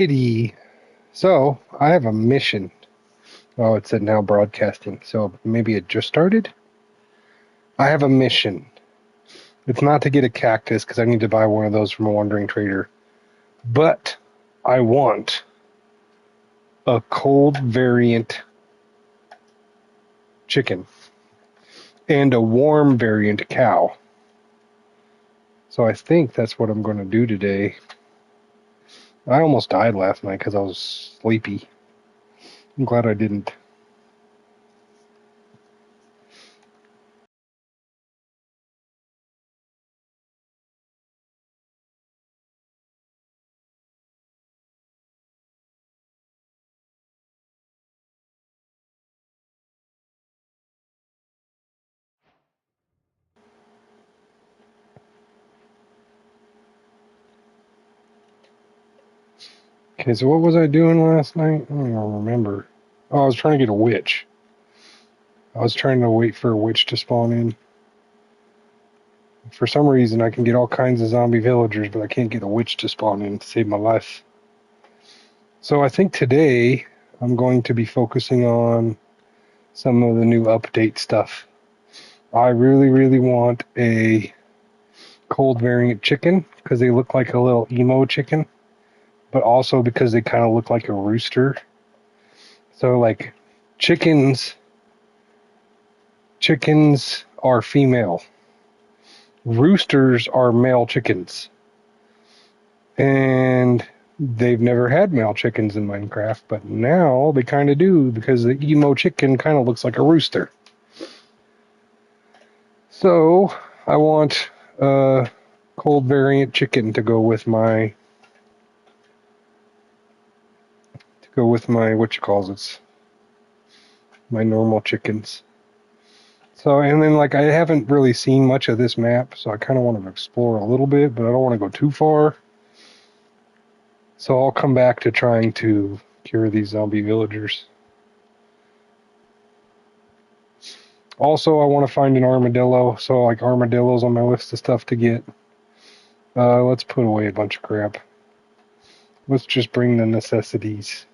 Alrighty. So I have a mission. Oh, it said now broadcasting. So maybe it just started? I have a mission. It's not to get a cactus because I need to buy one of those from a wandering trader. But I want a cold variant chicken and a warm variant cow. So I think that's what I'm going to do today. I almost died last night because I was sleepy. I'm glad I didn't. Okay, so what was I doing last night? I don't even remember. Oh, I was trying to get a witch. I was trying to wait for a witch to spawn in. For some reason, I can get all kinds of zombie villagers, but I can't get a witch to spawn in to save my life. So I think today I'm going to be focusing on some of the new update stuff. I really, really want a cold variant chicken because they look like a little emo chicken, but also because they kind of look like a rooster. So like chickens, chickens are female. Roosters are male chickens. And they've never had male chickens in Minecraft, but now they kind of do because the emo chicken kind of looks like a rooster. So I want a cold variant chicken to go with my what you calls it, my normal chickens. So and then like I haven't really seen much of this map, so I kind of want to explore a little bit, but I don't want to go too far. So I'll come back to trying to cure these zombie villagers. Also, I want to find an armadillo, so like armadillos on my list of stuff to get. Let's put away a bunch of crap. Let's just bring the necessities.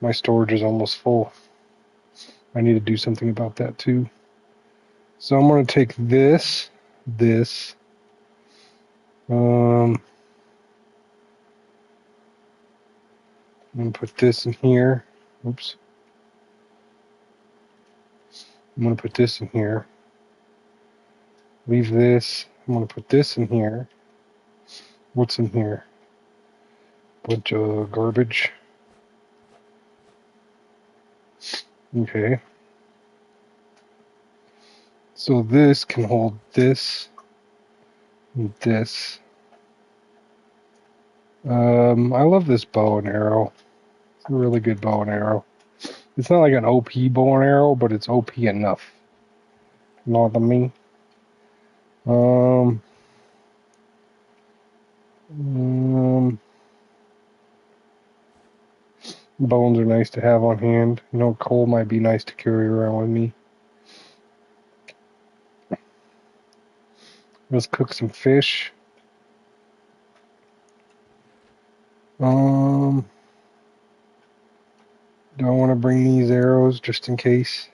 My storage is almost full. I need to do something about that too. So I'm going to take this. I'm going to put this in here. Oops. I'm going to put this in here. Leave this. I'm going to put this in here. What's in here? Bunch of garbage. Okay. So this can hold this and this. I love this bow and arrow. It's a really good bow and arrow. It's not like an OP bow and arrow, but it's OP enough. You know what I mean? Um, um, Bones are nice to have on hand. You know, coal might be nice to carry around with me. Let's cook some fish. Um, do I want to bring these arrows just in case?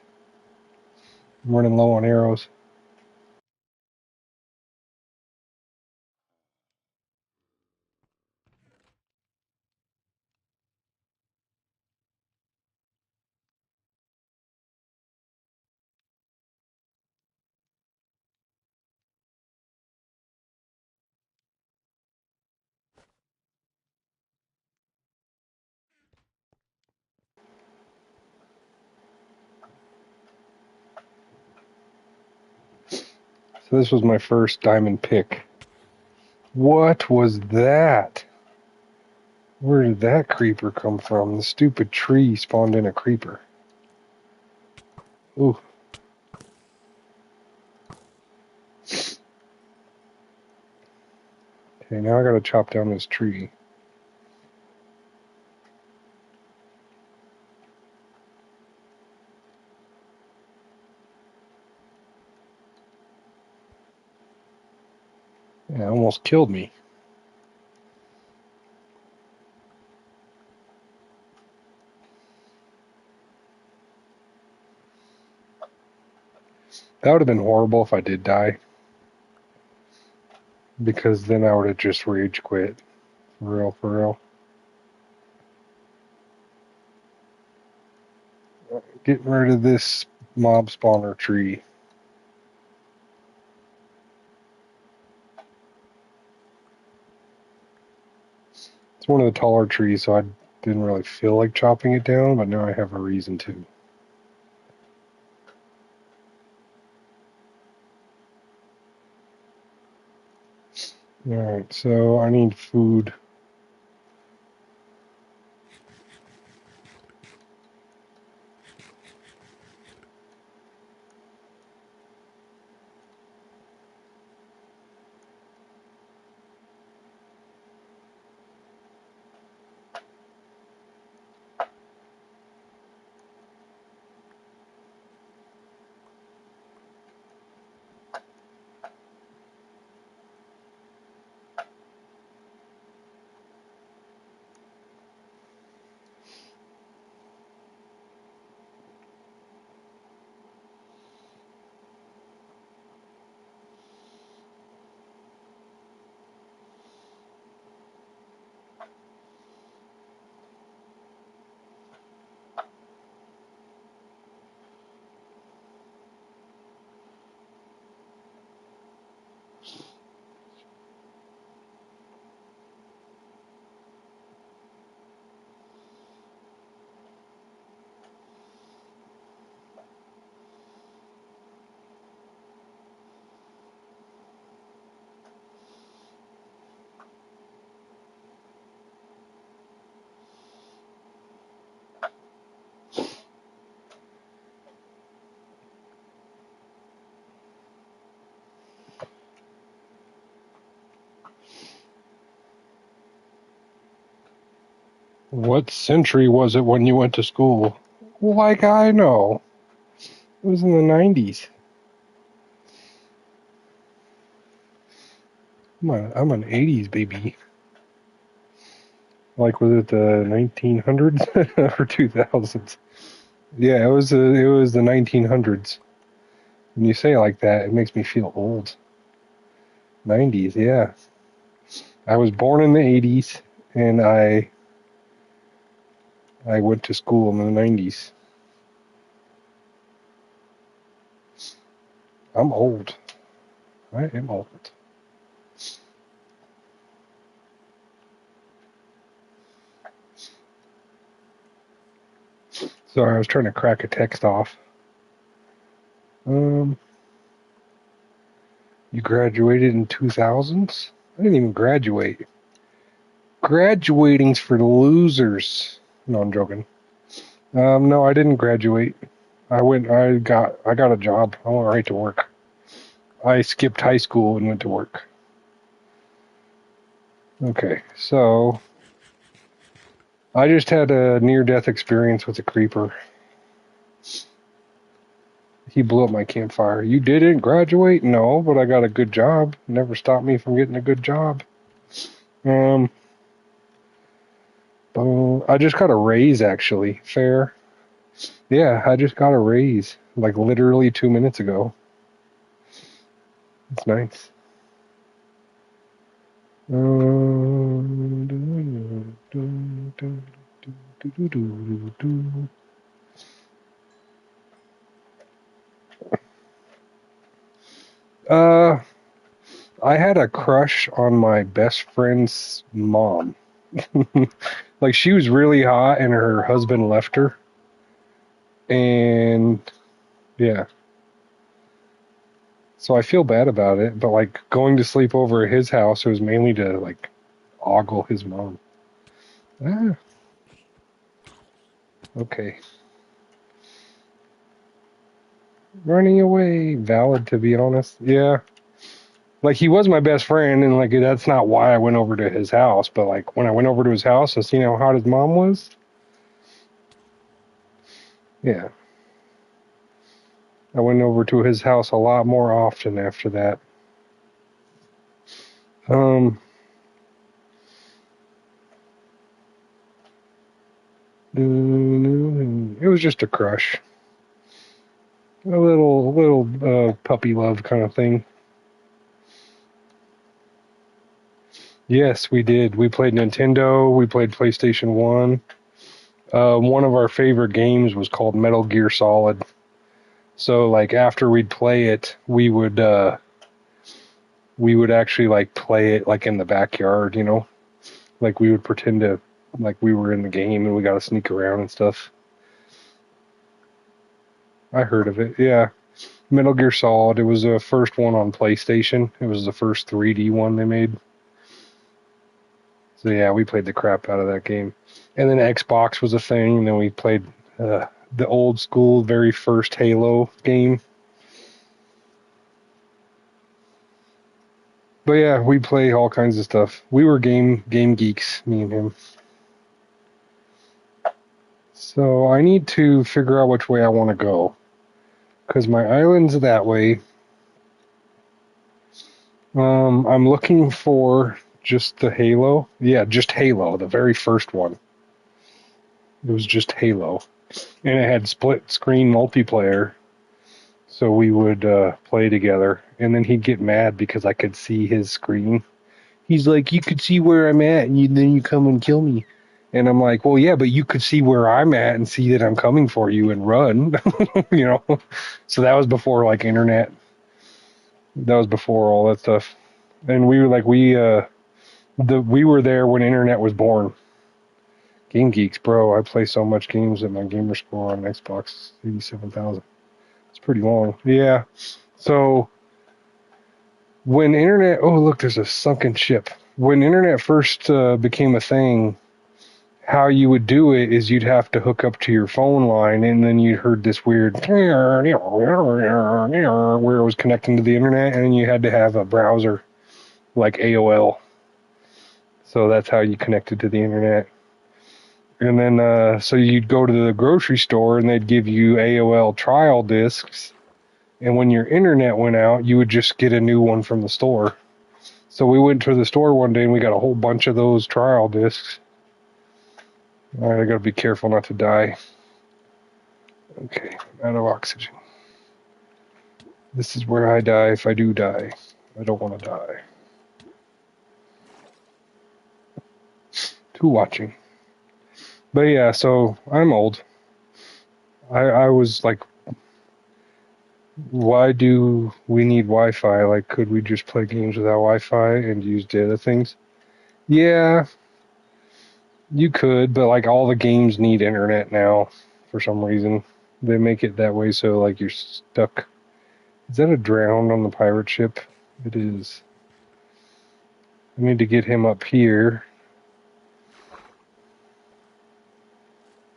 I'm running low on arrows. So this was my first diamond pick. What was that? Where did that creeper come from? The stupid tree spawned in a creeper. Ooh. Okay, now I gotta chop down this tree. Yeah, it almost killed me. That would have been horrible if I did die, because then I would have just rage quit. For real, for real. Getting rid of this mob spawner tree. It's one of the taller trees, so I didn't really feel like chopping it down, but now I have a reason to. Alright, so I need food. What century was it when you went to school? Like I know. It was in the 90s. I'm an 80s baby. Like, was it the 1900s or 2000s? Yeah, it was the 1900s. When you say it like that, it makes me feel old. 90s, yeah. I was born in the 80s, and I went to school in the 90s. I'm old. I am old. Sorry, I was trying to crack a text off. You graduated in 2000s? I didn't even graduate. Graduating's for losers. No, I'm joking. No, I didn't graduate. I got a job. I went right to work. I skipped high school and went to work. Okay, so I just had a near-death experience with a creeper. He blew up my campfire. You didn't graduate? No, but I got a good job. Never stopped me from getting a good job. Um, I just got a raise, actually. Fair. Yeah, I just got a raise, like literally 2 minutes ago. It's nice. Uh, I had a crush on my best friend's mom. Like, she was really hot and her husband left her. And yeah. So I feel bad about it, but like going to sleep over at his house, it was mainly to like ogle his mom. Ah, okay. Running away. Valid, to be honest. Yeah. Like, he was my best friend, and like that's not why I went over to his house. But like when I went over to his house and seen how hot his mom was, yeah, I went over to his house a lot more often after that. Um, it was just a crush. A little puppy love kind of thing. Yes, we did. We played Nintendo. We played PlayStation 1. One of our favorite games was called Metal Gear Solid. So like after we'd play it, we would actually like play it like in the backyard, you know? Like we would pretend to like we were in the game and we got to sneak around and stuff. I heard of it. Yeah. Metal Gear Solid. It was the first one on PlayStation. It was the first 3D one they made. So yeah, we played the crap out of that game. And then Xbox was a thing. And then we played the old school, very first Halo game. But yeah, we play all kinds of stuff. We were game geeks, me and him. So I need to figure out which way I want to go. Because my island's that way. I'm looking for just the Halo. Yeah, just Halo, the very first one. It was just Halo. And it had split screen multiplayer. So we would play together. And then he'd get mad because I could see his screen. He's like, you could see where I'm at, and then you come and kill me. And I'm like, well, yeah, but you could see where I'm at and see that I'm coming for you and run, you know. So that was before like internet. That was before all that stuff. And we were like, we were there when internet was born. Game Geeks, bro. I play so much games that my gamer score on Xbox is 87,000. It's pretty long. Yeah. So when internet, oh look, there's a sunken ship. When internet first became a thing, how you would do it is you'd have to hook up to your phone line, and then you heard this weird where it was connecting to the internet, and you had to have a browser like AOL. So that's how you connected to the internet. And then so you'd go to the grocery store, and they'd give you AOL trial discs. And when your internet went out, you would just get a new one from the store. So we went to the store one day, and we got a whole bunch of those trial discs. All right, I gotta be careful not to die. Okay, out of oxygen. This is where I die if I do die. I don't want to die. Who watching? But yeah, so I'm old. I was like, why do we need Wi-Fi? Like, could we just play games without Wi-Fi and use data things? Yeah, you could, but like all the games need internet now for some reason. They make it that way so like you're stuck. Is that a drowned on the pirate ship? It is. I need to get him up here.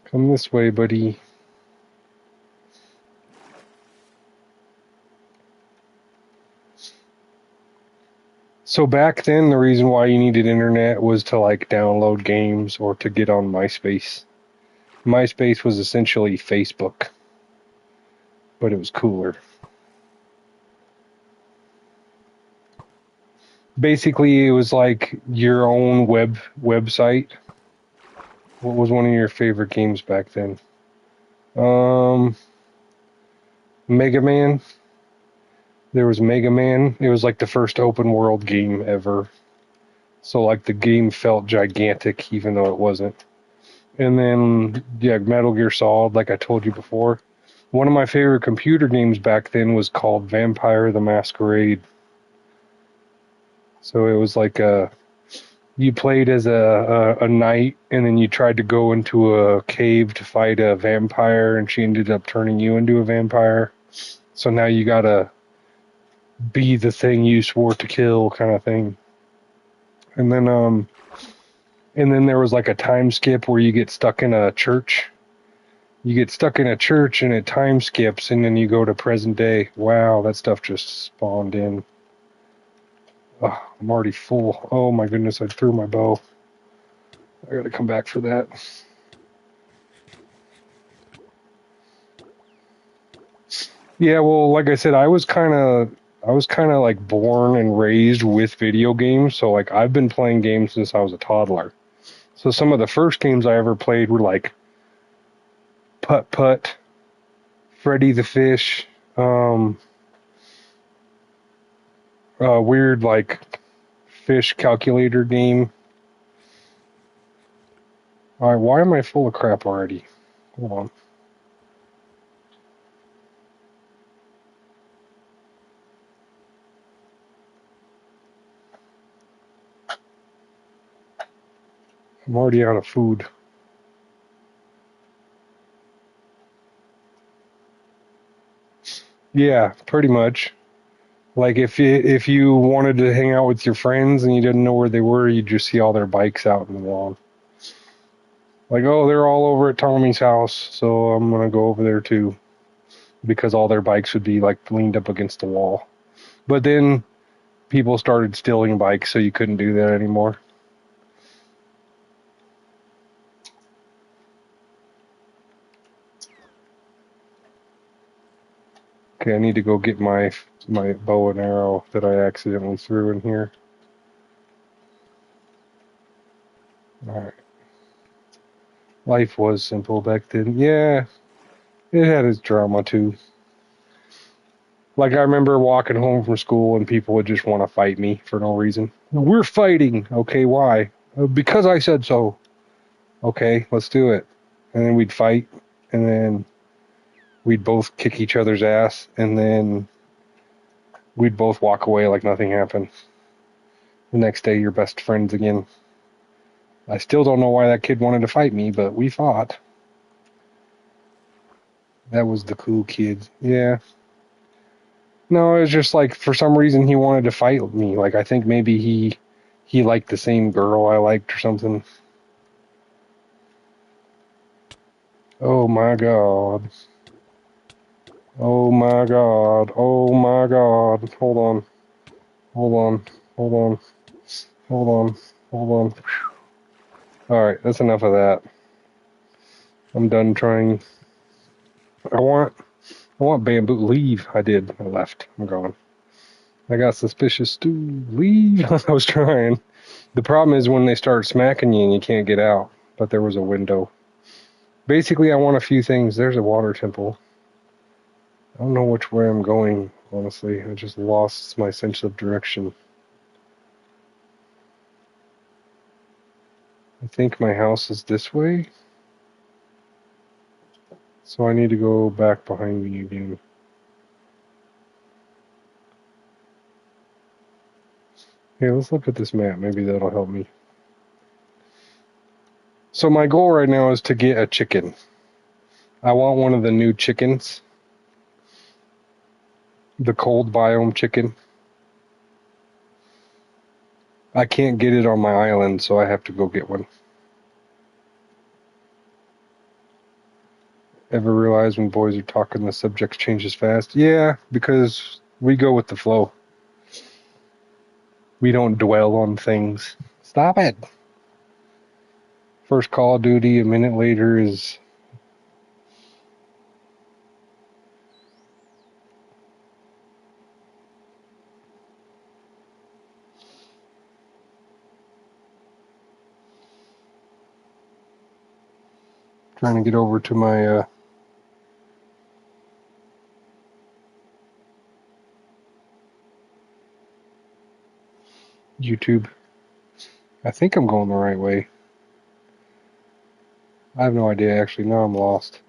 Come this way, buddy. So back then, the reason why you needed internet was to like download games or to get on MySpace. MySpace was essentially Facebook, but it was cooler. Basically, it was like your own website. What was one of your favorite games back then? Mega Man. There was Mega Man. It was like the first open world game ever. So like the game felt gigantic even though it wasn't. And then yeah, Metal Gear Solid, like I told you before. One of my favorite computer games back then was called Vampire the Masquerade. So it was like you played as a knight, and then you tried to go into a cave to fight a vampire, and she ended up turning you into a vampire. So now you gotta be the thing you swore to kill, kind of thing. And then there was like a time skip where you get stuck in a church. You get stuck in a church and it time skips, and then you go to present day. Wow, that stuff just spawned in. Oh, I'm already full. Oh my goodness, I threw my bow. I gotta come back for that. Yeah, well, like I said, I was kind of like born and raised with video games. So like I've been playing games since I was a toddler. So some of the first games I ever played were like Putt Putt, Freddy the Fish, Um, a weird like fish calculator game. All right, why am I full of crap already? Hold on. I'm already out of food. Yeah, pretty much. Like if you wanted to hang out with your friends and you didn't know where they were, you'd just see all their bikes out in the lawn. Like, oh, they're all over at Tommy's house, so I'm gonna go over there too, because all their bikes would be like leaned up against the wall. But then people started stealing bikes, so you couldn't do that anymore. Okay, I need to go get my bow and arrow that I accidentally threw in here. All right. Life was simple back then. Yeah, it had its drama too. Like I remember walking home from school and people would just want to fight me for no reason. We're fighting. Okay, why? Because I said so. Okay, let's do it. And then we'd fight, and then we'd both kick each other's ass, and then we'd both walk away like nothing happened. The next day, you're best friends again. I still don't know why that kid wanted to fight me, but we fought. That was the cool kid. Yeah. No, it was just like for some reason he wanted to fight me. Like I think maybe he liked the same girl I liked or something. Oh my god. Oh my god. Oh my god. Hold on. Hold on. Hold on. Hold on. Hold on. Alright, that's enough of that. I'm done trying. I want I want bamboo. Leave. I did. I left. I'm gone. I got suspicious too. Leave. I was trying. The problem is when they start smacking you and you can't get out. But there was a window. Basically, I want a few things. There's a water temple. I don't know which way I'm going, honestly. I just lost my sense of direction. I think my house is this way. So I need to go back behind me again. Hey, let's look at this map. Maybe that'll help me. So my goal right now is to get a chicken. I want one of the new chickens. The cold biome chicken. I can't get it on my island, so I have to go get one. Ever realize when boys are talking, the subject changes fast? Yeah, because we go with the flow. We don't dwell on things. Stop it. First Call of Duty, a minute later is... Trying to get over to my YouTube. I think I'm going the right way. I have no idea, actually. Now I'm lost.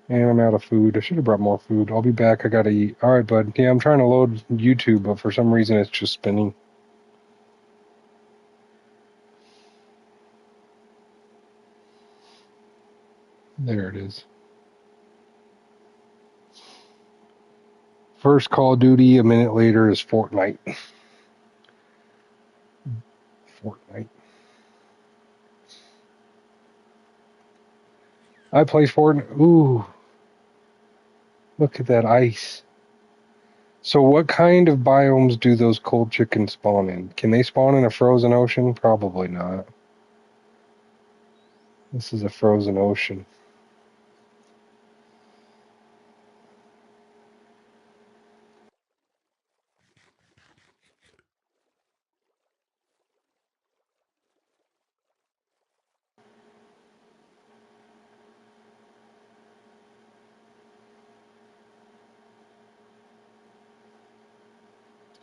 And I'm out of food. I should have brought more food. I'll be back. I gotta eat. Alright, bud. Yeah, I'm trying to load YouTube, but for some reason it's just spinning. There it is. First Call of Duty, a minute later is Fortnite. Fortnite. I play Fortnite. Ooh, look at that ice. So what kind of biomes do those cold chickens spawn in? Can they spawn in a frozen ocean? Probably not. This is a frozen ocean.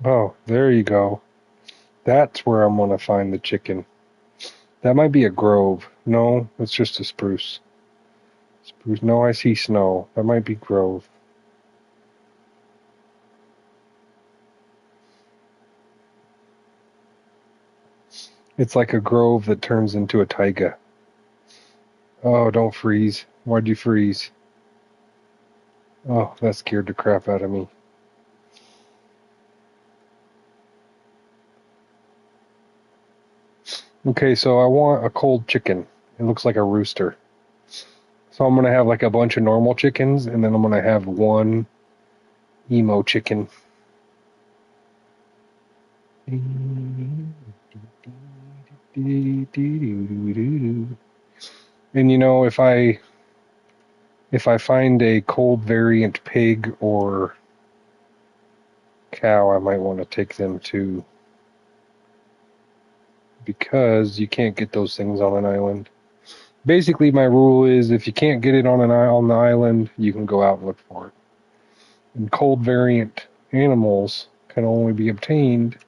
Oh, there you go. That's where I'm gonna find the chicken. That might be a grove. No, it's just a spruce. Spruce. No, I see snow. That might be grove. It's like a grove that turns into a taiga. Oh, don't freeze. Why'd you freeze? Oh, that scared the crap out of me. Okay, so I want a cold chicken. It looks like a rooster. So I'm gonna have like a bunch of normal chickens, and then I'm gonna have one emo chicken. And you know, if I find a cold variant pig or cow, I might want to take them too, because you can't get those things on an island. Basically, my rule is if you can't get it on the island, you can go out and look for it. And cold variant animals can only be obtained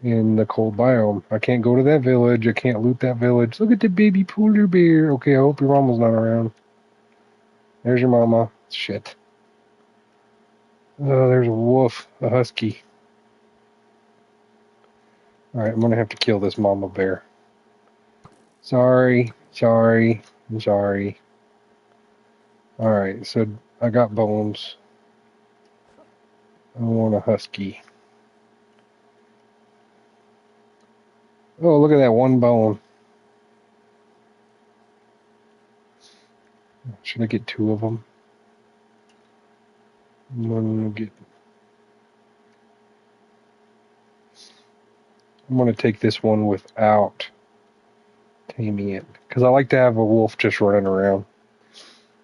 in the cold biome. I can't go to that village. I can't loot that village. Look at the baby polar bear. Okay, I hope your mama's not around. There's your mama. Shit. There's a wolf, a husky. All right, I'm gonna have to kill this mama bear. Sorry, sorry, I'm sorry. All right, so I got bones. I want a husky. Oh, look at that one bone. Should I get two of them? I'm gonna take this one without taming it, because I like to have a wolf just running around,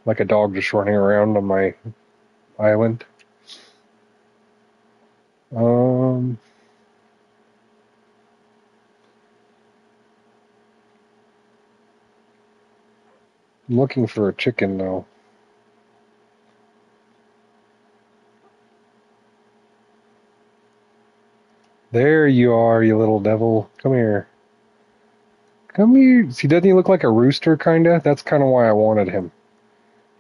like a dog just running around on my island. Um, I'm looking for a chicken though. There you are, you little devil. Come here. Come here. See, doesn't he look like a rooster, kinda? That's kind of why I wanted him.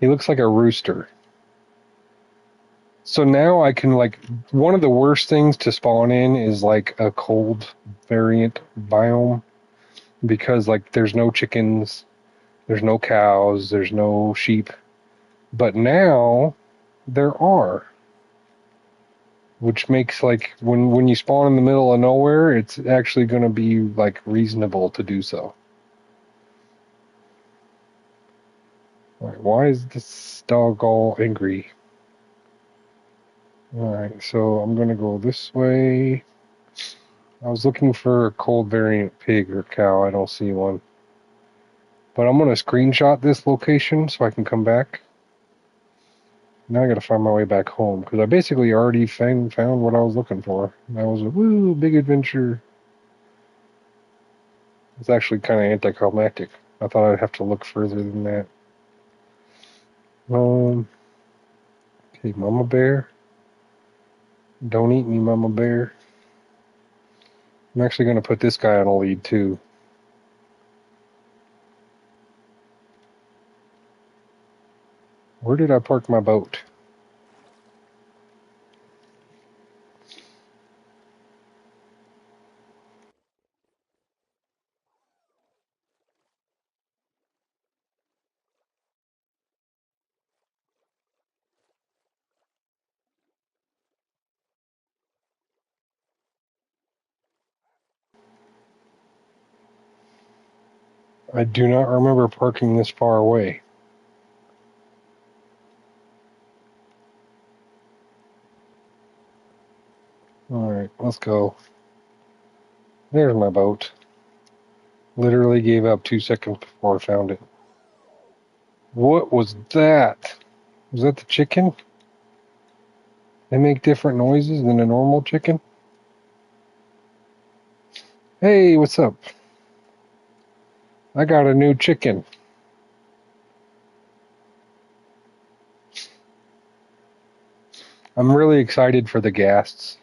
He looks like a rooster. So now I can, like, one of the worst things to spawn in is like a cold variant biome, because like there's no chickens, there's no cows, there's no sheep. But now there are, which makes like when you spawn in the middle of nowhere, it's actually going to be like reasonable to do so. All right, why is this dog all angry? All right, so I'm going to go this way. I was looking for a cold variant pig or cow. I don't see one. But I'm going to screenshot this location so I can come back. Now I got to find my way back home, because I basically already found what I was looking for. That was a woo big adventure. It's actually kind of anticlimactic. I thought I'd have to look further than that. Okay, Mama Bear. Don't eat me, Mama Bear. I'm actually going to put this guy on a lead too. Where did I park my boat? I do not remember parking this far away. Alright, let's go. There's my boat. Literally gave up 2 seconds before I found it. What was that? Was that the chicken? They make different noises than a normal chicken? Hey, what's up? I got a new chicken. I'm really excited for the ghasts.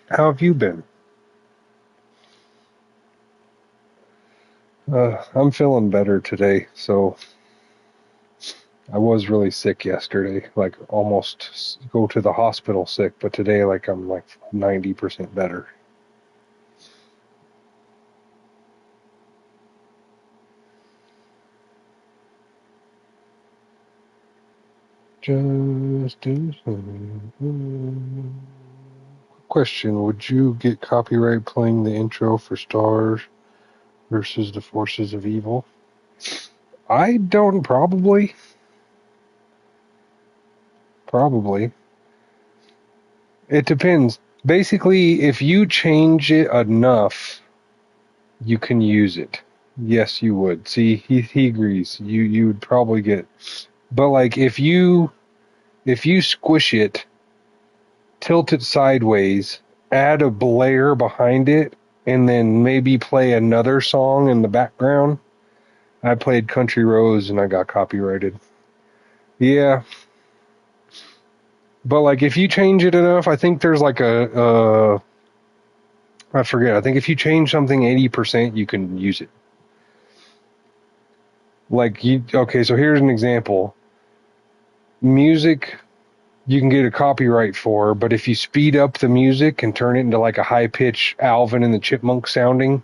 How have you been? I'm feeling better today. So I was really sick yesterday, like almost go to the hospital sick, but today, like I'm like 90% better. Just do something. Question: would you get copyright playing the intro for Stars versus the Forces of Evil? I don't probably. Probably. It depends. Basically, if you change it enough, you can use it. Yes, you would. See, he agrees. You would probably get, but like if you squish it, tilt it sideways, add a blare behind it, and then maybe play another song in the background. I played Country Roads and I got copyrighted. Yeah, but like if you change it enough, I think there's like I forget. I think if you change something 80%, you can use it. Like okay, so here's an example. Music you can get a copyright for, but if you speed up the music and turn it into like a high pitch Alvin and the Chipmunk sounding,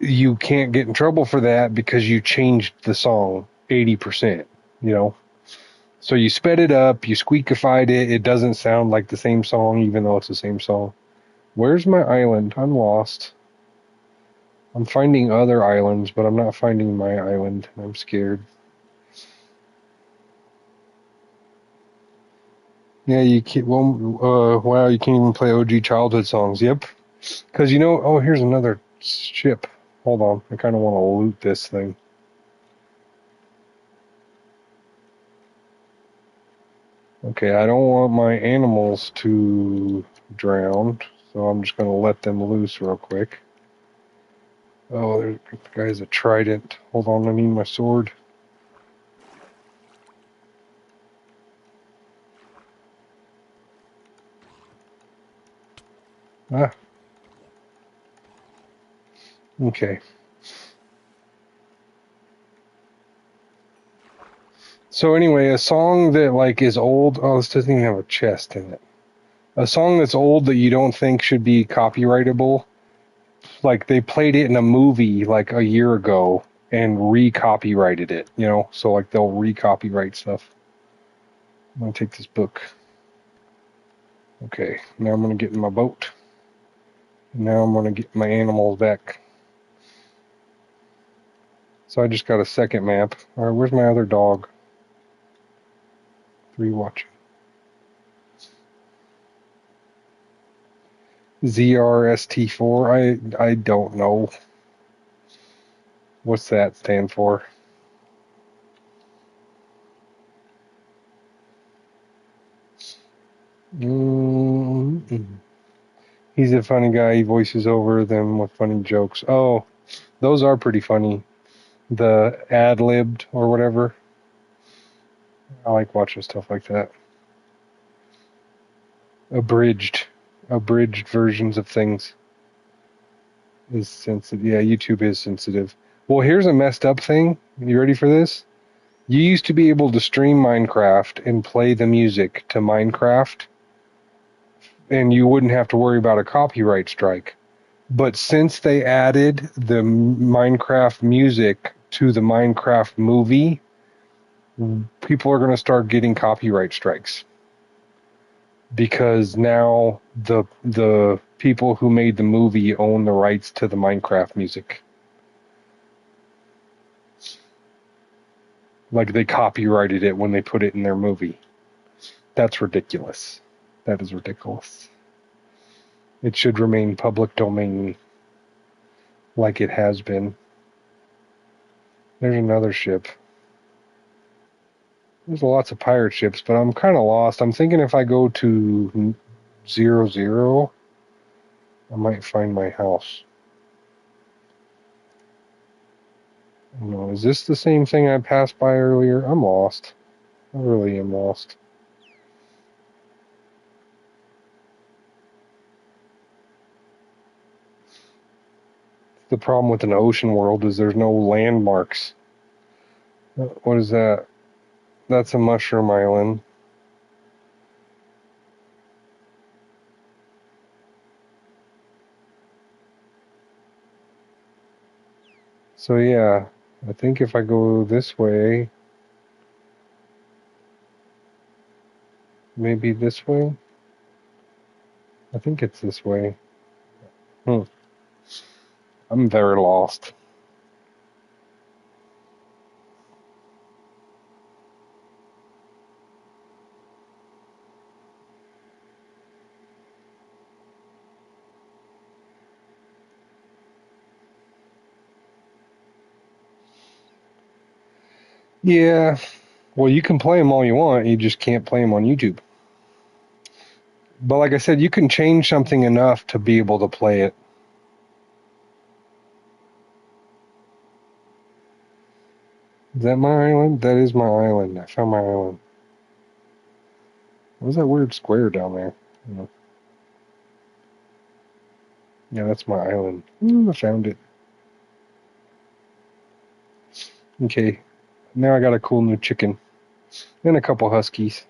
you can't get in trouble for that because you changed the song 80%, you know? So you sped it up, you squeakified it, it doesn't sound like the same song even though it's the same song. Where's my island? I'm lost. I'm finding other islands, but I'm not finding my island. I'm scared. Yeah, you can't. Well, wow, you can't even play OG childhood songs. Yep, because oh, here's another ship. Hold on, I kind of want to loot this thing. Okay, I don't want my animals to drown, so I'm just gonna let them loose real quick. Oh, there's the guy's a trident. Hold on, I need my sword. Ah, okay. So anyway, a song that like is old. Oh, this doesn't even have a chest in it. A song that's old that you don't think should be copyrightable. Like they played it in a movie like a year ago and re-copyrighted it. So like they'll re-copyright stuff. I'm gonna take this book. Okay, now I'm gonna get in my boat. Now I'm gonna get my animals back. So I just got a second map. All right, where's my other dog? 3 watching. ZRST4. I don't know. What's that stand for? Mm-hmm. He's a funny guy. He voices over them with funny jokes. Oh, those are pretty funny. The ad-libbed or whatever. I like watching stuff like that. Abridged. Abridged versions of things is sensitive. Yeah, YouTube is sensitive. Well, here's a messed up thing. You ready for this? You used to be able to stream Minecraft and play the music to Minecraft, and you wouldn't have to worry about a copyright strike. But since they added the Minecraft music to the Minecraft movie, people are going to start getting copyright strikes because now the people who made the movie own the rights to the Minecraft music. Like they copyrighted it when they put it in their movie. That's ridiculous. That is ridiculous. It should remain public domain like it has been. There's another ship. There's lots of pirate ships, but I'm kind of lost. I'm thinking if I go to 00, I might find my house. I don't know, is this the same thing I passed by earlier? I'm lost. I really am lost. the problem with an ocean world is there's no landmarks. What is that? That's a mushroom island. So yeah, I think if I go this way, maybe this way? I think it's this way. Hmm. I'm very lost. Yeah, well, you can play them all you want. You just can't play them on YouTube. But like I said, you can change something enough to be able to play it. Is that my island? That is my island. I found my island. What was that weird square down there? Oh, yeah, that's my island. I found it. Okay, now I got a cool new chicken and a couple huskies.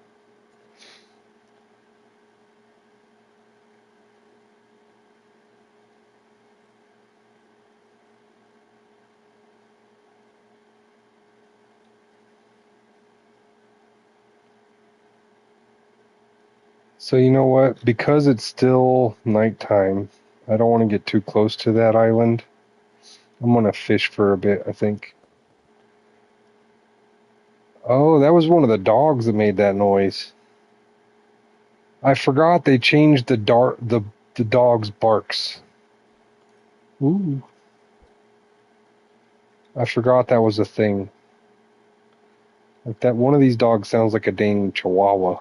So you know what? Because it's still nighttime, I don't want to get too close to that island. I'm gonna fish for a bit, I think. Oh, that was one of the dogs that made that noise. I forgot they changed the dog's barks. Ooh. I forgot that was a thing. Like that one of these dogs sounds like a dang chihuahua.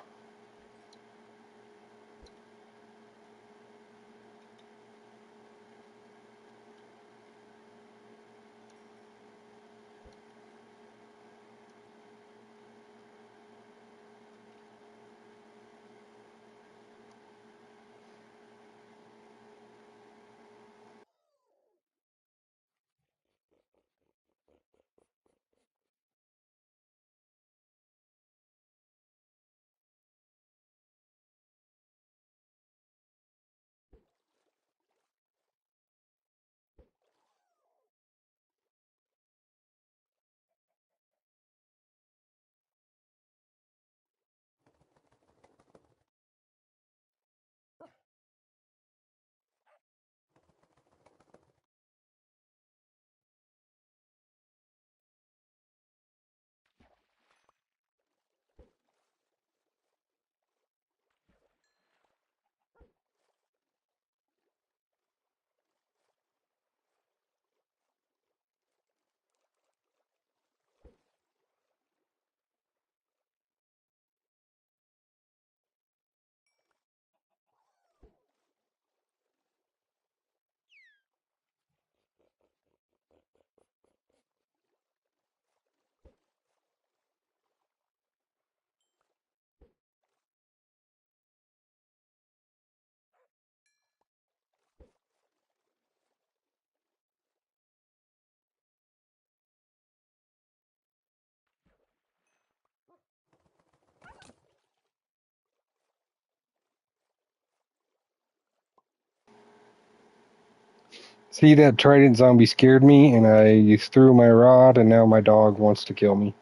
See, that trident zombie scared me, and I threw my rod, and now my dog wants to kill me.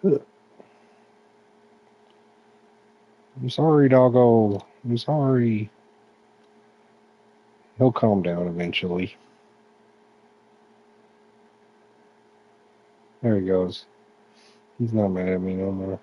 I'm sorry, doggo. I'm sorry. He'll calm down eventually. There he goes. He's not mad at me no more.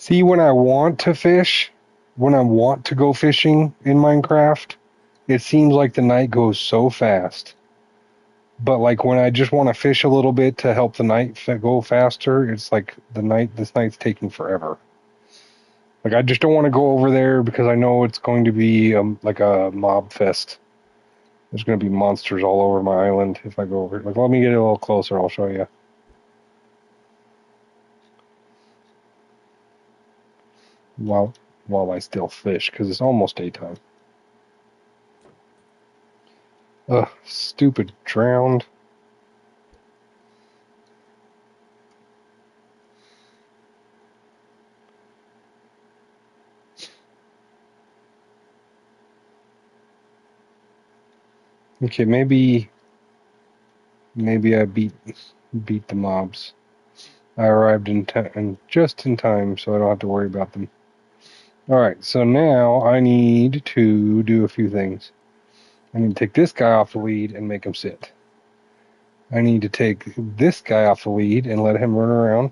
See, when I want to fish, when I want to go fishing in Minecraft, it seems like the night goes so fast. But like when I just want to fish a little bit to help the night go faster, it's like this night's taking forever. Like I just don't want to go over there because I know it's going to be like a mob fest. There's going to be monsters all over my island if I go over. Like let me get a little closer. I'll show you. While I still fish because it's almost daytime. Ugh, stupid drowned. Okay, maybe I beat the mobs. I arrived just in time, so I don't have to worry about them. All right, so now I need to do a few things. I need to take this guy off the lead and make him sit. I need to take this guy off the lead and let him run around.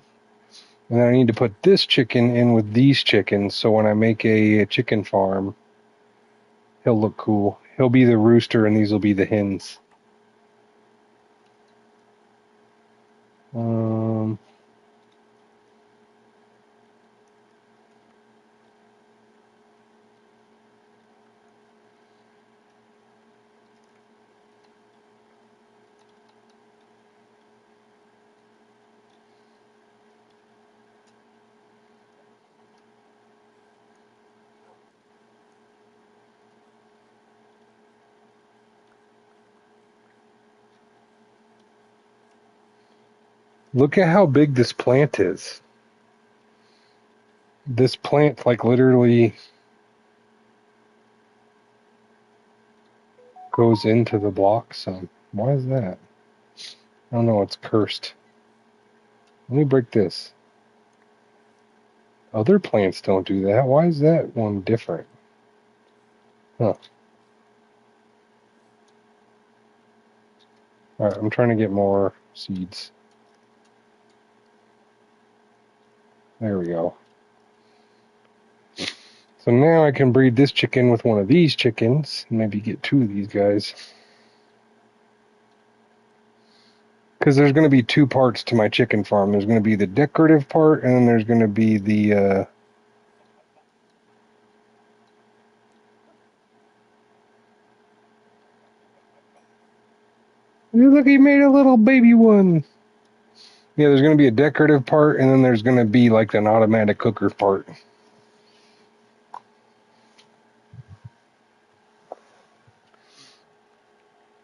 And then I need to put this chicken in with these chickens, so when I make a chicken farm, he'll look cool. He'll be the rooster, and these will be the hens. Look at how big this plant is. This plant, like, literally goes into the block some. Why is that? I don't know. It's cursed. Let me break this. Other plants don't do that. Why is that one different? Huh. Alright, I'm trying to get more seeds. There we go. So now I can breed this chicken with one of these chickens. Maybe get two of these guys. Because there's going to be two parts to my chicken farm. There's going to be the decorative part, and then there's going to be the... Look, he made a little baby one. Yeah, there's going to be a decorative part, and then there's going to be like an automatic cooker part.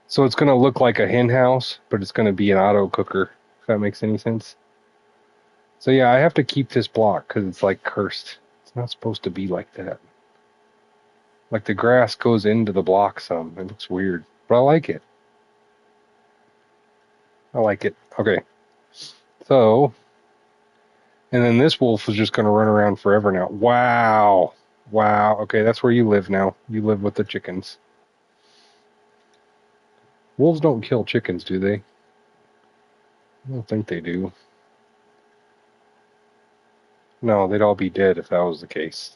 So it's going to look like a hen house, but it's going to be an auto cooker, if that makes any sense. So yeah, I have to keep this block because it's like cursed. It's not supposed to be like that. Like the grass goes into the block some. It looks weird, but I like it. I like it. Okay. So, and then this wolf is just going to run around forever now. Wow. Wow. Okay, that's where you live now. You live with the chickens. Wolves don't kill chickens, do they? I don't think they do. No, they'd all be dead if that was the case.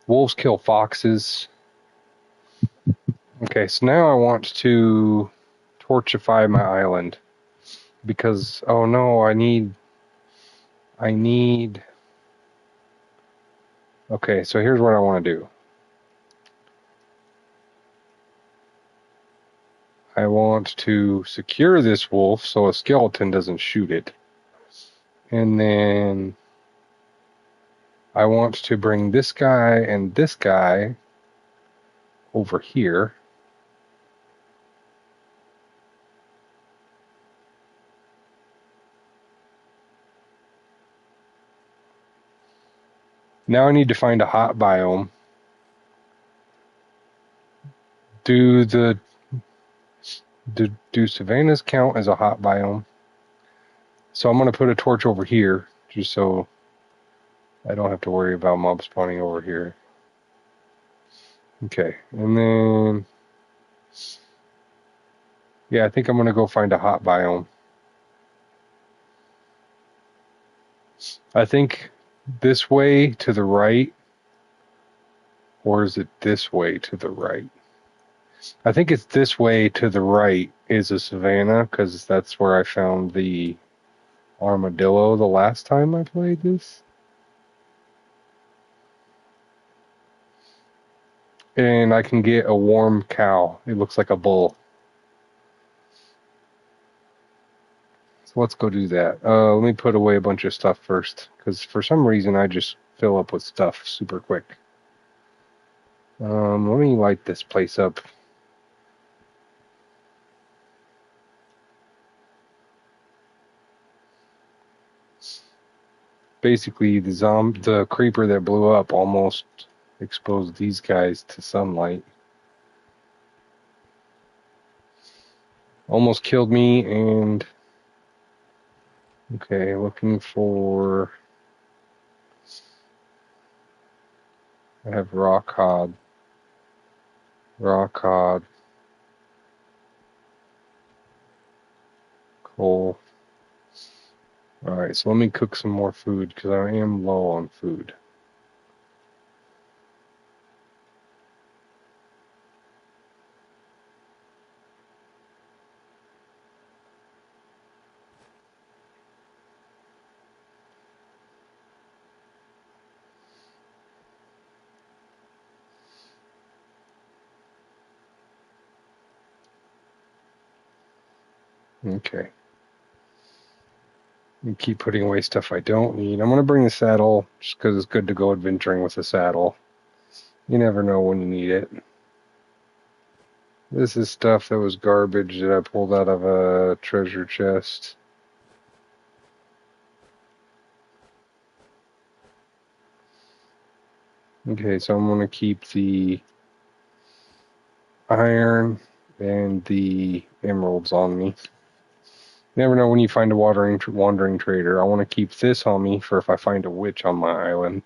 Wolves kill foxes. Okay, so now I want to torchify my island. Because, oh no, I need... Okay, so here's what I want to do. I want to secure this wolf so a skeleton doesn't shoot it. And then I want to bring this guy and this guy over here. Now I need to find a hot biome. Do savannas count as a hot biome? So I'm going to put a torch over here just so I don't have to worry about mob spawning over here. Okay, and then... Yeah, I think I'm going to go find a hot biome. I think this way to the right, or is it this way to the right? I think it's this way to the right is a savanna, because that's where I found the armadillo the last time I played this. And I can get a warm cow. It looks like a bull. So let's go do that. Let me put away a bunch of stuff first, because for some reason I just fill up with stuff super quick. Let me light this place up. Basically, the creeper that blew up almost exposed these guys to sunlight. Almost killed me, and okay, looking for. I have raw cod. Raw cod. Coal. Alright, so let me cook some more food because I am low on food. Okay. And keep putting away stuff I don't need. I'm going to bring the saddle just because it's good to go adventuring with the saddle. You never know when you need it. This is stuff that was garbage that I pulled out of a treasure chest. Okay, so I'm going to keep the iron and the emeralds on me. You never know when you find a wandering trader. I want to keep this on me for if I find a witch on my island.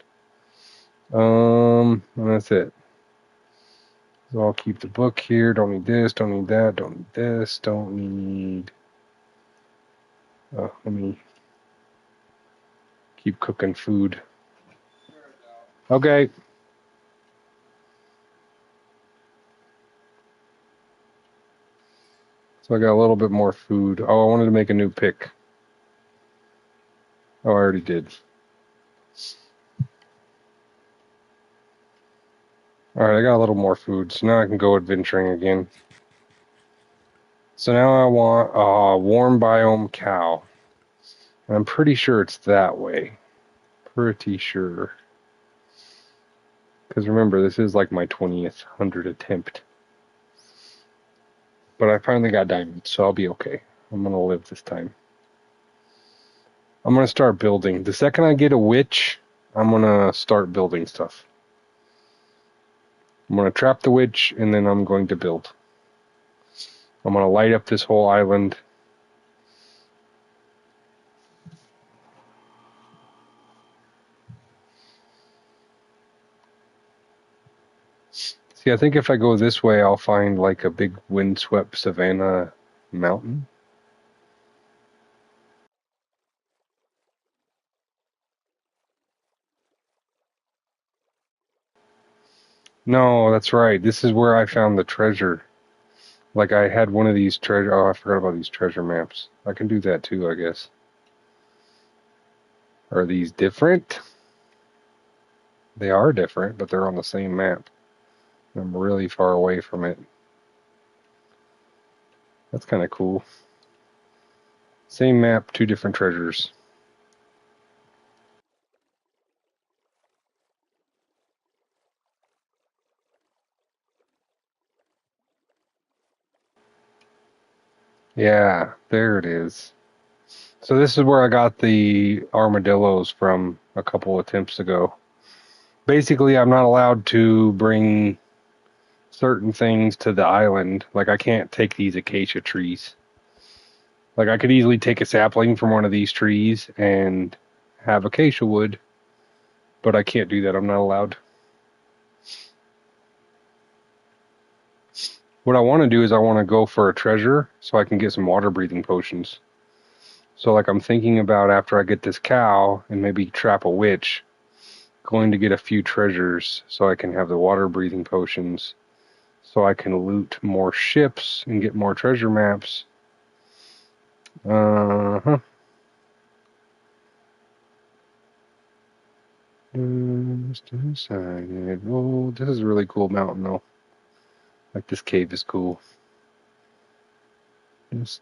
And that's it. So I'll keep the book here. Don't need this. Don't need that. Don't need this. Don't need. Let me keep cooking food. Okay. So I got a little bit more food. Oh, I wanted to make a new pick. Oh, I already did. Alright, I got a little more food. So now I can go adventuring again. So now I want a warm biome cow. And I'm pretty sure it's that way. Pretty sure. Because remember, this is like my 20th 100 attempt. But I finally got diamonds, so I'll be okay. I'm going to live this time. I'm going to start building. The second I get a witch, I'm going to start building stuff. I'm going to trap the witch, and then I'm going to build. I'm going to light up this whole island. See, I think if I go this way, I'll find like a big windswept savanna mountain. No, that's right. This is where I found the treasure. Like I had one of these treasure. Oh, I forgot about these treasure maps. I can do that too, I guess. Are these different? They are different, but they're on the same map. I'm really far away from it. That's kind of cool. Same map, two different treasures. Yeah, there it is. So this is where I got the armadillos from a couple attempts ago. Basically, I'm not allowed to bring certain things to the island. Like I can't take these acacia trees. Like I could easily take a sapling from one of these trees and have acacia wood, but I can't do that. I'm not allowed. What I want to do is I want to go for a treasure so I can get some water breathing potions. So like I'm thinking about after I get this cow and maybe trap a witch, going to get a few treasures so I can have the water breathing potions, so I can loot more ships and get more treasure maps. Uh-huh. Just decided. Oh, this is a really cool mountain though. Like this cave is cool. Just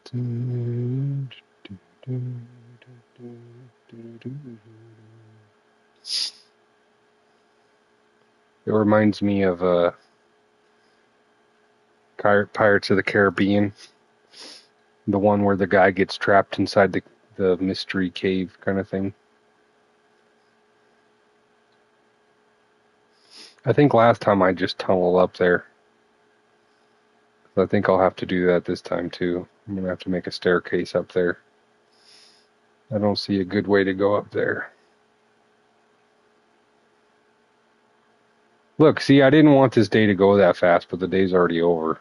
it reminds me of Pirates of the Caribbean, the one where the guy gets trapped inside the mystery cave kind of thing. I think last time I just tunneled up there. I think I'll have to do that this time too. I'm gonna have to make a staircase up there. I don't see a good way to go up there. Look, see, I didn't want this day to go that fast, but the day's already over.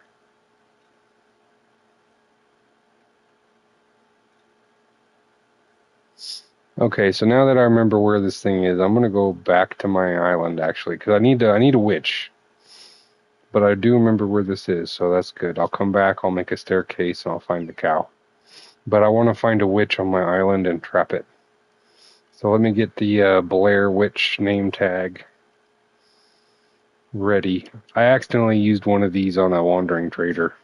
Okay, so now that I remember where this thing is, I'm gonna go back to my island actually, because I need a witch. But I do remember where this is, so that's good. I'll come back, I'll make a staircase, and I'll find the cow. But I want to find a witch on my island and trap it. So let me get the Blair Witch name tag ready. I accidentally used one of these on a wandering trader.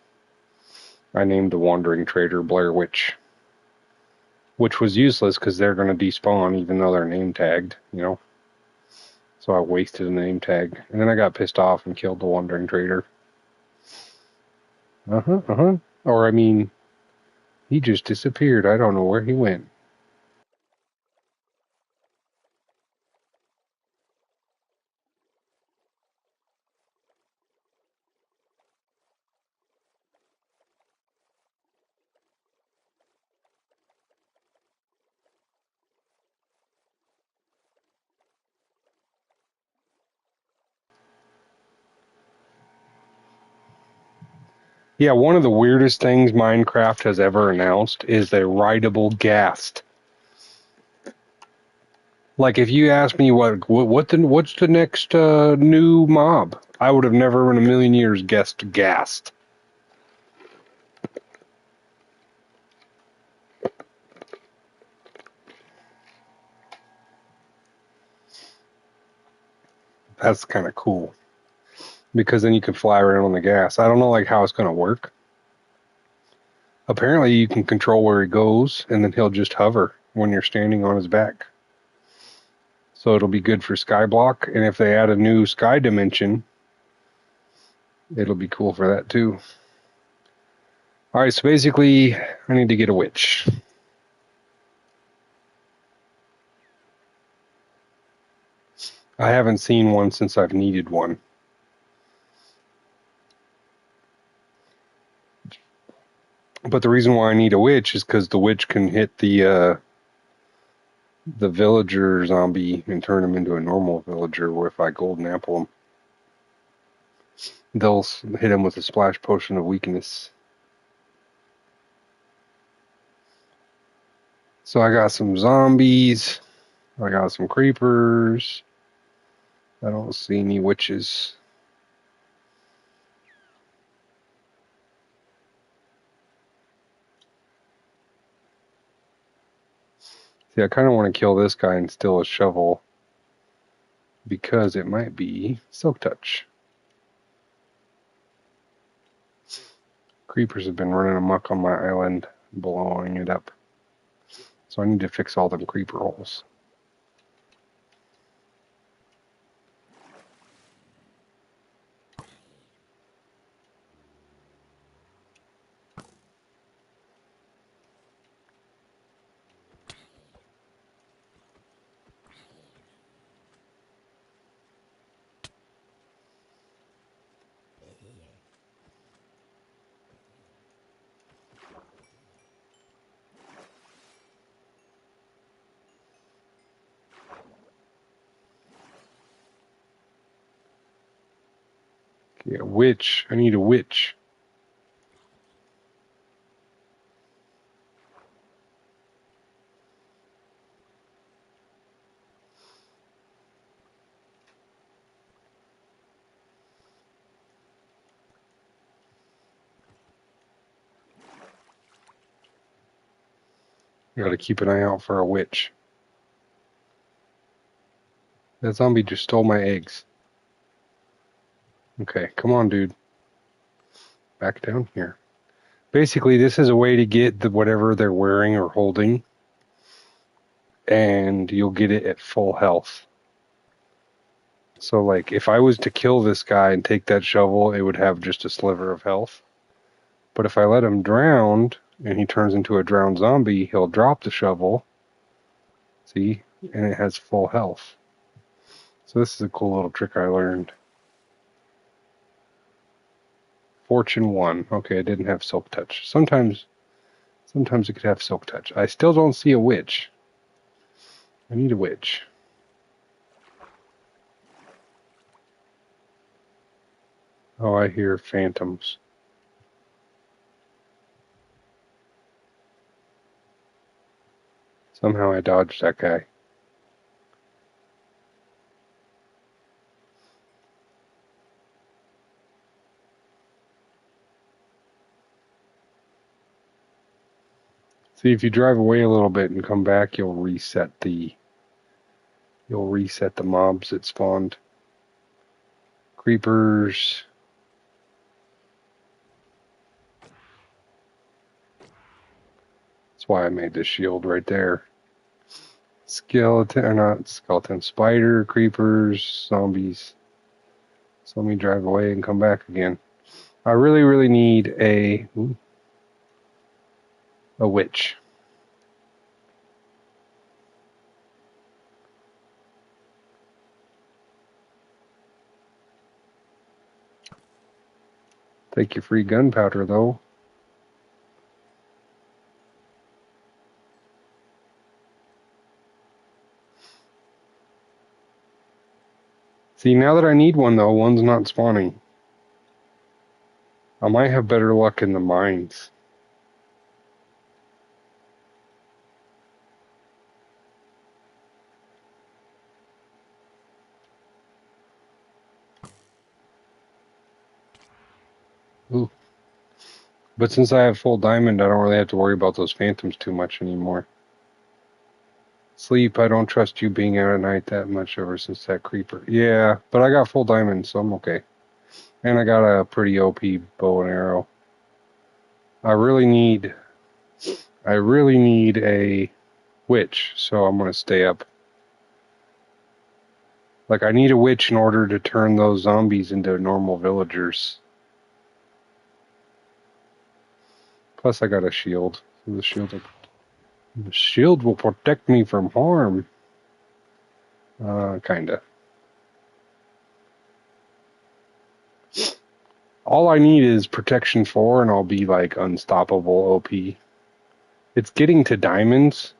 I named the wandering trader Blair Witch, which was useless because they're going to despawn even though they're name tagged, you know. So I wasted a name tag, and then I got pissed off and killed the wandering trader. Or I mean, he just disappeared. I don't know where he went. Yeah, one of the weirdest things Minecraft has ever announced is a rideable ghast. Like if you asked me what's the next new mob, I would have never in a million years guessed ghast. That's kind of cool because then you can fly around on the gas. I don't know like how it's going to work. Apparently you can control where he goes and then he'll just hover when you're standing on his back. So it'll be good for Skyblock, and if they add a new sky dimension, it'll be cool for that too. All right, so basically I need to get a witch. I haven't seen one since I've needed one. But the reason why I need a witch is because the witch can hit the villager zombie and turn him into a normal villager. If I golden apple him, they'll hit him with a splash potion of weakness. So I got some zombies. I got some creepers. I don't see any witches. See, I kind of want to kill this guy and steal a shovel because it might be Silk Touch. Creepers have been running amok on my island, blowing it up. So I need to fix all them creeper holes. Yeah, witch. I need a witch. You gotta keep an eye out for a witch. That zombie just stole my eggs. Okay, come on, dude. Back down here. Basically, this is a way to get whatever they're wearing or holding, and you'll get it at full health. So, like, if I was to kill this guy and take that shovel, it would have just a sliver of health. But if I let him drown, and he turns into a drowned zombie, he'll drop the shovel. See? And it has full health. So this is a cool little trick I learned. Fortune 1. Okay, it didn't have silk touch. Sometimes it could have silk touch. I still don't see a witch. I need a witch. Oh, I hear phantoms. Somehow I dodged that guy. See, if you drive away a little bit and come back, you'll reset the mobs that spawned. Creepers. That's why I made this shield right there. Skeleton, or not skeleton, spider, creepers, zombies. So let me drive away and come back again. I really, really need a witch. Take your free gunpowder, though. See, now that I need one, though, one's not spawning. I might have better luck in the mines. Ooh. But since I have full diamond, I don't really have to worry about those phantoms too much anymore. Sleep, I don't trust you being out at night that much ever since that creeper. Yeah, but I got full diamond, so I'm okay. And I got a pretty OP bow and arrow. I really need a witch, so I'm gonna stay up. Like, I need a witch in order to turn those zombies into normal villagers. Plus, I got a shield. So the shield will protect me from harm. Kinda. All I need is protection 4, and I'll be like unstoppable OP. It's getting to diamonds.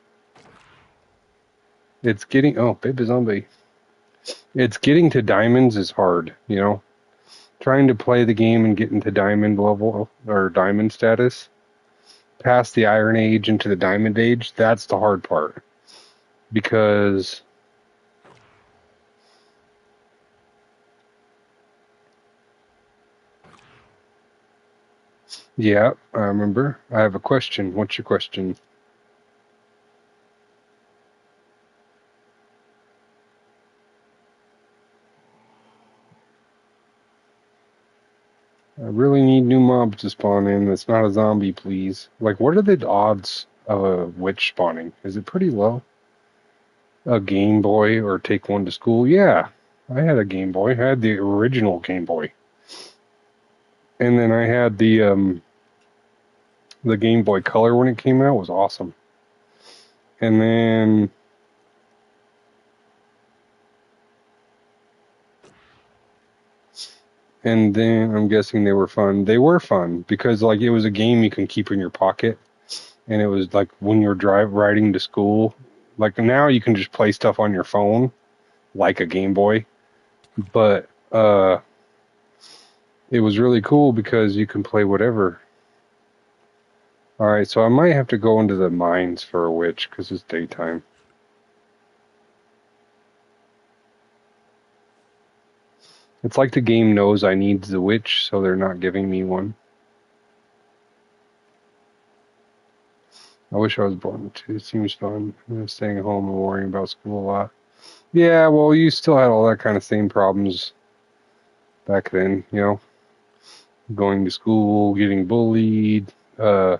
Baby zombie. It's getting to diamonds is hard, you know? Trying to play the game and get into diamond level or diamond status, past the Iron Age into the Diamond Age, that's the hard part. Because yeah, I remember. I have a question. What's your question? I really need new mobs to spawn in that's not a zombie, please. Like, what are the odds of a witch spawning? Is it pretty low? A Game Boy or take one to school? Yeah, I had a Game Boy. I had the original Game Boy. And then I had the Game Boy Color when it came out. It was awesome. And then I'm guessing they were fun. They were fun because like it was a game you can keep in your pocket, and it was like when you're riding to school. Like now you can just play stuff on your phone, like a Game Boy, but it was really cool because you can play whatever. All right, so I might have to go into the mines for a witch because it's daytime. It's like the game knows I need the witch, so they're not giving me one. I wish I was born. It seems fun. Staying at home and worrying about school a lot. Yeah, well, you still had all that kind of same problems back then, going to school, getting bullied. It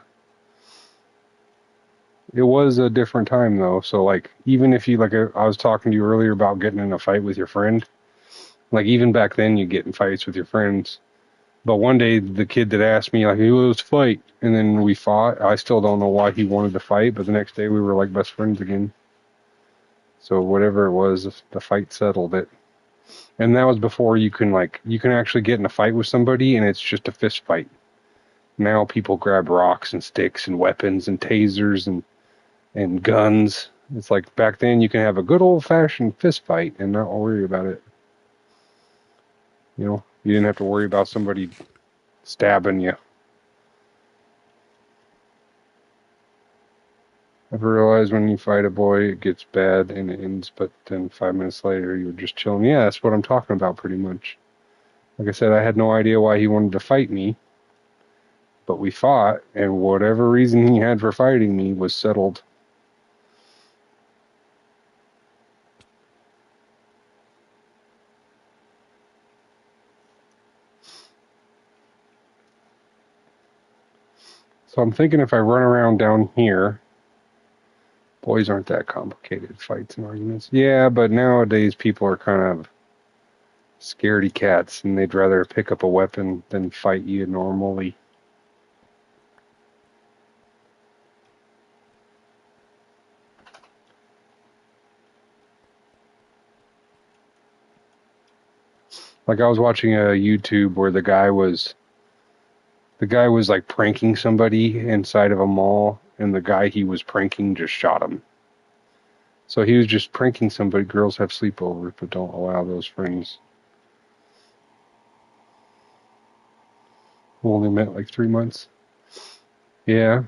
was a different time though. So like, even if you like, I was talking to you earlier about getting in a fight with your friend. Like even back then, you get in fights with your friends. But one day, the kid that asked me like, "Hey, let's fight," and then we fought. I still don't know why he wanted to fight, but the next day we were like best friends again. So whatever it was, the fight settled it. And that was before you can actually get in a fight with somebody and it's just a fist fight. Now people grab rocks and sticks and weapons and tasers and guns. It's like back then you can have a good old fashioned fist fight and not worry about it. You didn't have to worry about somebody stabbing you. I've realized when you fight a boy, it gets bad and it ends, but then 5 minutes later, you're just chilling. Yeah, that's what I'm talking about pretty much. Like I said, I had no idea why he wanted to fight me, but we fought, and whatever reason he had for fighting me was settled. So I'm thinking if I run around down here, boys aren't that complicated, fights and arguments. Yeah, but nowadays people are kind of scaredy cats, and they'd rather pick up a weapon than fight you normally. Like I was watching a YouTube where the guy was like pranking somebody inside of a mall, and the guy he was pranking just shot him. So he was just pranking somebody. Girls have sleepovers, but don't allow those friends. Who only met like 3 months. Yeah.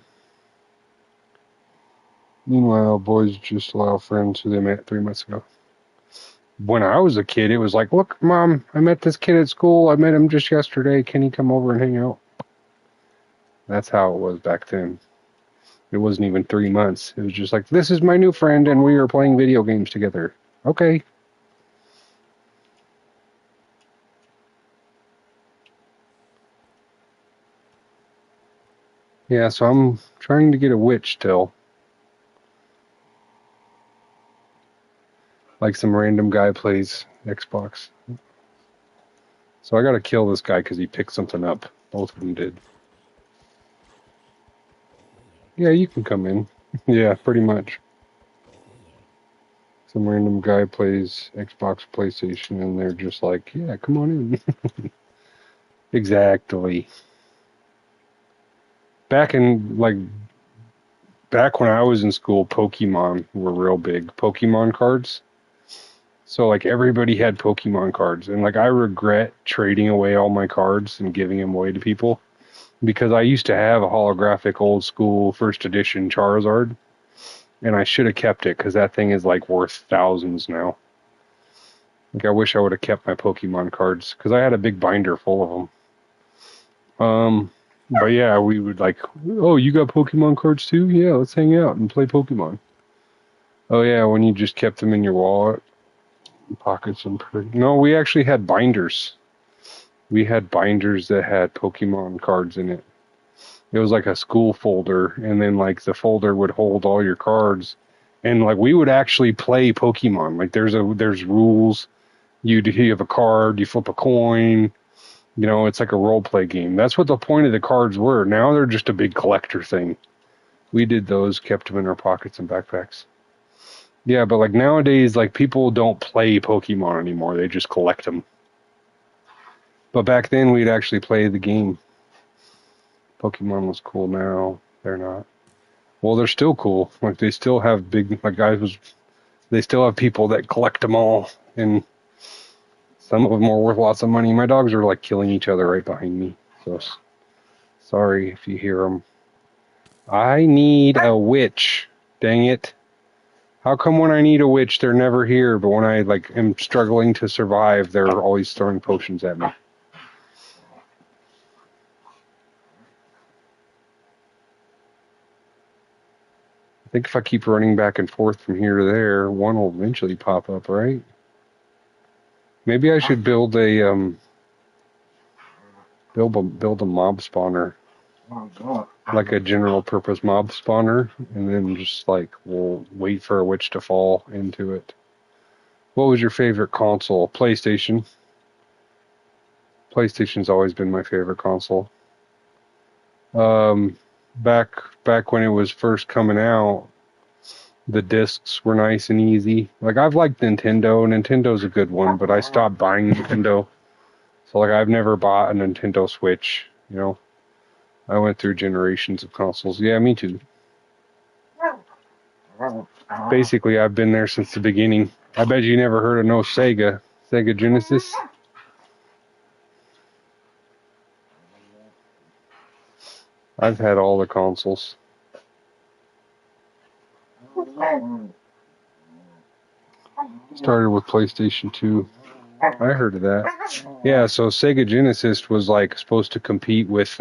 Meanwhile, boys just allow friends who they met 3 months ago. When I was a kid, it was like, look, Mom, I met this kid at school. I met him just yesterday. Can he come over and hang out? That's how it was back then. It wasn't even 3 months. It was just like, this is my new friend, and we are playing video games together. Okay. Yeah, so I'm trying to get a witch still. Like some random guy plays Xbox. So I gotta kill this guy because he picked something up. Both of them did. Yeah, you can come in. Yeah, pretty much. Some random guy plays Xbox, PlayStation, and they're just like, yeah, come on in. Exactly. Back in, like, back when I was in school, Pokemon were real big. Pokemon cards. So, like, everybody had Pokemon cards. And, like, I regret trading away all my cards and giving them away to people because I used to have a holographic old school first edition Charizard. And I should have kept it because that thing is, like, worth thousands now. Like, I wish I would have kept my Pokemon cards because I had a big binder full of them. But yeah, we would like, oh, you got Pokemon cards too? Yeah, let's hang out and play Pokemon. Oh yeah, when you just kept them in your wallet, pockets, and no, we actually had binders. We had binders that had Pokemon cards in it. It was like a school folder, and then like the folder would hold all your cards, and like we would actually play Pokemon. Like there's rules. You have a card, you flip a coin. It's like a role play game. That's what the point of the cards were. Now they're just a big collector thing. We did those, kept them in our pockets and backpacks. Yeah, but like nowadays, like people don't play Pokemon anymore. They just collect them. But back then, we'd actually play the game. Pokemon was cool. Now they're not. Well, they're still cool. Like they still have big, like they still have people that collect them all, and some of them are worth lots of money. My dogs are like killing each other right behind me. So sorry if you hear them. I need a witch. Dang it. How come when I need a witch, they're never here, but when I like am struggling to survive, they're always throwing potions at me? think if I keep running back and forth from here to there, one will eventually pop up, right? Maybe I should build a mob spawner, like a general purpose mob spawner, and then just like we'll wait for a witch to fall into it. What was your favorite console? PlayStation. PlayStation's always been my favorite console. Back when it was first coming out, the discs were nice and easy. Like I've liked Nintendo. Nintendo's a good one, but I stopped buying Nintendo. So like I've never bought a Nintendo Switch, you know. I went through generations of consoles. Yeah, me too. Basically, I've been there since the beginning. I bet you never heard of no Sega Genesis. I've had all the consoles. Started with PlayStation 2. I heard of that. Yeah, so Sega Genesis was like supposed to compete with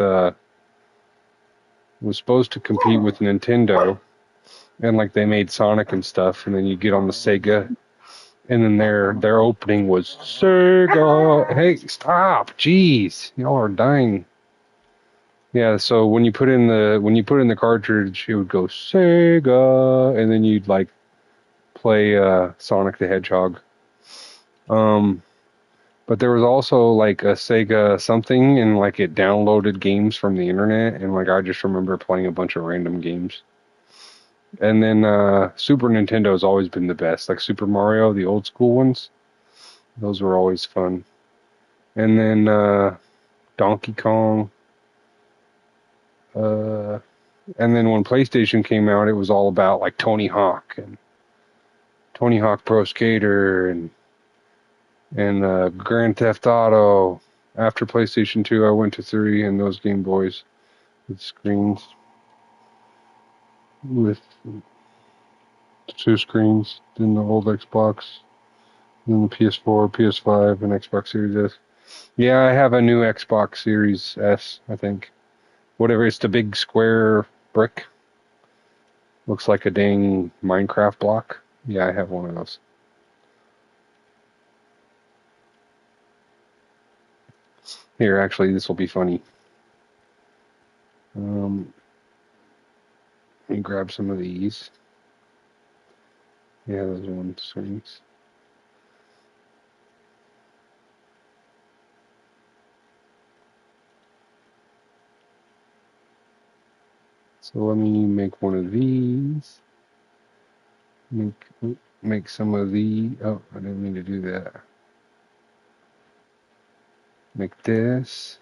Nintendo, and like they made Sonic and stuff, and then you get on the Sega, and then their opening was Sega. Hey, stop! Jeez, y'all are dying. Yeah, so when you put in the cartridge, it would go Sega, and then you'd like play Sonic the Hedgehog. But there was also like a Sega something, and like it downloaded games from the internet, and like I just remember playing a bunch of random games. And then Super Nintendo has always been the best, like Super Mario, the old school ones. Those were always fun. And then Donkey Kong. And then when PlayStation came out, it was all about like Tony Hawk and Tony Hawk Pro Skater and Grand Theft Auto. After PlayStation 2, I went to 3 and those Game Boys with screens. With 2 screens. Then the old Xbox. Then the PS4, PS5, and Xbox Series S. Yeah, I have a new Xbox Series S, I think. Whatever, it's the big square brick. Looks like a dang Minecraft block. Yeah, I have one of those. Here, actually, this will be funny. Let me grab some of these. Yeah, those are one strings. So let me make one of these. Make some of the. Oh, I didn't mean to do that. Make this.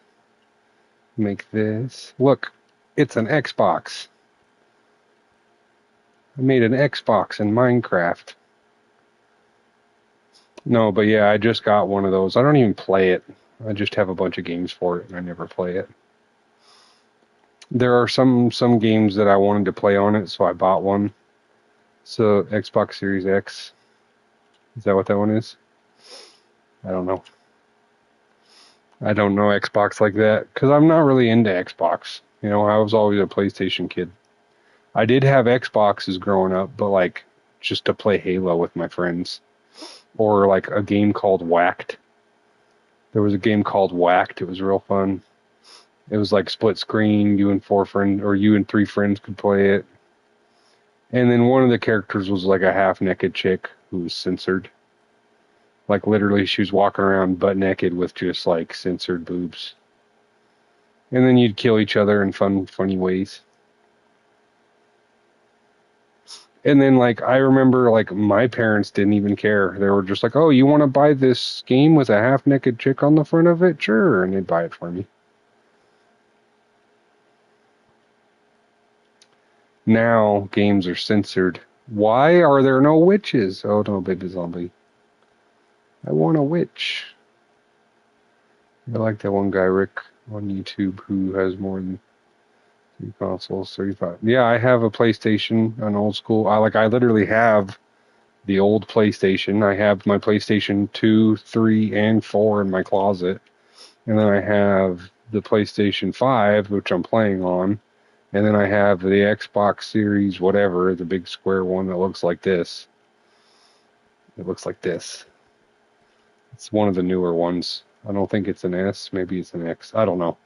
Make this. Look, it's an Xbox. I made an Xbox in Minecraft. No, but yeah, I just got one of those. I don't even play it. I just have a bunch of games for it, and I never play it. There are some games that I wanted to play on it, so I bought one. So Xbox Series X. Is that what that one is? I don't know. I don't know Xbox like that, because I'm not really into Xbox. You know, I was always a PlayStation kid. I did have Xboxes growing up, but like just to play Halo with my friends. Or like a game called Whacked. There was a game called Whacked. It was real fun. It was like split screen. You and 3 friends could play it. And then one of the characters was like a half-naked chick who was censored. Like literally she was walking around butt naked with just like censored boobs. And then you'd kill each other in funny ways. And then, like, I remember, like, my parents didn't even care. They were just like, oh, you want to buy this game with a half-naked chick on the front of it? Sure. And they'd buy it for me. Now, games are censored. Why are there no witches? Oh, no, baby zombie. I want a witch. I like that one guy, Rick, on YouTube, who has more than 3 consoles, 35. Yeah, I have a PlayStation, an old school. I literally have the old PlayStation. I have my PlayStation 2, 3, and 4 in my closet. And then I have the PlayStation 5, which I'm playing on. And then I have the Xbox Series, whatever, the big square one that looks like this. It looks like this. It's one of the newer ones. I don't think it's an S. Maybe it's an X. I don't know.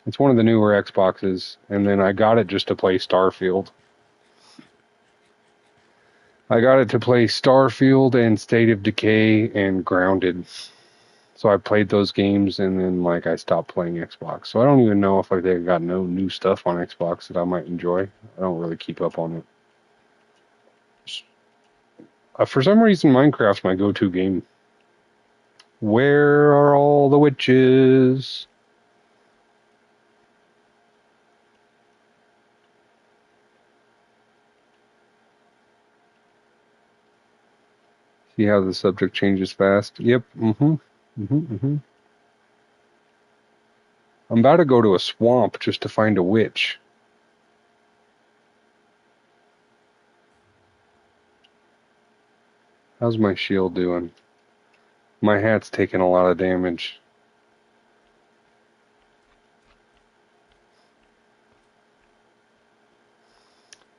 It's one of the newer Xboxes. And then I got it just to play Starfield. I got it to play Starfield and State of Decay and Grounded. So I played those games and then like I stopped playing Xbox. So I don't even know if like they got no new stuff on Xbox that I might enjoy. I don't really keep up on it. For some reason, Minecraft's my go-to game. Where are all the witches? See how the subject changes fast? Yep. I'm about to go to a swamp just to find a witch. How's my shield doing? My hat's taking a lot of damage.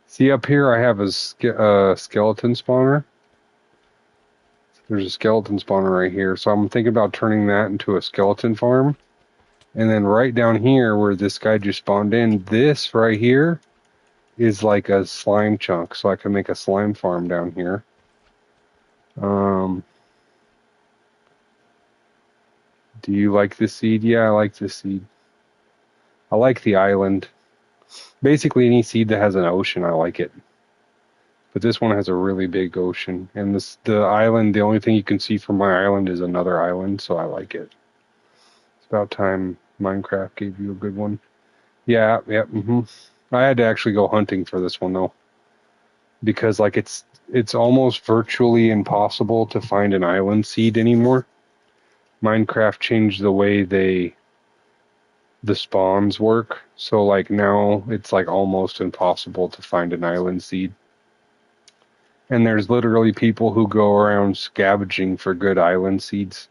See up here I have a skeleton spawner. There's a skeleton spawner right here. So I'm thinking about turning that into a skeleton farm. And then right down here where this guy just spawned in, this right here is like a slime chunk. So I can make a slime farm down here. Do you like this seed? Yeah, I like this seed. I like the island. Basically any seed that has an ocean, I like it. But this one has a really big ocean. And the island, the only thing you can see from my island is another island, so I like it. It's about time Minecraft gave you a good one. Yeah. I had to actually go hunting for this one though. Because like it's almost virtually impossible to find an island seed anymore. Minecraft changed the way the spawns work. So like now it's like almost impossible to find an island seed. And there's literally people who go around scavenging for good island seeds.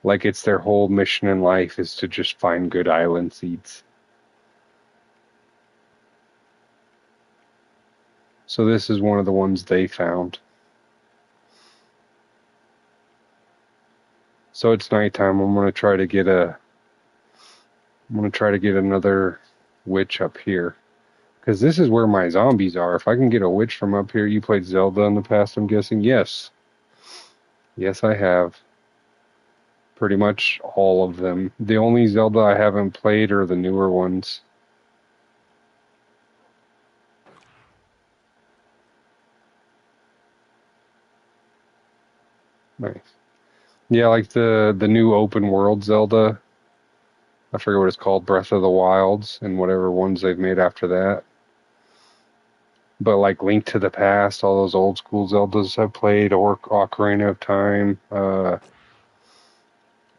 Like it's their whole mission in life is to just find good island seeds. So this is one of the ones they found. So it's nighttime. I'm gonna try to get another witch up here. Because this is where my zombies are. If I can get a witch from up here, you played Zelda in the past, I'm guessing? Yes. Yes, I have. Pretty much all of them. The only Zelda I haven't played are the newer ones. Nice. Yeah, like the new open world Zelda. I forget what it's called, Breath of the Wilds, and whatever ones they've made after that. But like Link to the Past, all those old school Zeldas I've played, or Ocarina of Time,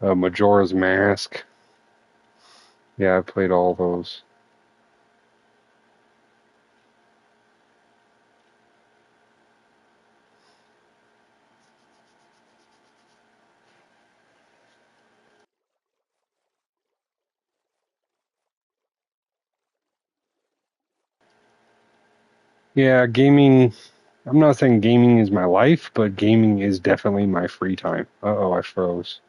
Majora's Mask. Yeah, I've played all those. Yeah, gaming. I'm not saying gaming is my life, but gaming is definitely my free time. Uh-oh, I froze.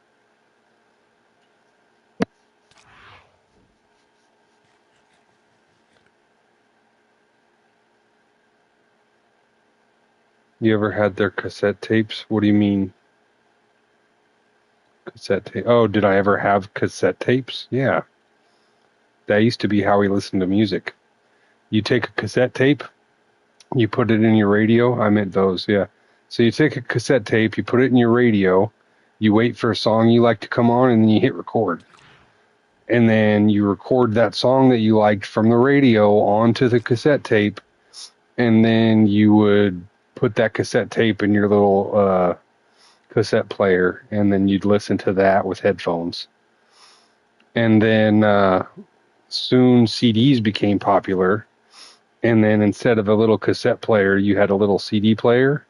You ever had their cassette tapes? What do you mean? Cassette tape? Oh, did I ever have cassette tapes? Yeah. That used to be how we listened to music. You take a cassette tape, you put it in your radio. I meant those, yeah. So you take a cassette tape, you put it in your radio, you wait for a song you like to come on, and then you hit record. And then you record that song that you liked from the radio onto the cassette tape, and then you would put that cassette tape in your little cassette player, and then you'd listen to that with headphones. And then soon CDs became popular, and then instead of a little cassette player, you had a little CD player.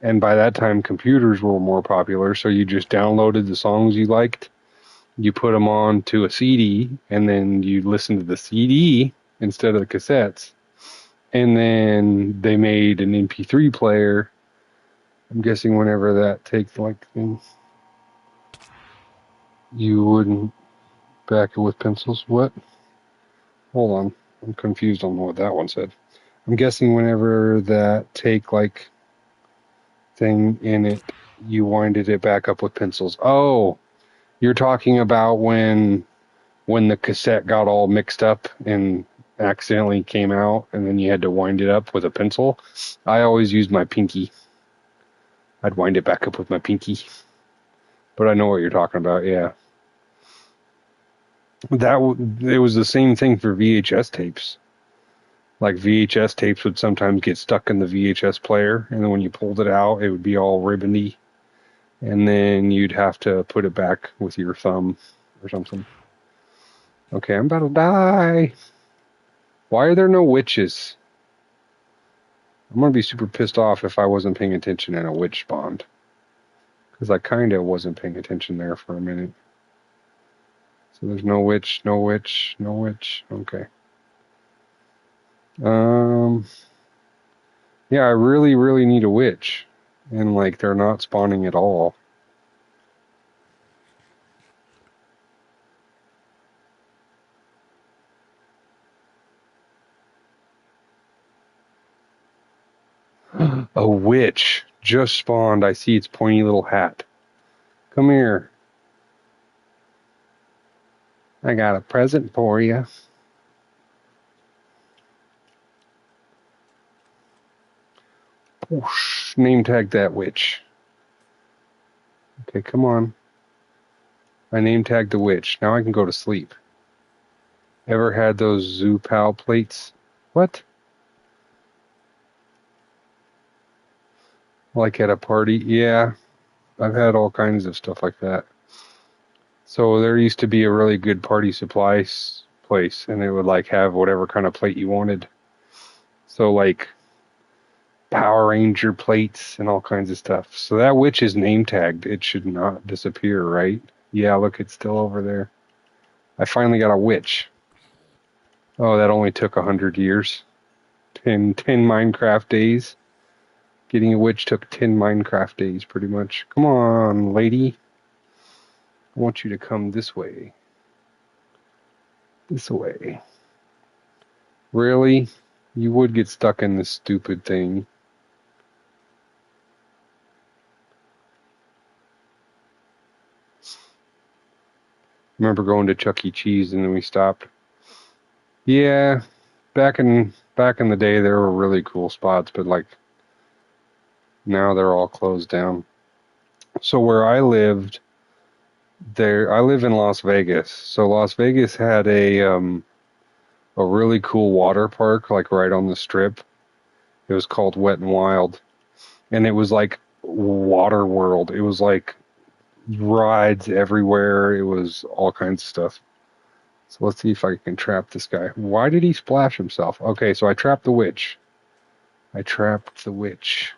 And by that time, computers were more popular, so you just downloaded the songs you liked, you put them on to a CD, and then you listen to the CD instead of the cassettes. And then they made an MP3 player. I'm guessing whenever that takes like things, you wouldn't back it with pencils. What? Hold on. I'm confused on what that one said. I'm guessing whenever that take like thing in it, you winded it back up with pencils. Oh, you're talking about when the cassette got all mixed up and accidentally came out, and then you had to wind it up with a pencil. I always used my pinky. I'd wind it back up with my pinky. But I know what you're talking about. Yeah, it was the same thing for VHS tapes. Like VHS tapes would sometimes get stuck in the VHS player, and then when you pulled it out, it would be all ribbony, and then you'd have to put it back with your thumb or something. Okay, I'm about to die. Why are there no witches? I'm gonna be super pissed off if I wasn't paying attention and a witch spawned, because I kind of wasn't paying attention there for a minute. So there's no witch, no witch, no witch. Okay. Yeah, I really, really need a witch. And, like, they're not spawning at all. A witch just spawned. I see its pointy little hat. Come here. I got a present for you. Whoosh, name tag that witch. Okay, come on. I name tagged the witch. Now I can go to sleep. Ever had those Zoo Pal plates? What? Like at a party? Yeah, I've had all kinds of stuff like that. So there used to be a really good party supplies place, and it would like have whatever kind of plate you wanted. So like Power Ranger plates and all kinds of stuff. So that witch is name tagged. It should not disappear, right? Yeah, look, it's still over there. I finally got a witch. Oh, that only took 100 years. 10 Minecraft days. Getting a witch took 10 Minecraft days, pretty much. Come on, lady. I want you to come this way. This way. Really? You would get stuck in this stupid thing. Remember going to Chuck E. Cheese and then we stopped? Yeah, back in the day there were really cool spots, but like now they're all closed down. So where I lived, I live in Las Vegas. So Las Vegas had a really cool water park like right on the strip. It was called Wet and Wild, and it was like Water World. It was like rides everywhere. It was all kinds of stuff. So let's see if I can trap this guy. Why did he splash himself? Okay, so I trapped the witch. I trapped the witch.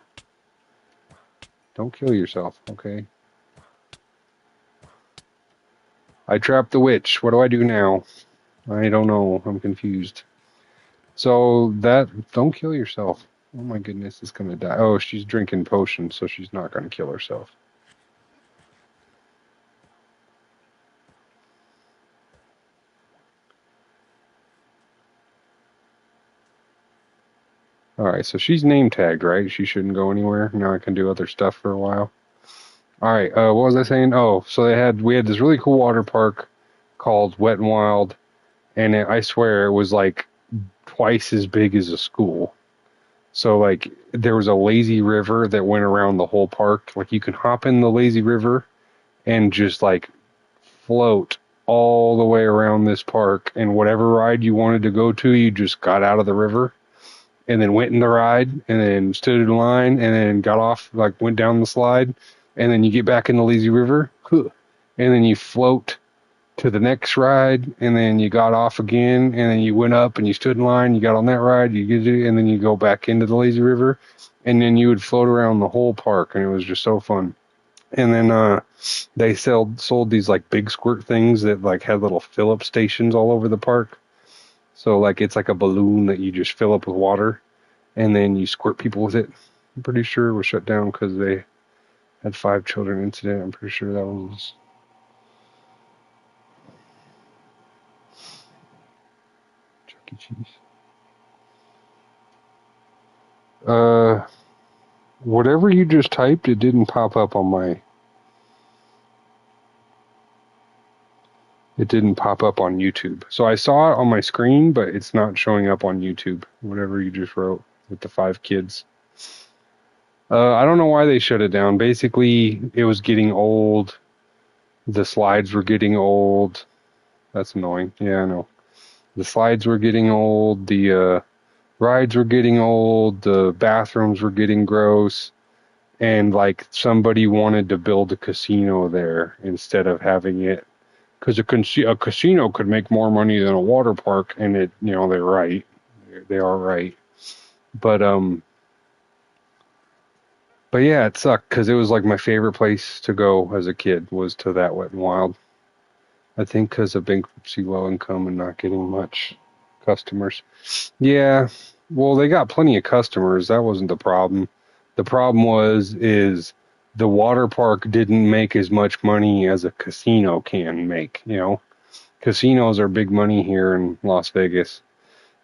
Don't kill yourself, okay? I trapped the witch. What do I do now? I don't know. I'm confused. So don't kill yourself. Oh my goodness, it's gonna die. Oh, she's drinking potions, so she's not gonna kill herself. Alright, so she's name tagged, right? She shouldn't go anywhere. Now I can do other stuff for a while. Alright, what was I saying? Oh, so we had this really cool water park called Wet and Wild, and I swear it was like twice as big as a school. So like there was a lazy river that went around the whole park. Like you can hop in the lazy river and just like float all the way around this park, and whatever ride you wanted to go to, you just got out of the river and then went in the ride and then stood in line and then got off, like went down the slide, and then you get back in the lazy river and then you float to the next ride, and then you got off again, and then you went up and you stood in line, you got on that ride, and then you go back into the lazy river, and then you would float around the whole park, and it was just so fun. And then they sold these like big squirt things that like had little fill up stations all over the park. So like it's like a balloon that you just fill up with water and then you squirt people with it. I'm pretty sure it was shut down because they had 5 children incident. I'm pretty sure that was Chuck E. Cheese. Whatever you just typed, it didn't pop up on my. It didn't pop up on YouTube. So I saw it on my screen, but it's not showing up on YouTube. Whatever you just wrote with the 5 kids. I don't know why they shut it down. Basically, it was getting old. The slides were getting old. That's annoying. Yeah, I know. The slides were getting old. The rides were getting old. The bathrooms were getting gross. And like somebody wanted to build a casino there instead of having it. Because a casino could make more money than a water park. And they're right. They are right. But yeah, it sucked because it was like my favorite place to go as a kid was to that Wet and Wild. I think because of bankruptcy, low income, and not getting much customers. Yeah, well, they got plenty of customers. That wasn't the problem. The problem is the water park didn't make as much money as a casino can make. Casinos are big money here in Las Vegas.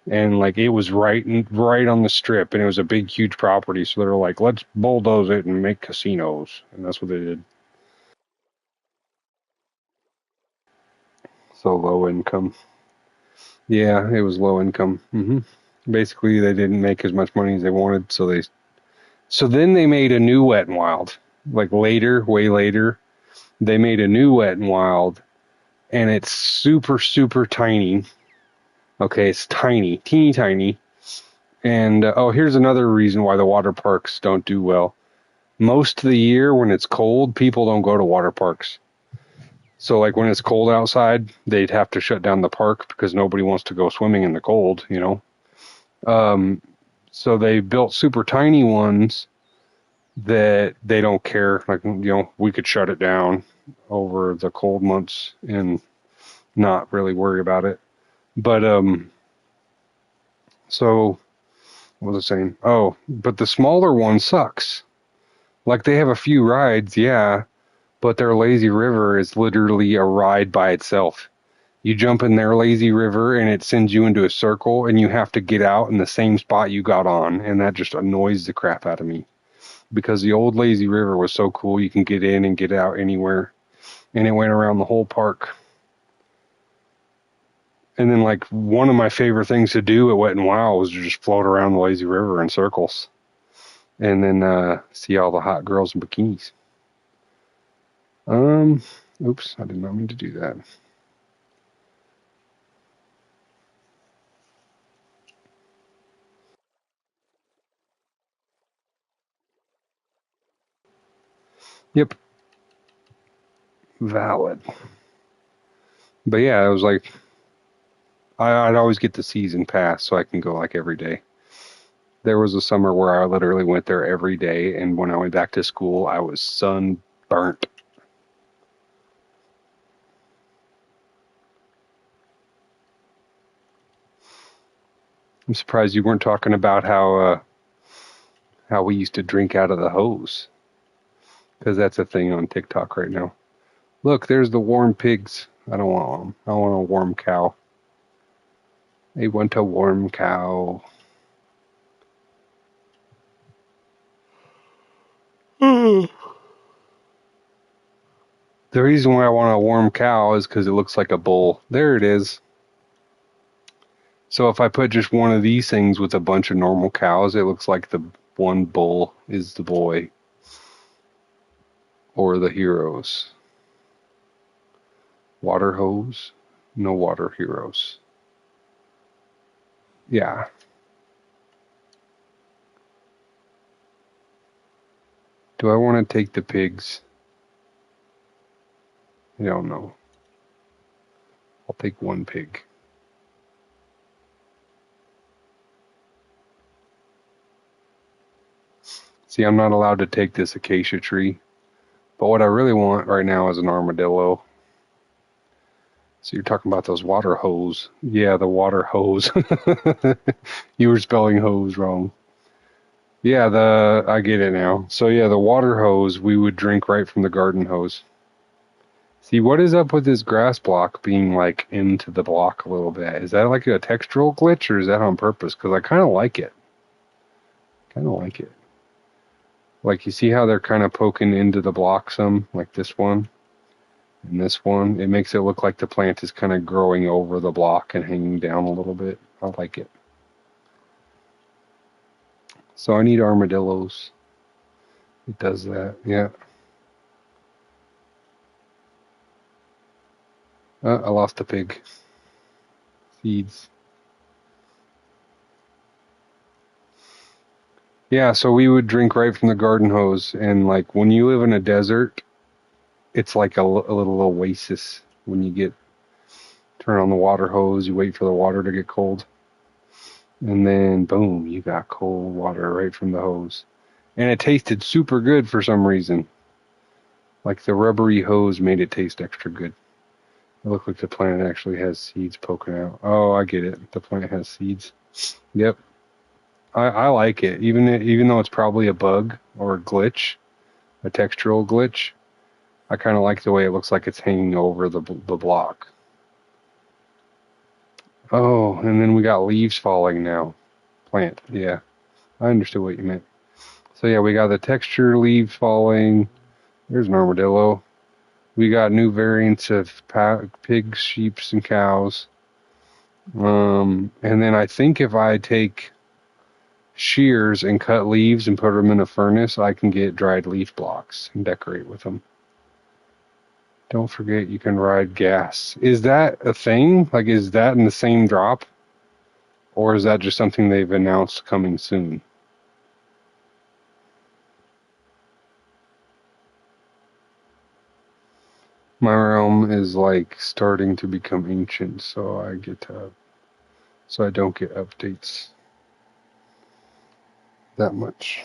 And like it was right on the strip, and it was a big, huge property. So they were like, "Let's bulldoze it and make casinos," and that's what they did. So low income. Yeah, it was low income. Basically, they didn't make as much money as they wanted, so then they made a new Wet and Wild. Like later, way later, they made a new Wet and Wild, and it's super, super tiny. Okay, it's tiny, teeny tiny. And here's another reason why the water parks don't do well. Most of the year when it's cold, people don't go to water parks. So like when it's cold outside, they'd have to shut down the park because nobody wants to go swimming in the cold. Um, so they built super tiny ones that they don't care. Like, we could shut it down over the cold months and not really worry about it. But so what was I saying? Oh, but the smaller one sucks. Like they have a few rides, yeah, but their lazy river is literally a ride by itself. You jump in their lazy river and it sends you into a circle and you have to get out in the same spot you got on, and that just annoys the crap out of me. Because the old lazy river was so cool, you can get in and get out anywhere, and it went around the whole park. And then like one of my favorite things to do at Wet and Wild was to just float around the lazy river in circles and then see all the hot girls in bikinis. Oops, I did not mean to do that. Yep, valid. But yeah, it was like I'd always get the season pass so I can go like every day. There was a summer where I literally went there every day, and when I went back to school, I was sunburnt. I'm surprised you weren't talking about how we used to drink out of the hose, because that's a thing on TikTok right now. Look, there's the warm pigs. I don't want them. I want a warm cow. They want a warm cow. The reason why I want a warm cow is because it looks like a bull. There it is. So if I put just one of these things with a bunch of normal cows, it looks like the one bull is the boy or the heroes. Water hose, no water heroes. Yeah. Do I want to take the pigs? I don't know. I'll take one pig. See, I'm not allowed to take this acacia tree, But what I really want right now is an armadillo. So you're talking about those water hose. Yeah, the water hose. You were spelling hose wrong. Yeah, I get it now. So yeah, the water hose we would drink right from the garden hose. See, what is up with this grass block being like into the block a little bit? Is that like a textural glitch or is that on purpose? Because I kind of like it. Kind of like it. Like you see how they're kind of poking into the block some, like this one and this one. It makes it look like the plant is kind of growing over the block and hanging down a little bit. I like it. So I need armadillos. It does that, yeah. I lost a pig. Seeds. Yeah, so we would drink right from the garden hose, and like when you live in a desert, it's like a little oasis. When you turn on the water hose, you wait for the water to get cold, and then boom, you got cold water right from the hose, and it tasted super good for some reason. Like the rubbery hose made it taste extra good. It looked like the plant actually has seeds poking out. Oh, I get it. The plant has seeds. Yep. I like it, even though it's probably a bug or a glitch, a textural glitch. I kind of like the way it looks like it's hanging over the block. Oh, and then we got leaves falling now. Plant, yeah. I understood what you meant. So yeah, we got the texture leaves falling. There's an armadillo. We got new variants of pigs, sheep, and cows. And then I think if I take shears and cut leaves and put them in a furnace, I can get dried leaf blocks and decorate with them. Don't forget you can ride gas. Is that a thing? Like, is that in the same drop? Or is that just something they've announced coming soon? My realm is like starting to become ancient, so I don't get updates that much.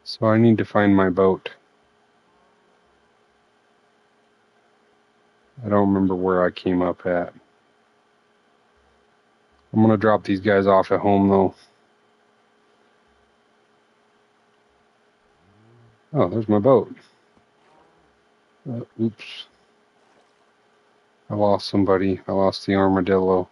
So I need to find my boat. I don't remember where I came up at. I'm gonna drop these guys off at home though. Oh, there's my boat. Oops. I lost somebody. I lost the armadillo.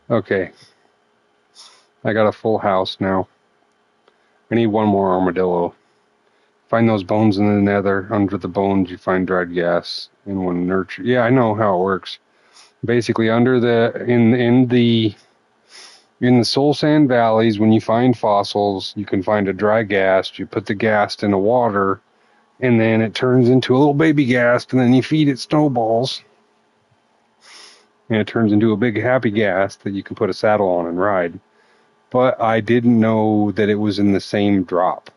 Okay. I got a full house now. I need one more armadillo. Find those bones in the nether. Under the bones, you find dried gas. And when nurture, yeah, I know how it works. Basically, under the in the soul sand valleys, when you find fossils, you can find a dry gas. You put the gas in the water, and then it turns into a little baby gas, and then you feed it snowballs, and it turns into a big happy gas that you can put a saddle on and ride. But I didn't know that it was in the same drop.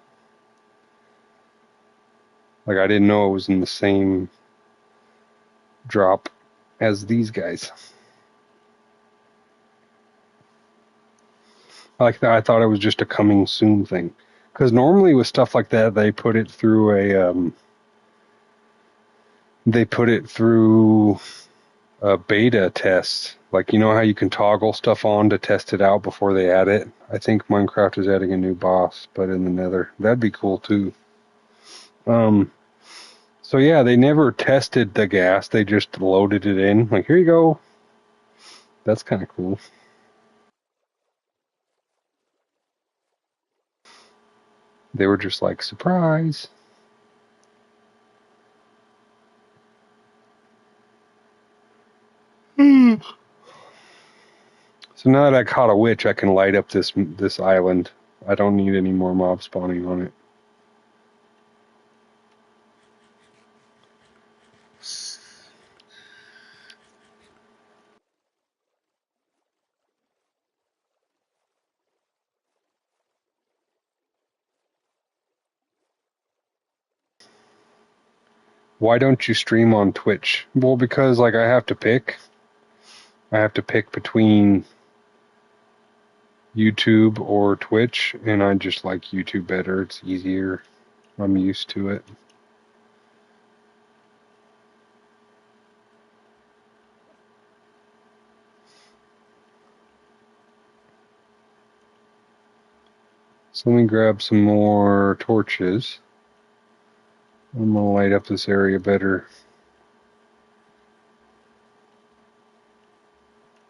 Like, I didn't know it was in the same drop as these guys. Like, I thought it was just a coming soon thing. Because normally with stuff like that, they put it through a beta test. Like, you know how you can toggle stuff on to test it out before they add it? I think Minecraft is adding a new boss, but in the nether. That'd be cool too. So yeah, they never tested the gas. They just loaded it in. Like, here you go. That's kind of cool. They were just like, surprise. So now that I caught a witch, I can light up this island. I don't need any more mob spawning on it. Why don't you stream on Twitch? Well, because like I have to pick between YouTube or Twitch, and I just like YouTube better. It's easier. I'm used to it. So let me grab some more torches. I'm gonna light up this area better.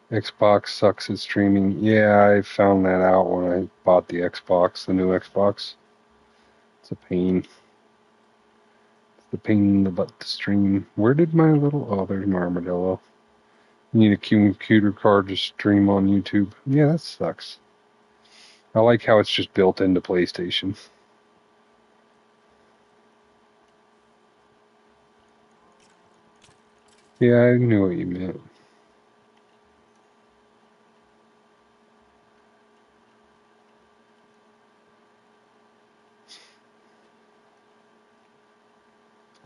Xbox sucks at streaming. Yeah, I found that out when I bought the Xbox, the new Xbox. It's a pain. It's the pain in the butt to stream. Where did my little... Oh, there's my armadillo. You need a computer card to stream on YouTube. Yeah, that sucks. I like how it's just built into PlayStation. Yeah, I knew what you meant.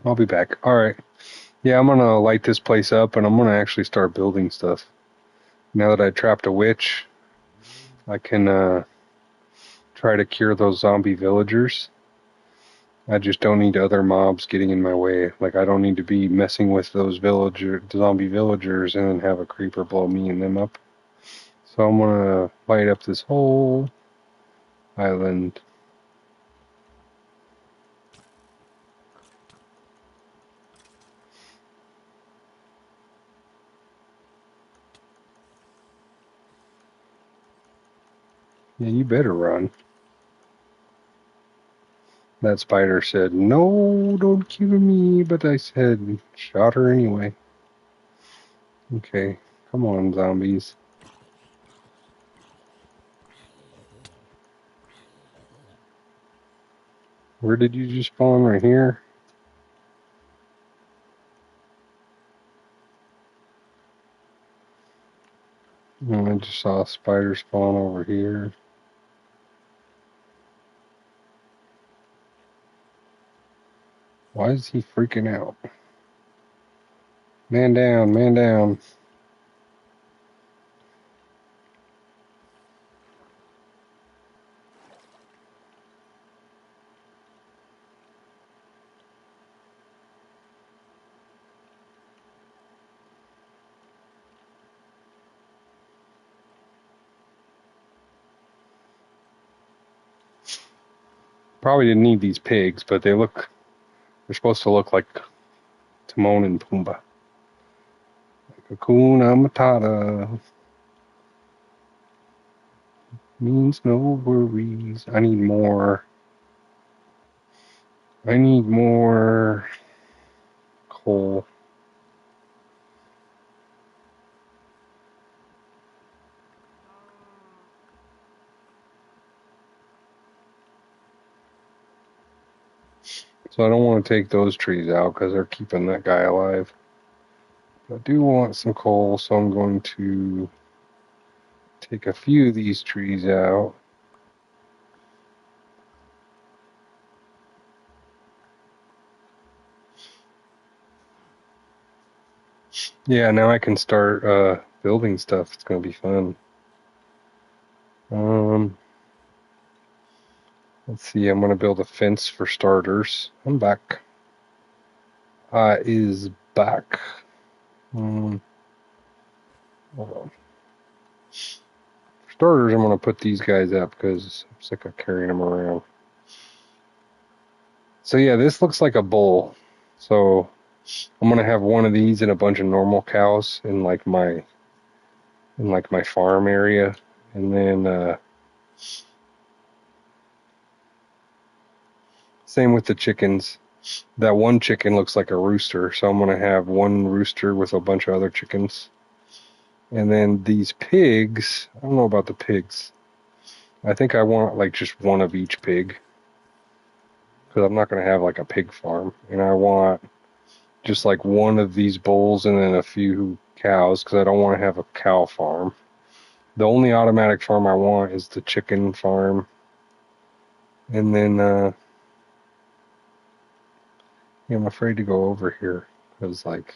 I'll be back. All right. Yeah, I'm gonna light this place up, and I'm gonna actually start building stuff. Now that I trapped a witch, I can try to cure those zombie villagers. I just don't need other mobs getting in my way. Like, I don't need to be messing with those zombie villagers and then have a creeper blow me and them up. So I'm gonna light up this whole island. Yeah, you better run. That spider said, "No, don't kill me," but I said, shot her anyway. Okay, come on, zombies. Where did you just spawn? Right here? And I just saw a spider spawn over here. Why is he freaking out? Man down, man down. Probably didn't need these pigs, but they're supposed to look like Timon and Pumbaa. Like Hakuna Matata means no worries. I need more coal. So I don't want to take those trees out because they're keeping that guy alive. But I do want some coal, so I'm going to take a few of these trees out. Yeah, now I can start building stuff. It's going to be fun. Let's see, I'm going to build a fence for starters. I'm back. Is back. Hold on. For starters, I'm going to put these guys up because I'm sick of carrying them around. So yeah, this looks like a bowl. So I'm going to have one of these and a bunch of normal cows in like my farm area, and then same with the chickens. That one chicken looks like a rooster, so I'm going to have one rooster with a bunch of other chickens. And then these pigs, I don't know about the pigs. I think I want like just one of each pig, because I'm not going to have like a pig farm. And I want just like one of these bulls and then a few cows, because I don't want to have a cow farm. The only automatic farm I want is the chicken farm. And then, Yeah, I'm afraid to go over here because, like,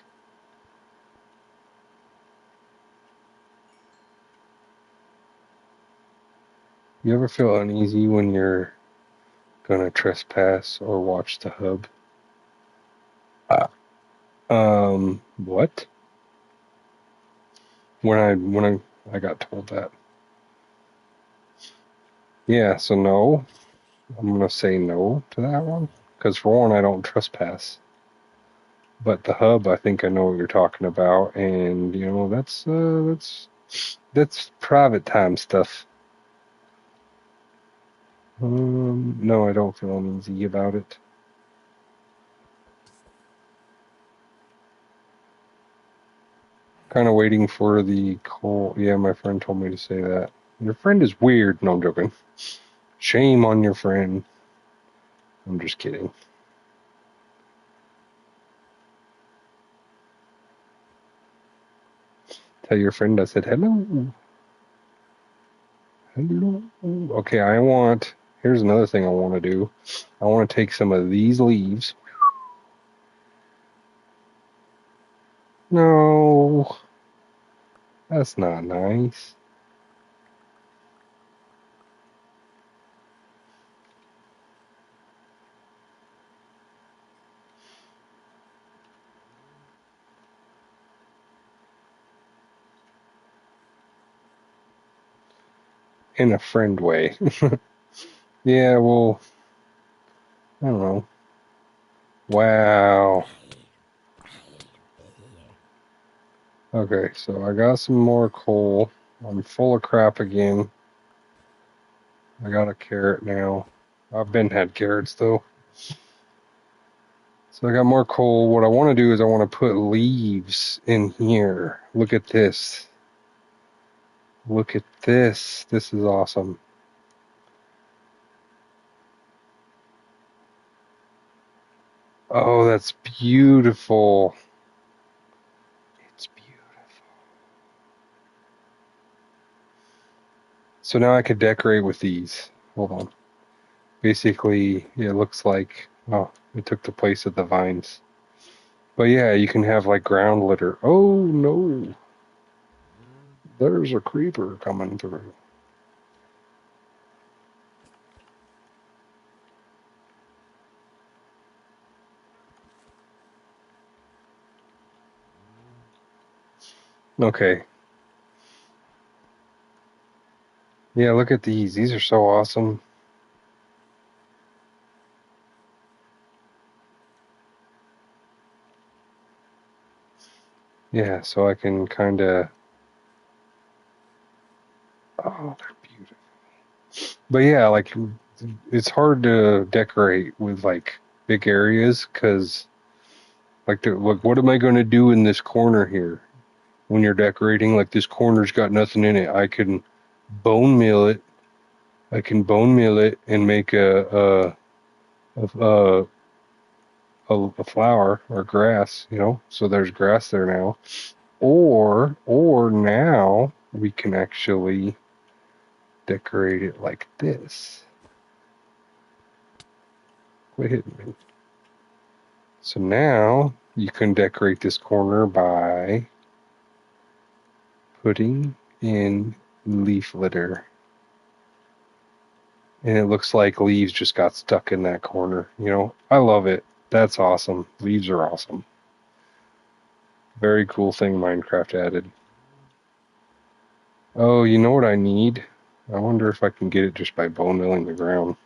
you ever feel uneasy when you're gonna trespass or watch the hub? Uh, what? When I got told that. Yeah, so no. I'm gonna say no to that one because for one, I don't trespass. But the hub, I think I know what you're talking about, and you know that's private time stuff. No, I don't feel uneasy about it. Kind of waiting for the call. Yeah, my friend told me to say that. Your friend is weird. No, I'm joking. Shame on your friend. I'm just kidding. Tell your friend I said hello. Hello. Okay, here's another thing I want to do. I want to take some of these leaves. No, that's not nice. In a friend way. Yeah, well, I don't know. Wow. Okay, so I got some more coal. I'm full of crap again. I got a carrot now. I've been had carrots though. So I got more coal. What I want to do is I want to put leaves in here. Look at this. Look at this. This is awesome. Oh, that's beautiful. It's beautiful. So now I could decorate with these. Hold on. Basically, it looks like, oh, it took the place of the vines. But yeah, you can have like ground litter. Oh no, there's a creeper coming through. Okay. Yeah, look at these. These are so awesome. Yeah, so I can kind of. Oh, they're beautiful. But yeah, like it's hard to decorate with like big areas because like what am I going to do in this corner here when you're decorating? Like this corner's got nothing in it. I can bone meal it. I can bone meal it and make a a flower or grass, you know. So there's grass there now. Or now we can actually decorate it like this. Quit hitting me. So now you can decorate this corner by putting in leaf litter. And it looks like leaves just got stuck in that corner. You know, I love it. That's awesome. Leaves are awesome. Very cool thing Minecraft added. Oh, you know what I need? I wonder if I can get it just by bone milling the ground.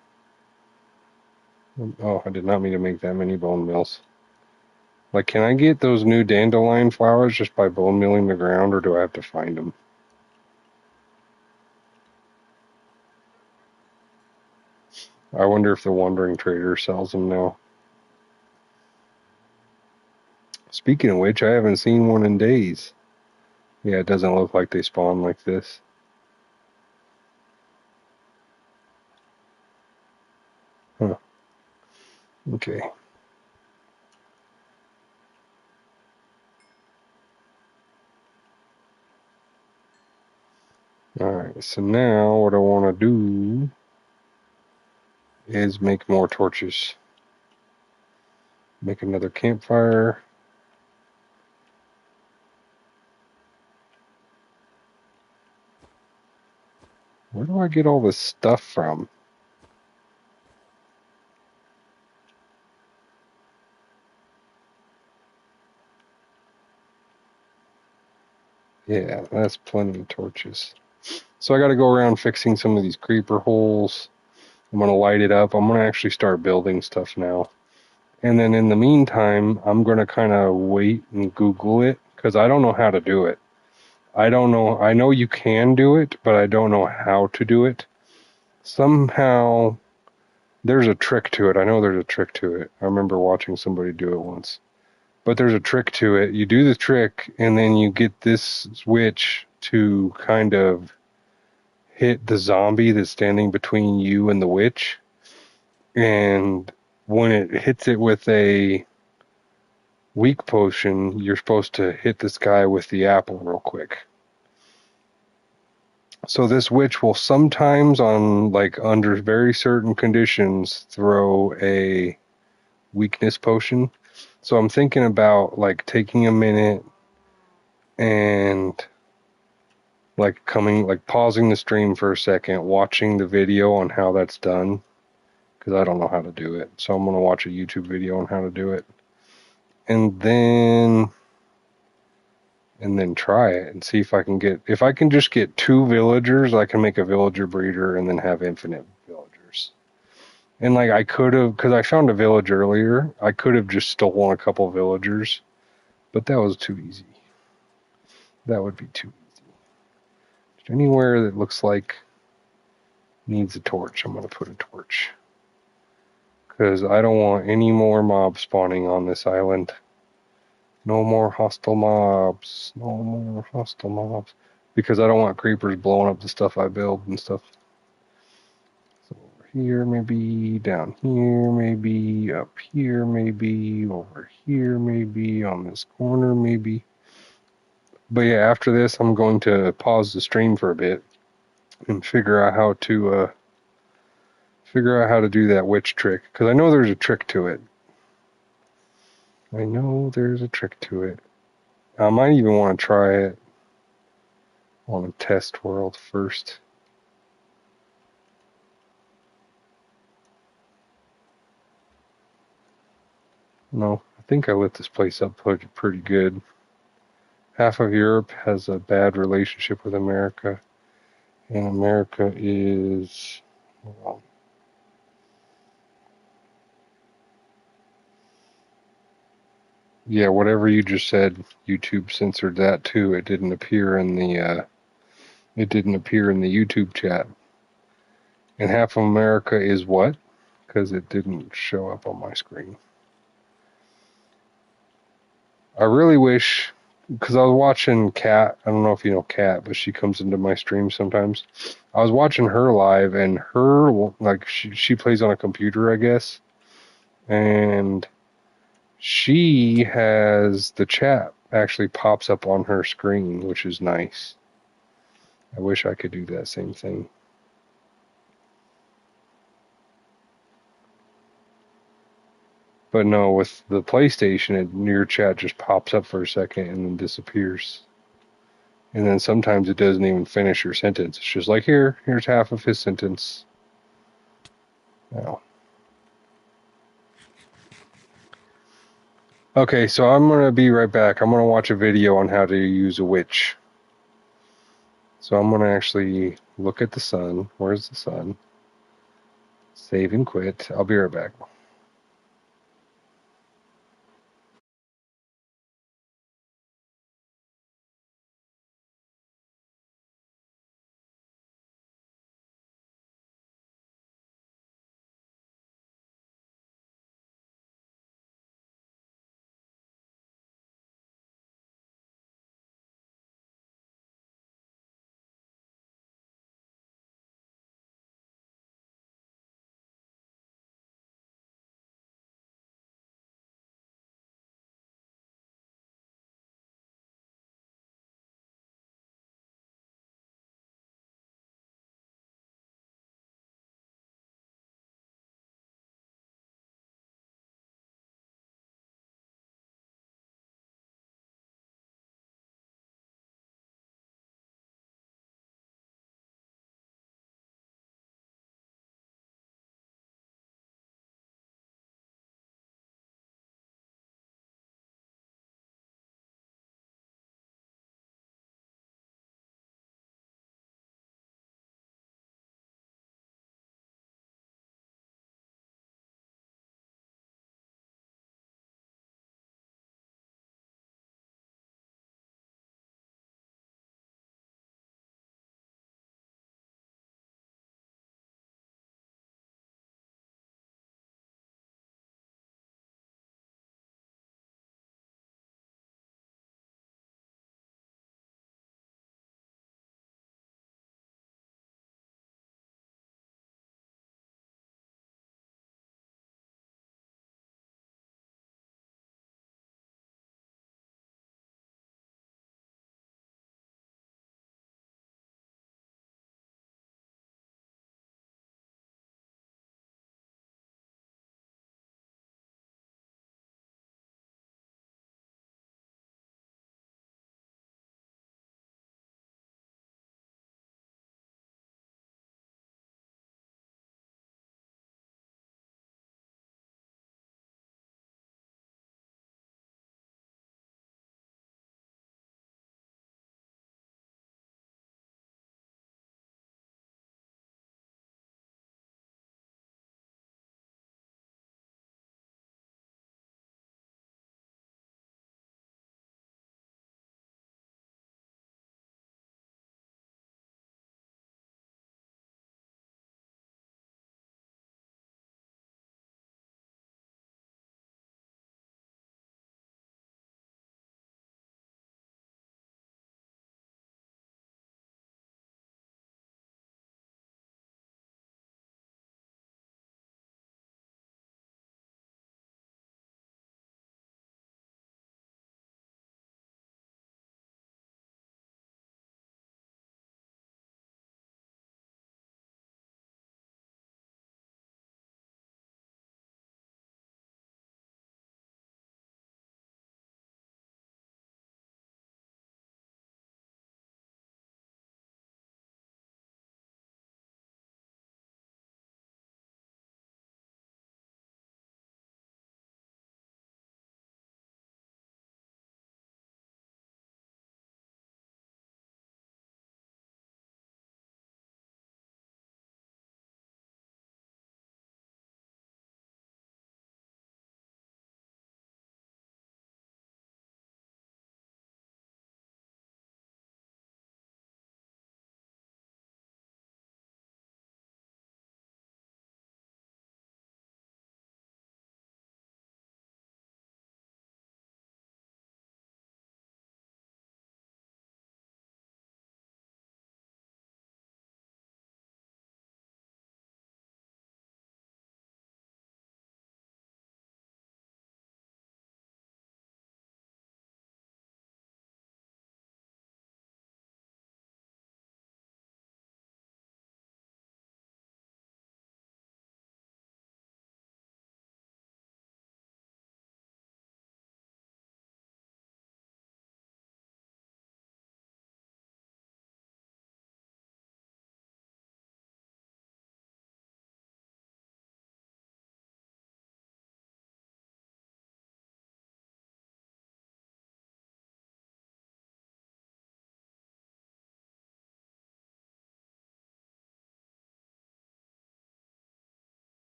Oh, I did not mean to make that many bone mills. Like, can I get those new dandelion flowers just by bone milling the ground, or do I have to find them? I wonder if the wandering trader sells them now. Speaking of which, I haven't seen one in days. Yeah, it doesn't look like they spawn like this. Huh. Okay. Alright, so now what I want to do is make more torches. Make another campfire. Where do I get all this stuff from? Yeah, that's plenty of torches. So I got to go around fixing some of these creeper holes. I'm going to light it up. I'm going to actually start building stuff now. And then in the meantime, I'm going to kind of wait and Google it because I don't know how to do it. I don't know. I know you can do it, but I don't know how to do it. Somehow there's a trick to it. I know there's a trick to it. I remember watching somebody do it once. But there's a trick to it. You do the trick, and then you get this switch to kind of hit the zombie that's standing between you and the witch. And when it hits it with a weak potion, you're supposed to hit this guy with the apple real quick. So this witch will sometimes, on like under very certain conditions, throw a weakness potion. So I'm thinking about like taking a minute and like pausing the stream for a second, watching the video on how that's done, because I don't know how to do it. So I'm going to watch a YouTube video on how to do it. And then try it and see if I can just get 2 villagers, I can make a villager breeder and then have infinite villagers. And like I could have, because I found a village earlier, I could have just stolen a couple villagers, but that was too easy. That would be too easy. Anywhere that looks like needs a torch, I'm going to put a torch. Because I don't want any more mobs spawning on this island. No more hostile mobs. No more hostile mobs. Because I don't want creepers blowing up the stuff I build and stuff. So over here, maybe. Down here, maybe. Up here, maybe. Over here, maybe. On this corner, maybe. But yeah, after this, I'm going to pause the stream for a bit and figure out how to do that witch trick. Because I know there's a trick to it. I know there's a trick to it. I might even want to try it on a test world first. No, I think I lit this place up pretty good. Half of Europe has a bad relationship with America, and America is, well, yeah, whatever you just said, YouTube censored that too. It didn't appear in the YouTube chat. And half of America is what? Because it didn't show up on my screen. I really wish, because I was watching Kat. I don't know if you know Kat, but she comes into my stream sometimes. I was watching her live, and her, like, she plays on a computer, I guess, and she has the chat actually pops up on her screen, which is nice. I wish I could do that same thing. But no, with the PlayStation, your chat just pops up for a second and then disappears. And then sometimes it doesn't even finish your sentence. It's just like, here's half of his sentence. Now. Okay, so I'm going to be right back. I'm going to watch a video on how to use a witch. So I'm going to actually look at the sun. Where's the sun? Save and quit. I'll be right back.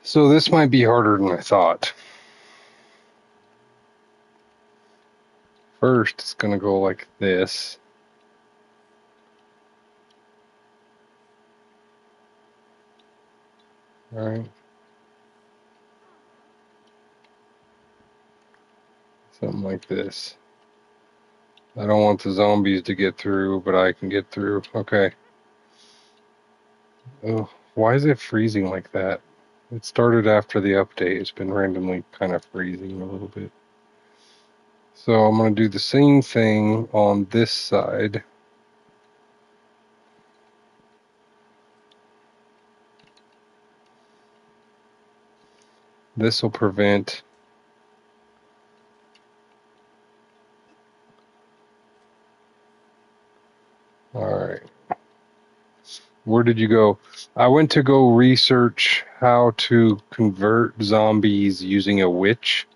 So this might be harder than I thought. First, it's going to go like this. All right. Something like this. I don't want the zombies to get through, but I can get through. Okay. Oh, why is it freezing like that? It started after the update. It's been randomly kind of freezing a little bit. So I'm going to do the same thing on this side. This will prevent. All right. Where did you go? I went to go research how to convert zombies using a witch.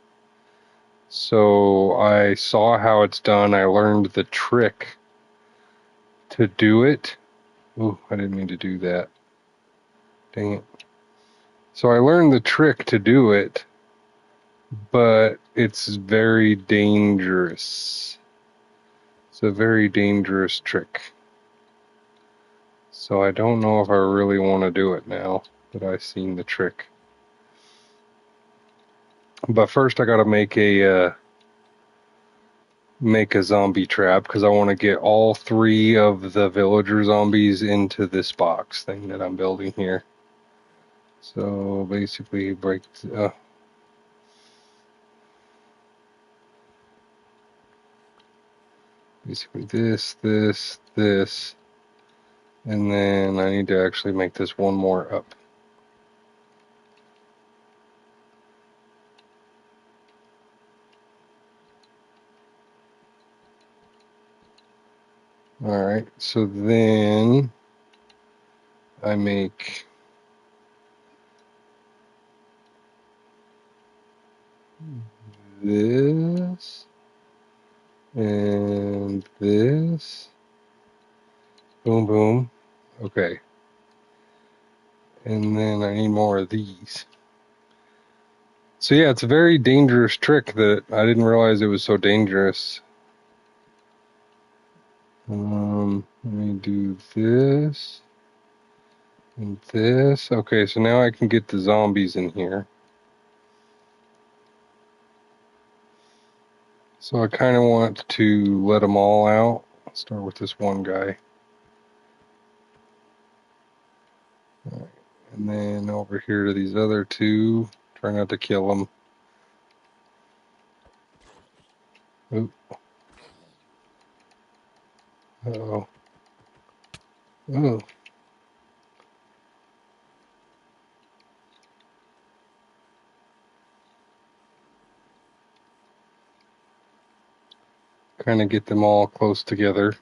So I saw how it's done. I learned the trick to do it. Oh, I didn't mean to do that. Dang it. So I learned the trick to do it, but it's very dangerous. It's a very dangerous trick. So I don't know if I really want to do it now that I've seen the trick. But first I got to make a zombie trap because I want to get all 3 of the villager zombies into this box thing that I'm building here. So basically basically this, and then I need to actually make this one more up. Alright, so then I make this and this. Boom, boom. Okay. And then I need more of these. So yeah, it's a very dangerous trick that I didn't realize it was so dangerous. Let me do this and this. Okay, so now I can get the zombies in here. So I kind of want to let them all out. Let's start with this one guy. All right. And then over here to these other 2. Try not to kill them. Oop. Uh-oh. Oh. kind of get them all close together.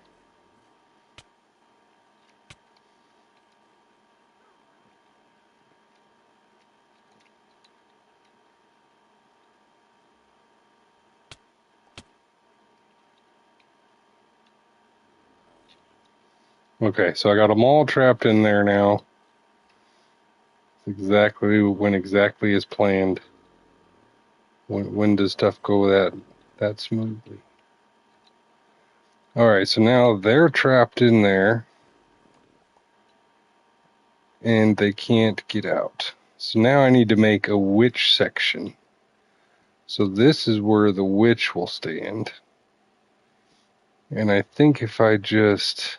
Okay, so I got them all trapped in there now. Went exactly as planned. When does stuff go that smoothly? All right, so now they're trapped in there, and they can't get out. So now I need to make a witch section. So this is where the witch will stand. And I think if I just...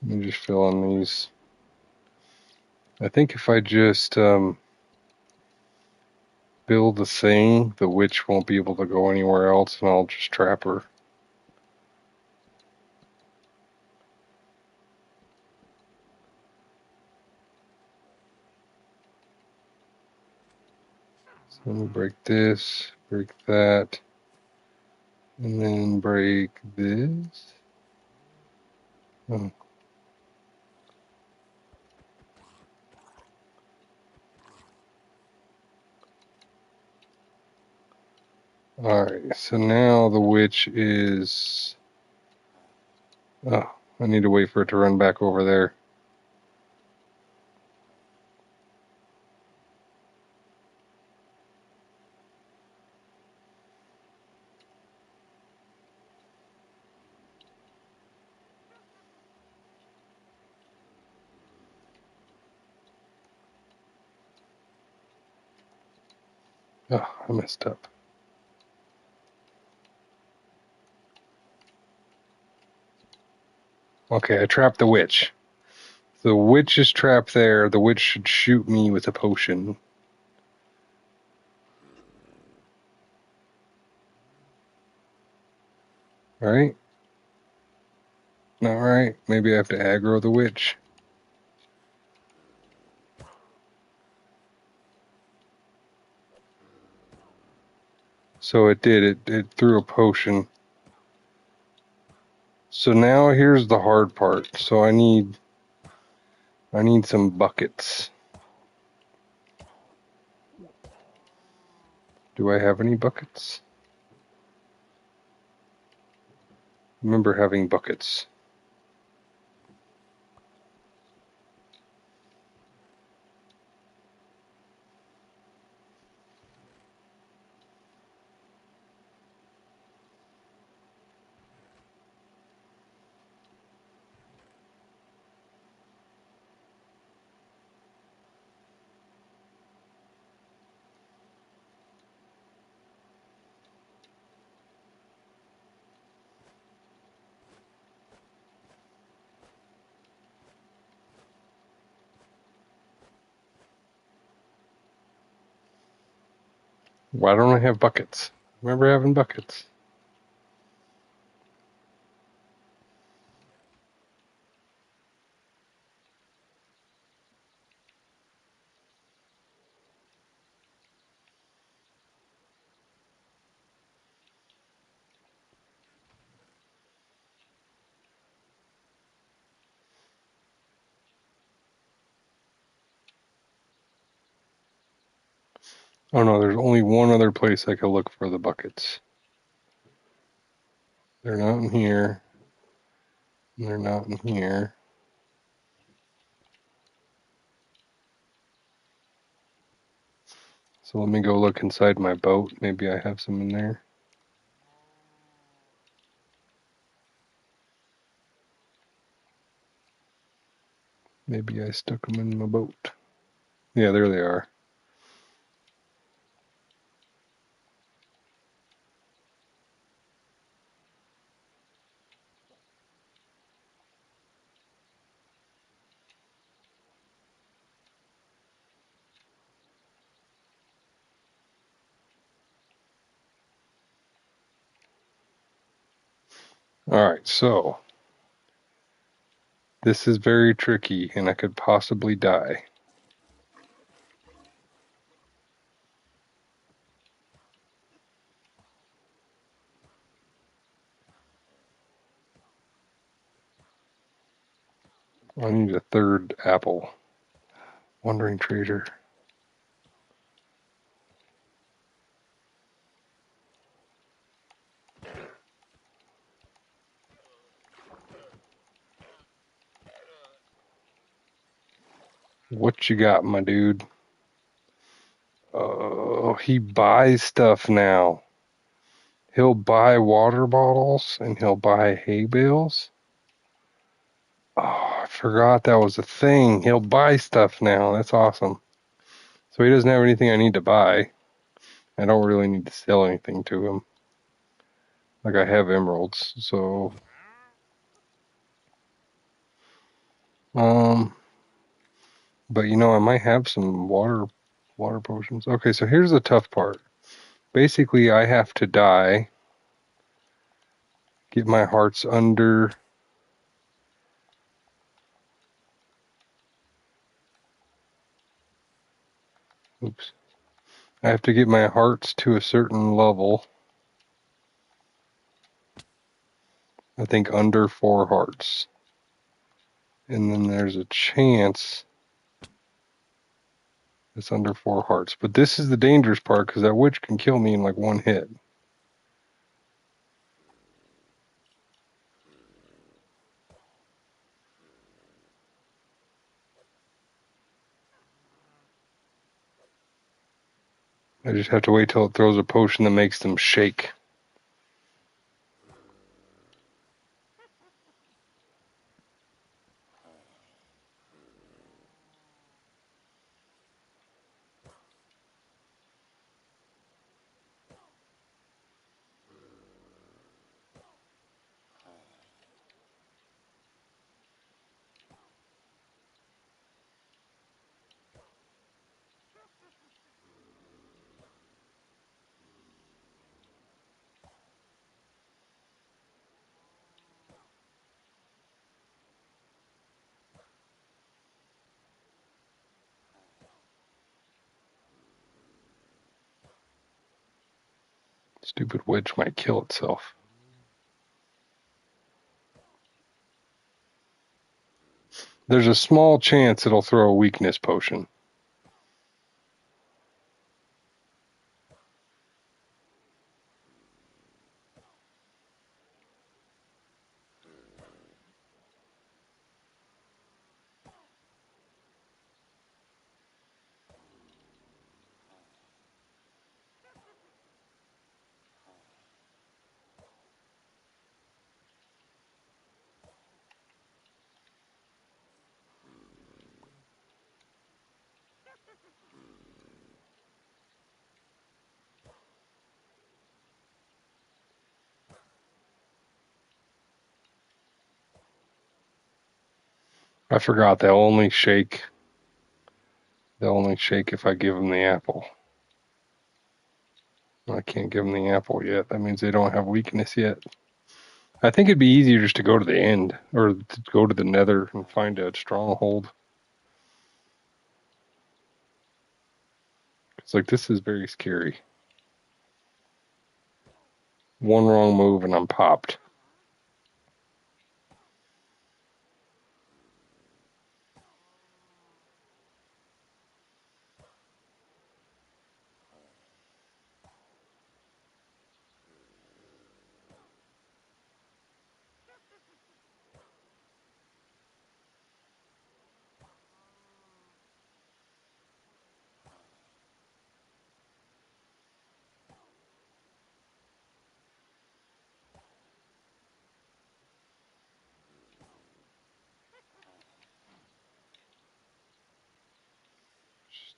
Let me just fill in these. I think if I just build the thing, the witch won't be able to go anywhere else, and I'll just trap her. So let me break this, break that, and then break this. Oh. Alright, so now the witch is... Oh, I need to wait for it to run back over there. Oh, I messed up. Okay, I trapped the witch. The witch is trapped there. The witch should shoot me with a potion. Alright? Alright, maybe I have to aggro the witch. So it did. It threw a potion. So now here's the hard part. So I need some buckets. Do I have any buckets? Remember having buckets. Why don't I have buckets? Remember having buckets. Oh no, there's only one other place I could look for the buckets. They're not in here. They're not in here. So let me go look inside my boat. Maybe I have some in there. Maybe I stuck them in my boat. Yeah, there they are. Alright, so this is very tricky and I could possibly die. I need a third apple. Wandering trader. What you got, my dude? Oh, he buys stuff now. He'll buy water bottles and he'll buy hay bales. Oh, I forgot that was a thing. He'll buy stuff now. That's awesome. So he doesn't have anything I need to buy. I don't really need to sell anything to him. Like I have emeralds, so um but I might have some water potions. Okay, so here's the tough part. Basically I have to die, get my hearts under. Oops. I have to get my hearts to a certain level. I think under 4 hearts. And then there's a chance it's under 4 hearts. But this is the dangerous part because that witch can kill me in like one hit. I just have to wait till it throws a potion that makes them shake. Stupid witch might kill itself. There's a small chance it'll throw a weakness potion. I forgot they'll only shake. They'll only shake if I give them the apple. I can't give them the apple yet. That means they don't have weakness yet. I think it'd be easier just to go to the end or to go to the nether and find a stronghold. It's like this is very scary. One wrong move and I'm popped.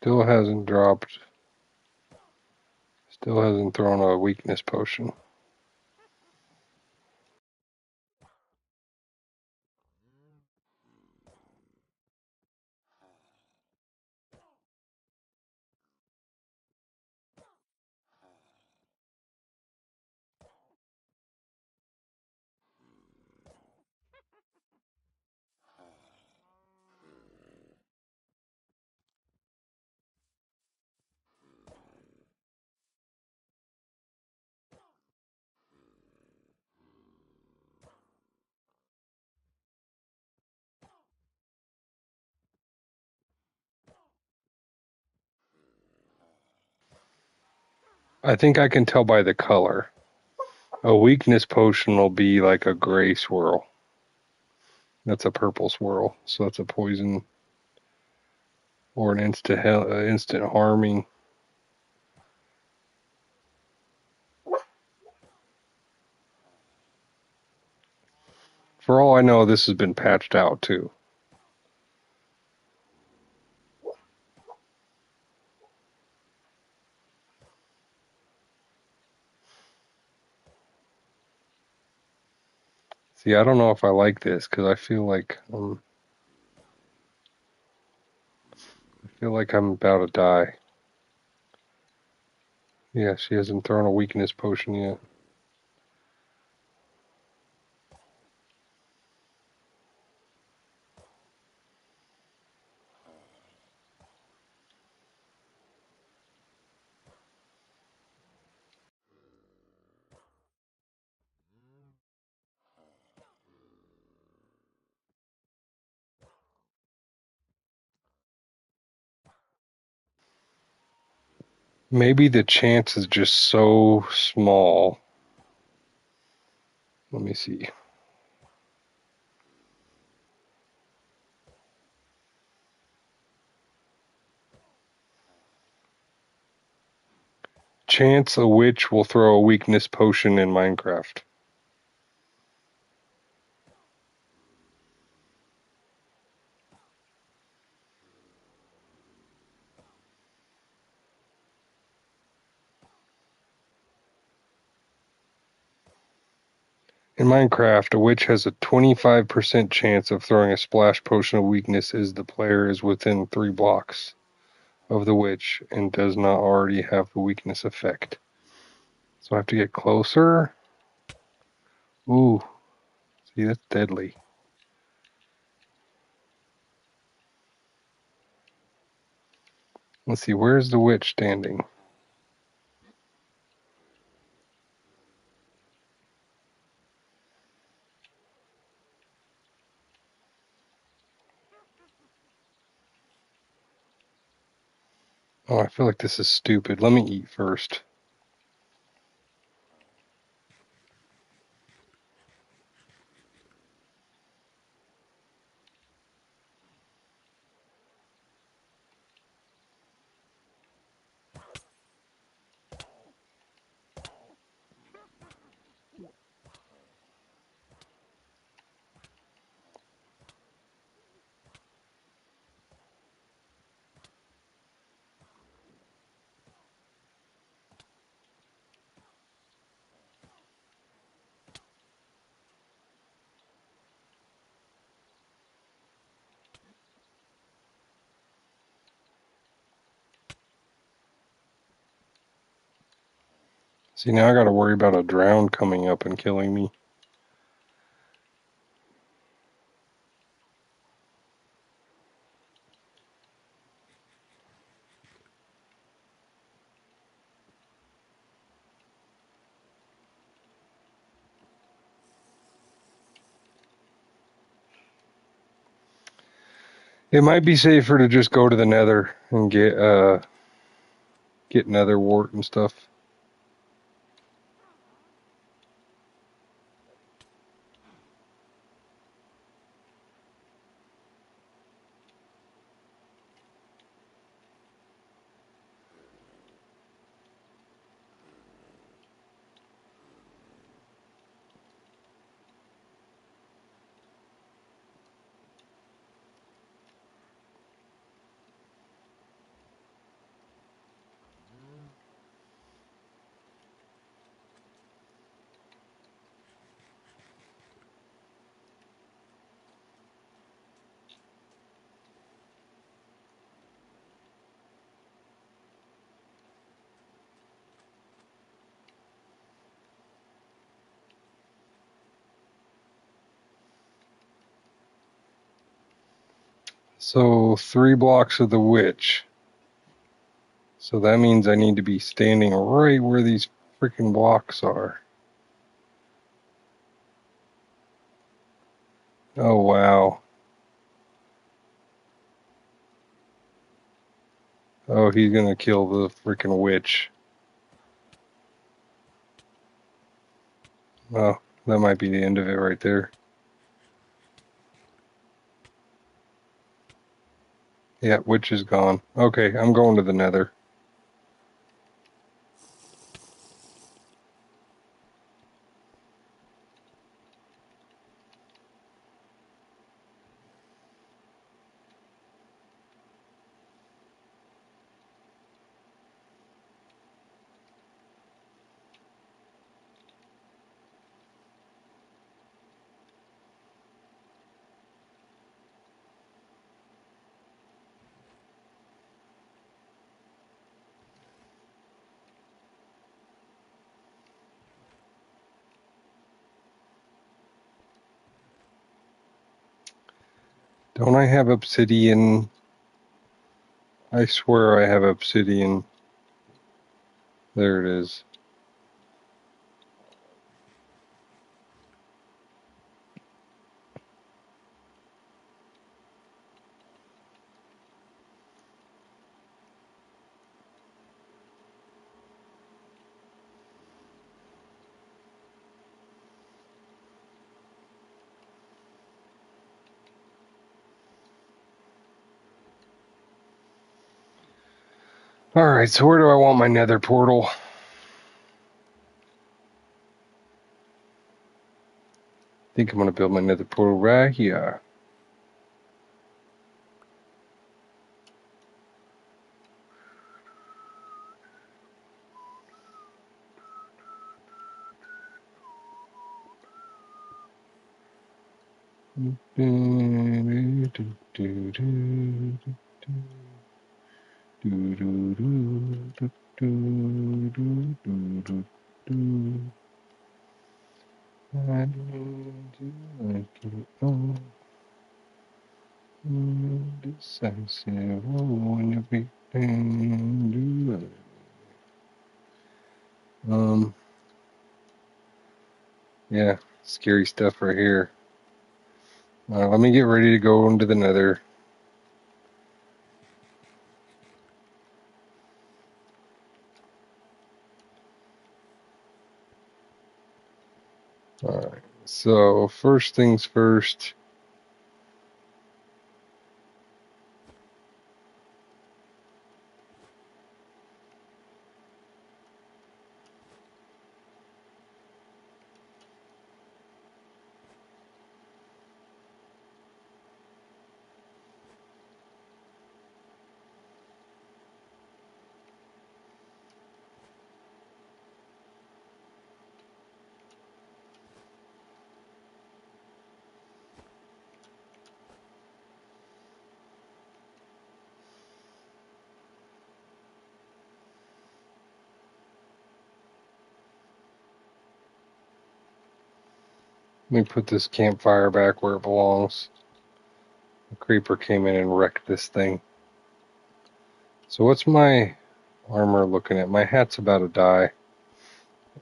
Still hasn't dropped. Still hasn't thrown a weakness potion. I think I can tell by the color. A weakness potion will be like a gray swirl. That's a purple swirl, so that's a poison or an instant harming. For all I know, this has been patched out too. See, I don't know if I like this because I feel like I'm about to die. Yeah, she hasn't thrown a weakness potion yet. Maybe the chance is just so small. Let me see. Chance a witch will throw a weakness potion in Minecraft. In Minecraft, a witch has a 25% chance of throwing a splash potion of weakness as the player is within 3 blocks of the witch and does not already have the weakness effect. So I have to get closer. Ooh, see, that's deadly. Let's see, where's the witch standing? Oh, I feel like this is stupid. Let me eat first. See, now I gotta worry about a drown coming up and killing me. It might be safer to just go to the nether and get nether wart and stuff. So 3 blocks of the witch. So that means I need to be standing right where these freaking blocks are. Oh, wow. Oh, he's gonna kill the freaking witch. Oh, that might be the end of it right there. Yeah, witch is gone. Okay, I'm going to the nether. Don't I have obsidian? I swear I have obsidian. There it is. Alright, so where do I want my nether portal? I think I'm going to build my nether portal right here. Yeah, scary stuff right here. Let me get ready to go into the nether. Alright, so first things first. Let me put this campfire back where it belongs. The creeper came in and wrecked this thing. So what's my armor looking at? My hat's about to die.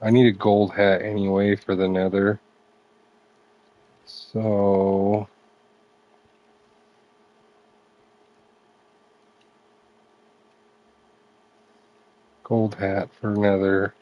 I need a gold hat anyway for the nether. So gold hat for nether.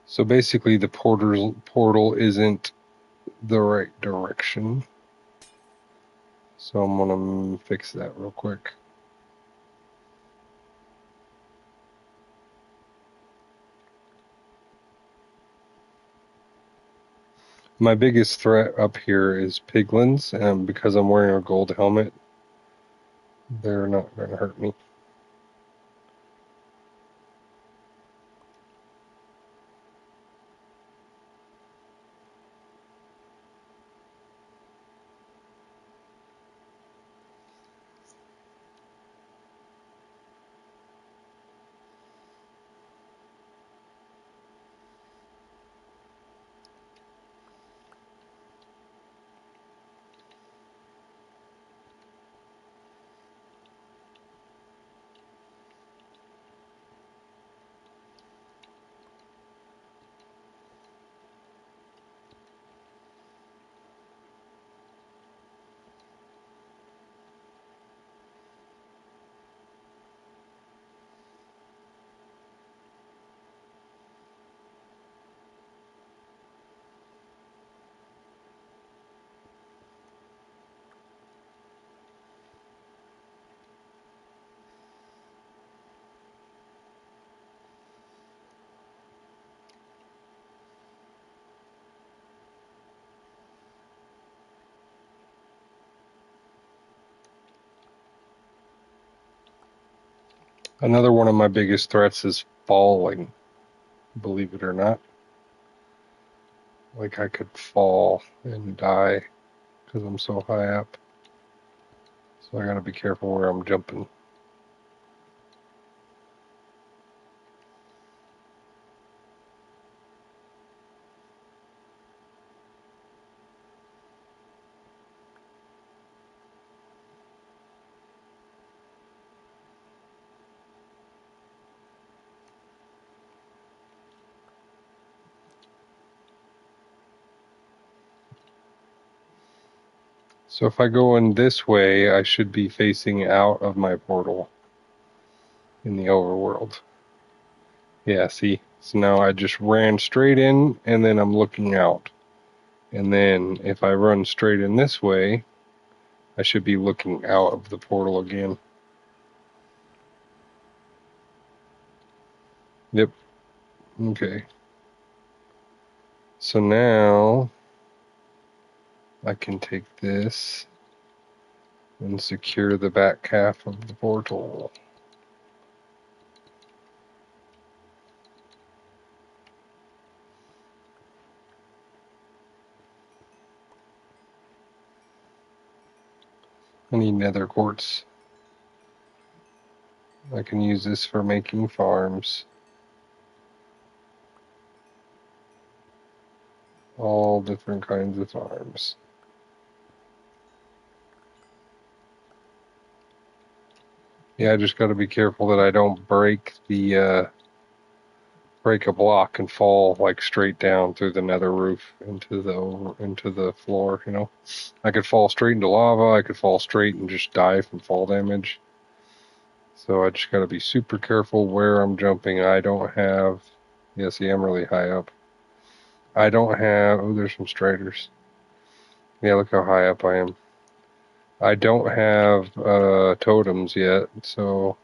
So basically the portal isn't the right direction. So I'm gonna fix that real quick. My biggest threat up here is piglins, and because I'm wearing a gold helmet, they're not gonna hurt me. Another one of my biggest threats is falling, believe it or not. Like I could fall and die because I'm so high up. So I gotta be careful where I'm jumping. So if I go in this way, I should be facing out of my portal in the overworld. Yeah, see? So now I just ran straight in and then I'm looking out. And then if I run straight in this way, I should be looking out of the portal again. Yep. Okay. So now I can take this and secure the back half of the portal. I need nether quartz. I can use this for making farms. All different kinds of farms. Yeah, I just got to be careful that I don't break a block and fall like straight down through the nether roof into the floor. You know, I could fall straight into lava. I could fall straight and just die from fall damage. So I just got to be super careful where I'm jumping. I don't have. Yeah, see, I'm really high up. I don't have. Oh, there's some striders. Yeah, look how high up I am. I don't have totems yet, so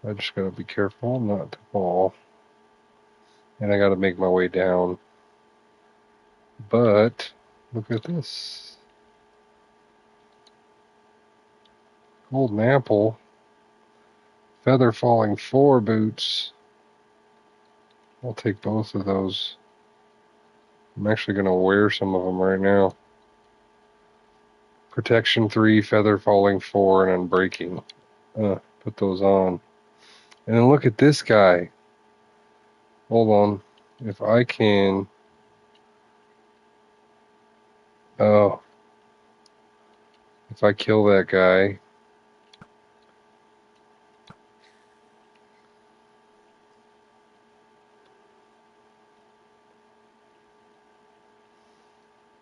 I just gotta be careful not to fall. And I gotta make my way down. But look at this. Golden apple. Feather falling 4 boots. I'll take both of those. I'm actually gonna wear some of them right now. Protection 3, feather falling 4, and unbreaking. Put those on. And then look at this guy. Hold on. If I can. Oh. If I kill that guy.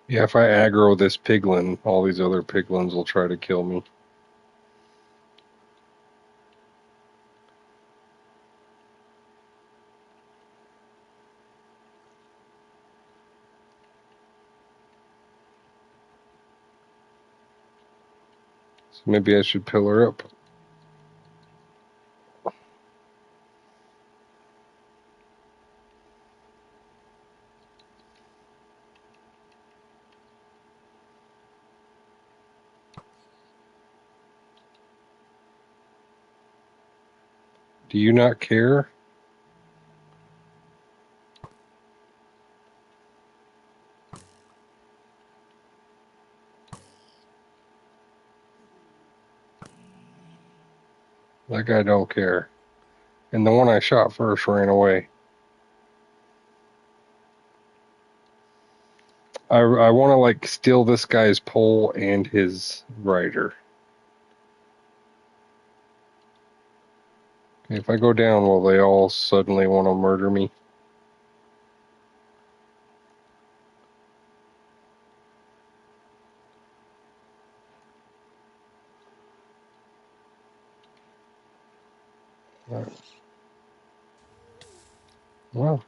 Yeah, if I aggro this piglin, all these other piglins will try to kill me. So maybe I should pillar up. Do you not care? That guy don't care. And the one I shot first ran away. I want to like steal this guy's pole and his rider. If I go down, will they all suddenly want to murder me? Right. Well,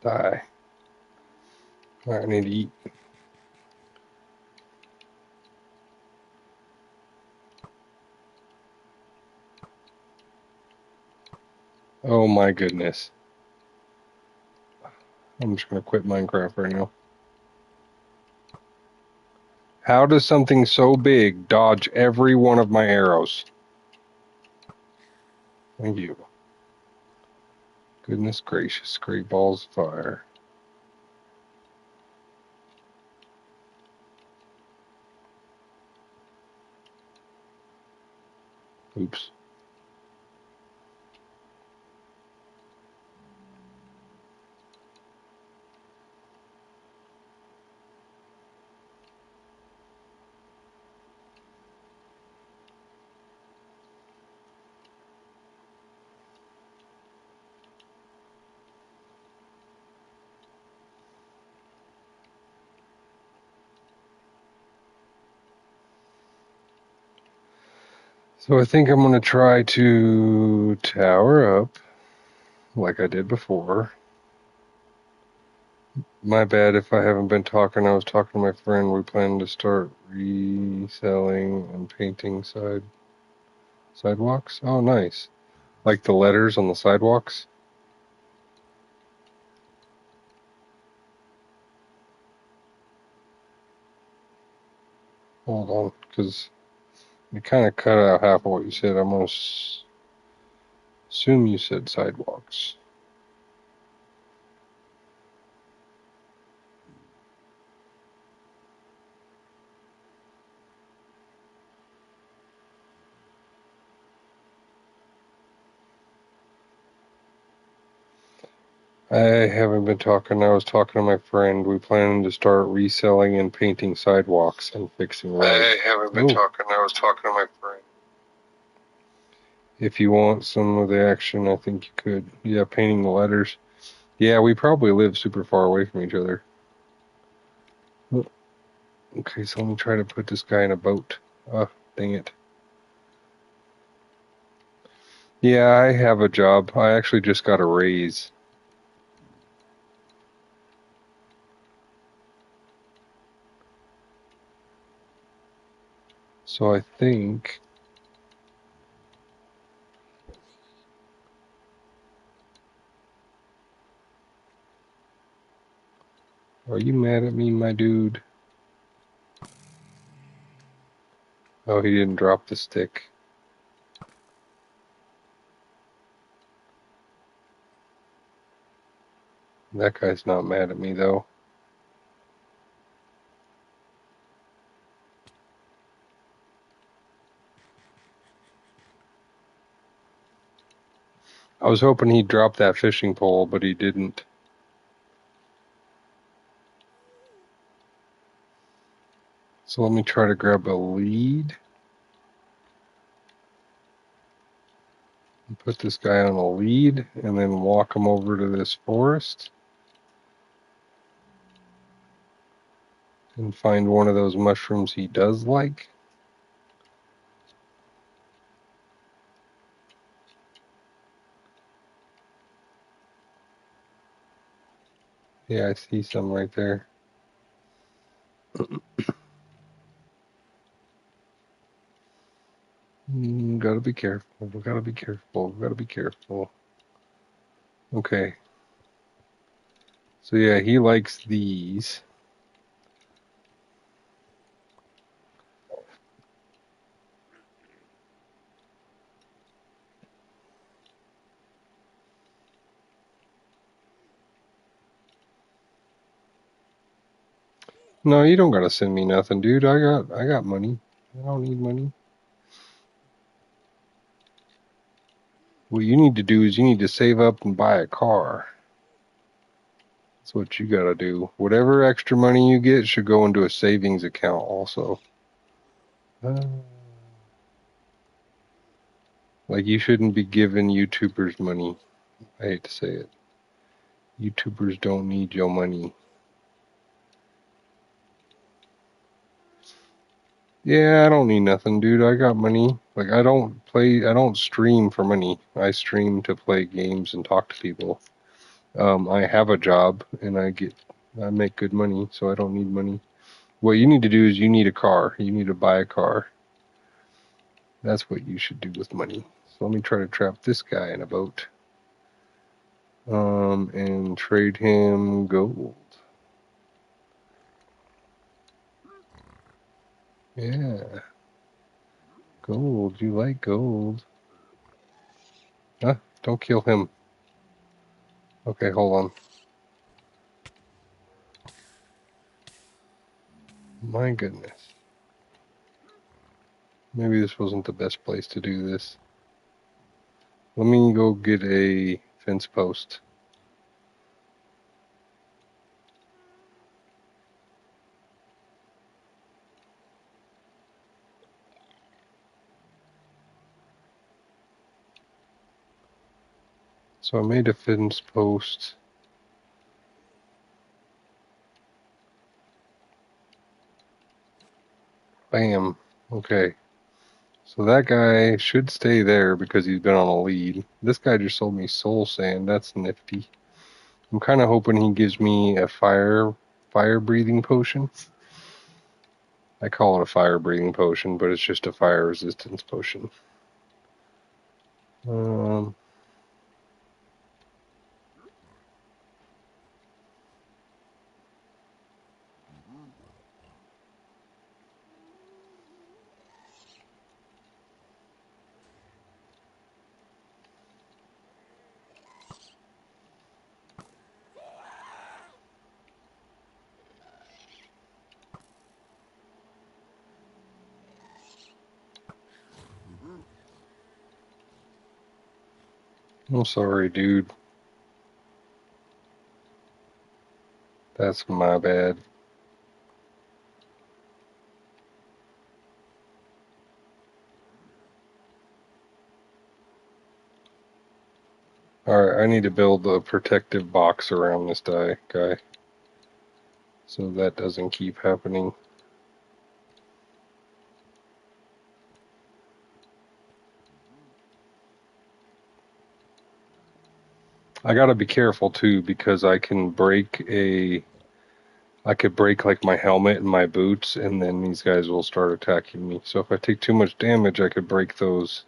die. I need to eat. Oh my goodness. I'm just going to quit Minecraft right now. How does something so big dodge every one of my arrows? Thank you. Goodness gracious, great balls of fire. Oops. So I think I'm going to try to tower up like I did before. My bad if I haven't been talking. I was talking to my friend. We plan to start reselling and painting sidewalks. Oh, nice. Like the letters on the sidewalks. Hold on, because you kind of cut out half of what you said. I'm going to assume you said sidewalks. I haven't been talking. I was talking to my friend. We plan to start reselling and painting sidewalks and fixing roads. I haven't been talking. I was talking to my friend. If you want some of the action, I think you could. Yeah, painting the letters. Yeah, we probably live super far away from each other. Okay, so let me try to put this guy in a boat. Oh, dang it. Yeah, I have a job. I actually just got a raise. So I think... Are you mad at me, my dude? Oh, he didn't drop the stick. That guy's not mad at me, though. I was hoping he'd drop that fishing pole, but he didn't. So let me try to grab a lead. And put this guy on a lead, and then walk him over to this forest. And find one of those mushrooms he does like. Yeah, I see some right there. Gotta be careful. Gotta be careful. Gotta be careful. Okay. So yeah, he likes these. No, you don't gotta send me nothing, dude. I got money. I don't need money. What you need to do is you need to save up and buy a car. That's what you gotta do. Whatever extra money you get should go into a savings account also. Uh, like you shouldn't be giving YouTubers money. I hate to say it. YouTubers don't need your money. Yeah, I don't need nothing, dude. I got money. Like I don't stream for money. I stream to play games and talk to people. I have a job and I make good money, so I don't need money. What you need to do is you need a car. You need to buy a car. That's what you should do with money. So let me try to trap this guy in a boat. And trade him gold. Yeah, gold. You like gold. Huh? Don't kill him. Okay, hold on. My goodness. Maybe this wasn't the best place to do this. Let me go get a fence post. So I made a fence post. Bam. Okay. So that guy should stay there because he's been on a lead. This guy just sold me soul sand. That's nifty. I'm kind of hoping he gives me a fire breathing potion. I call it a fire breathing potion, but it's just a fire resistance potion. Um, I'm sorry, dude. That's my bad. Alright, I need to build a protective box around this guy so that doesn't keep happening. I gotta be careful too because I could break like my helmet and my boots and then these guys will start attacking me. So if I take too much damage, I could break those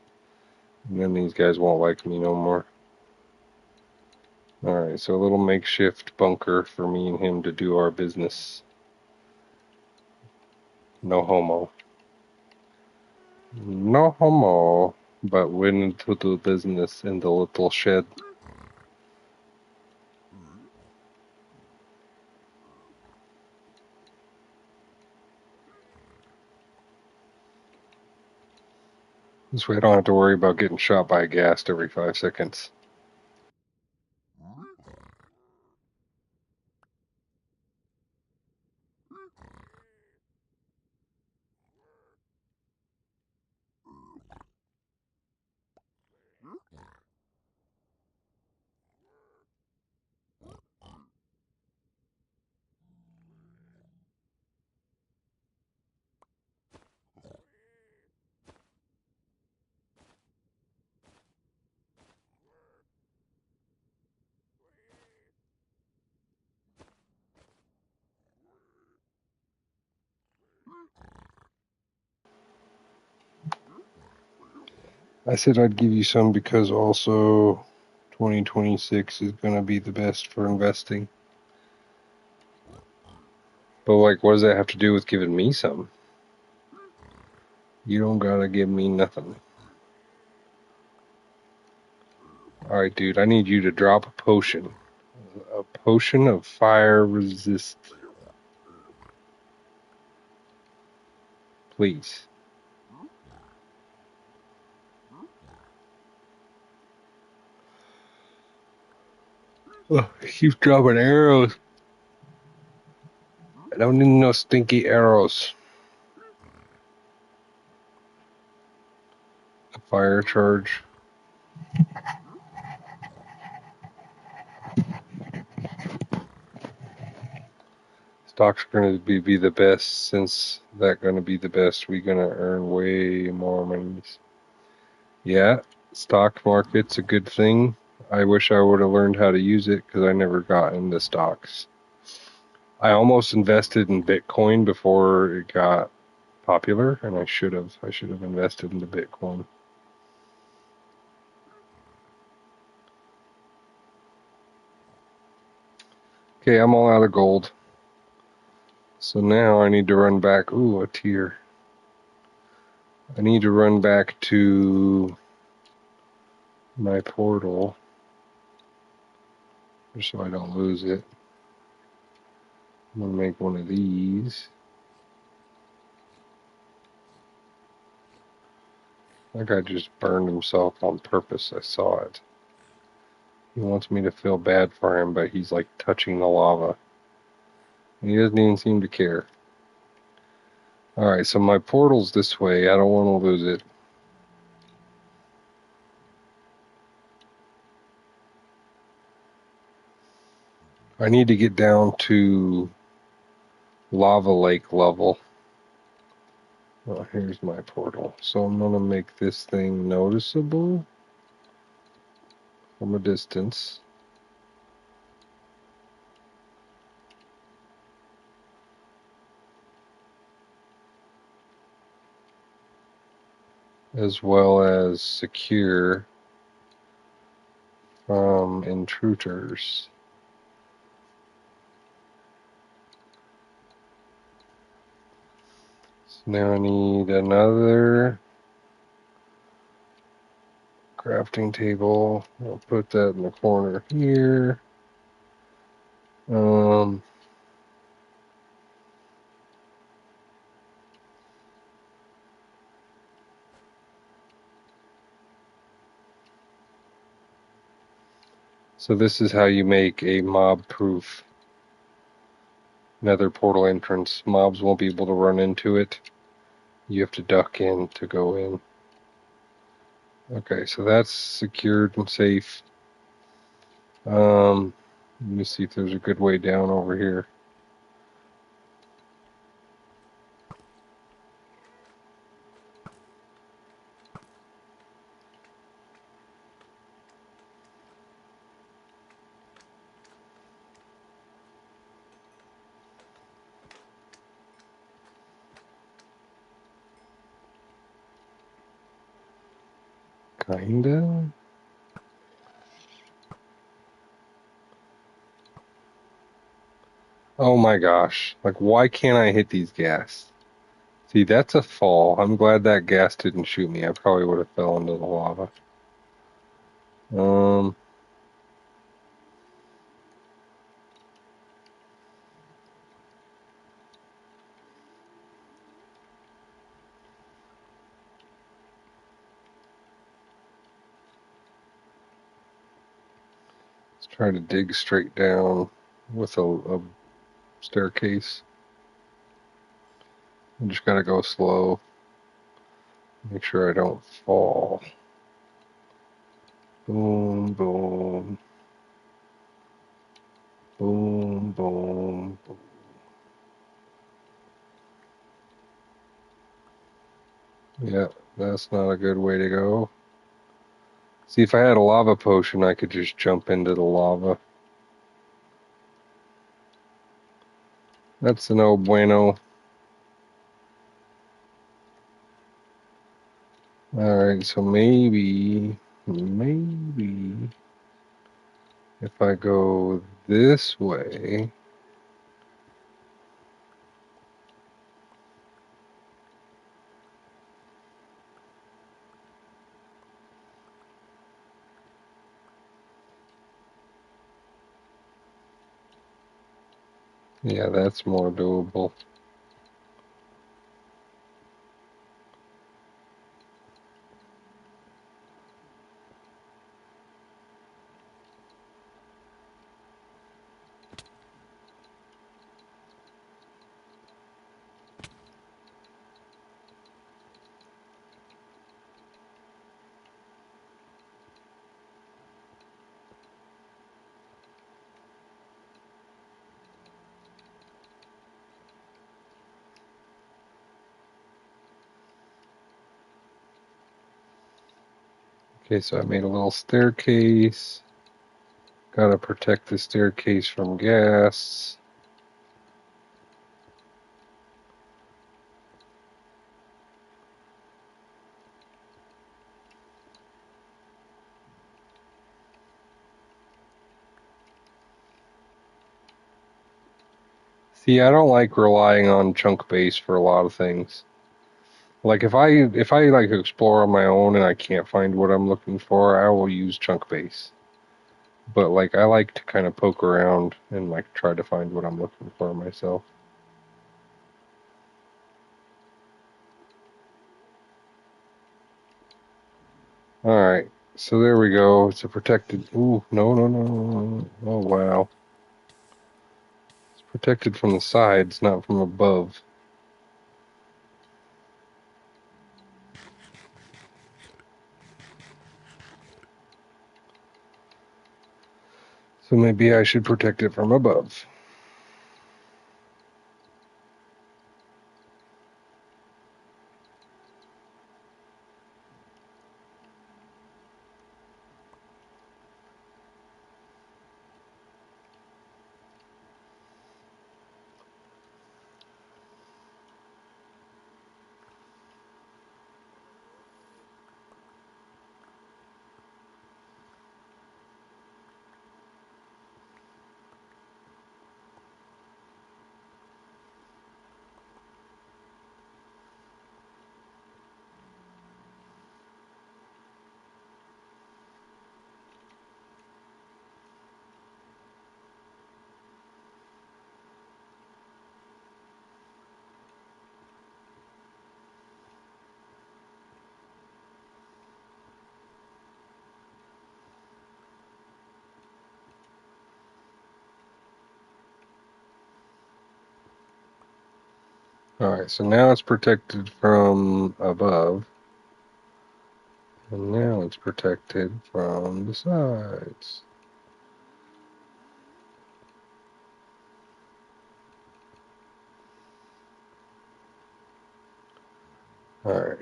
and then these guys won't like me no more. Alright, so a little makeshift bunker for me and him to do our business. No homo. No homo, but went to do business in the little shed. This way I don't have to worry about getting shot by a ghast every 5 seconds. I said I'd give you some because also 2026 is going to be the best for investing. But like, what does that have to do with giving me some? You don't gotta give me nothing. Alright, dude, I need you to drop a potion. A potion of fire resist. Please. Oh, keep dropping arrows. I don't need no stinky arrows. A fire charge. Stock's gonna be the best. Since that gonna be the best, we gonna earn way more monies. Yeah, stock market's a good thing. I wish I would have learned how to use it because I never got into stocks. I almost invested in Bitcoin before it got popular, and I should have. I should have invested into Bitcoin. Okay, I'm all out of gold. So now I need to run back. Ooh, a tier. I need to run back to my portal just so I don't lose it. I'm gonna make one of these. That guy just burned himself on purpose. I saw it. He wants me to feel bad for him, but he's like touching the lava. He doesn't even seem to care. Alright, so my portal's this way. I don't want to lose it. I need to get down to lava lake level. Oh, here's my portal. So I'm going to make this thing noticeable from a distance. As well as secure from intruders. So now I need another crafting table. I'll put that in the corner here. So this is how you make a mob-proof nether portal entrance. Mobs won't be able to run into it. You have to duck in to go in. Okay, so that's secured and safe. Let me see if there's a good way down over here. Kinda. Oh my gosh. Like, why can't I hit these gas? See, that's a fall. I'm glad that gas didn't shoot me. I probably would have fell into the lava. Um, let's try to dig straight down with a staircase. I just gotta go slow. Make sure I don't fall. Boom, boom. Boom, boom, boom. Yeah, that's not a good way to go. See, if I had a lava potion, I could just jump into the lava. That's no bueno. Alright, so maybe if I go this way, yeah, that's more doable. Okay, so I made a little staircase. Gotta protect the staircase from gas. See, I don't like relying on chunk base for a lot of things. Like if I like explore on my own and I can't find what I'm looking for, I will use chunk base. But like I like to kind of poke around and like try to find what I'm looking for myself. All right, so there we go. It's a protected. Ooh, no, no, no, no, no. Oh wow, it's protected from the sides, not from above. So maybe I should protect it from above. All right, so now it's protected from above, and now it's protected from the sides. All right.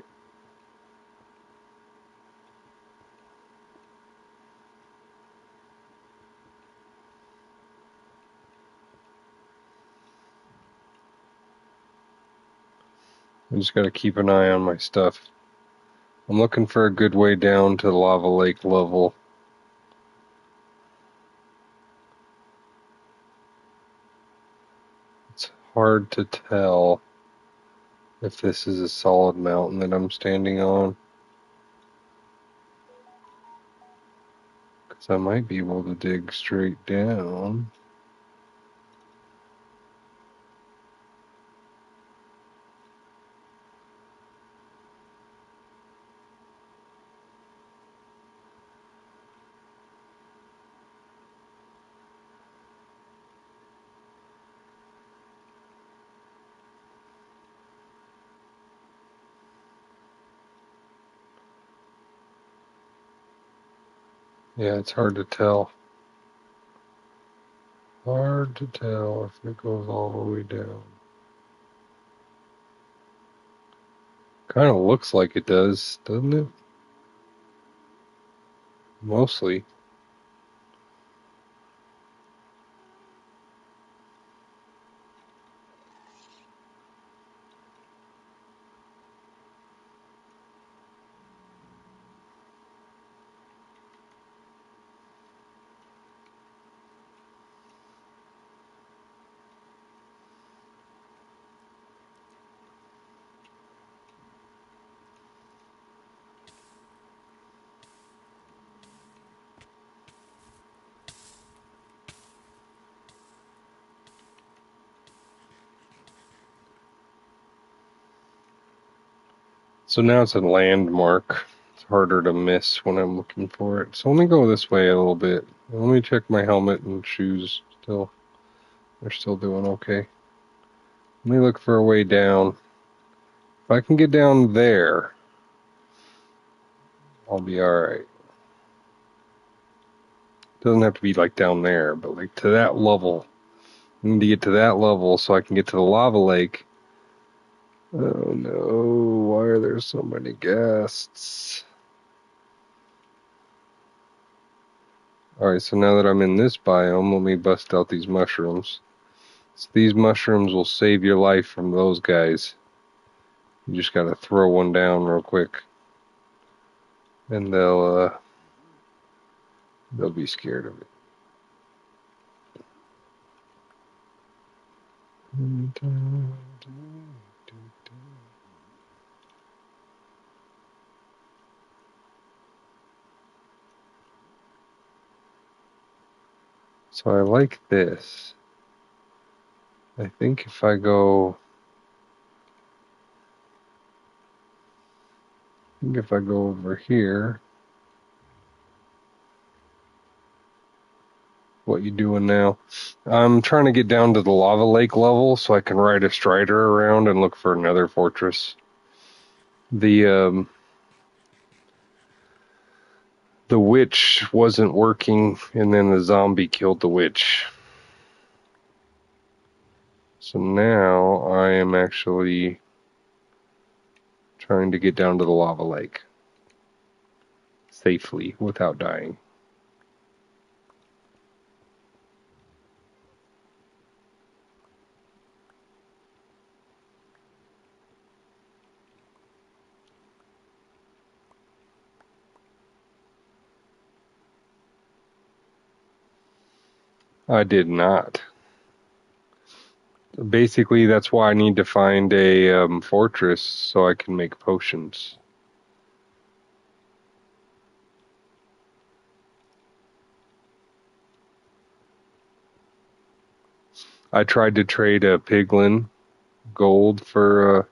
I just got to keep an eye on my stuff. I'm looking for a good way down to lava lake level. It's hard to tell if this is a solid mountain that I'm standing on, because I might be able to dig straight down. Yeah, it's hard to tell. Hard to tell if it goes all the way down. Kind of looks like it does, doesn't it? Mostly. So now it's a landmark. It's harder to miss when I'm looking for it. So let me go this way a little bit. Let me check my helmet and shoes. Still, they're still doing okay. Let me look for a way down. If I can get down there, I'll be alright. Doesn't have to be like down there, but like to that level. I need to get to that level so I can get to the lava lake. Oh no, why are there so many guests? Alright, so now that I'm in this biome, let me bust out these mushrooms. So these mushrooms will save your life from those guys. You just gotta throw one down real quick. And they'll be scared of it. So I like this. I think if I go over here, what you doing now? I'm trying to get down to the lava lake level so I can ride a strider around and look for another fortress. The witch wasn't working, and then the zombie killed the witch. So now I am actually trying to get down to the lava lake safely without dying. I did not. Basically, that's why I need to find a fortress so I can make potions. I tried to trade a piglin gold for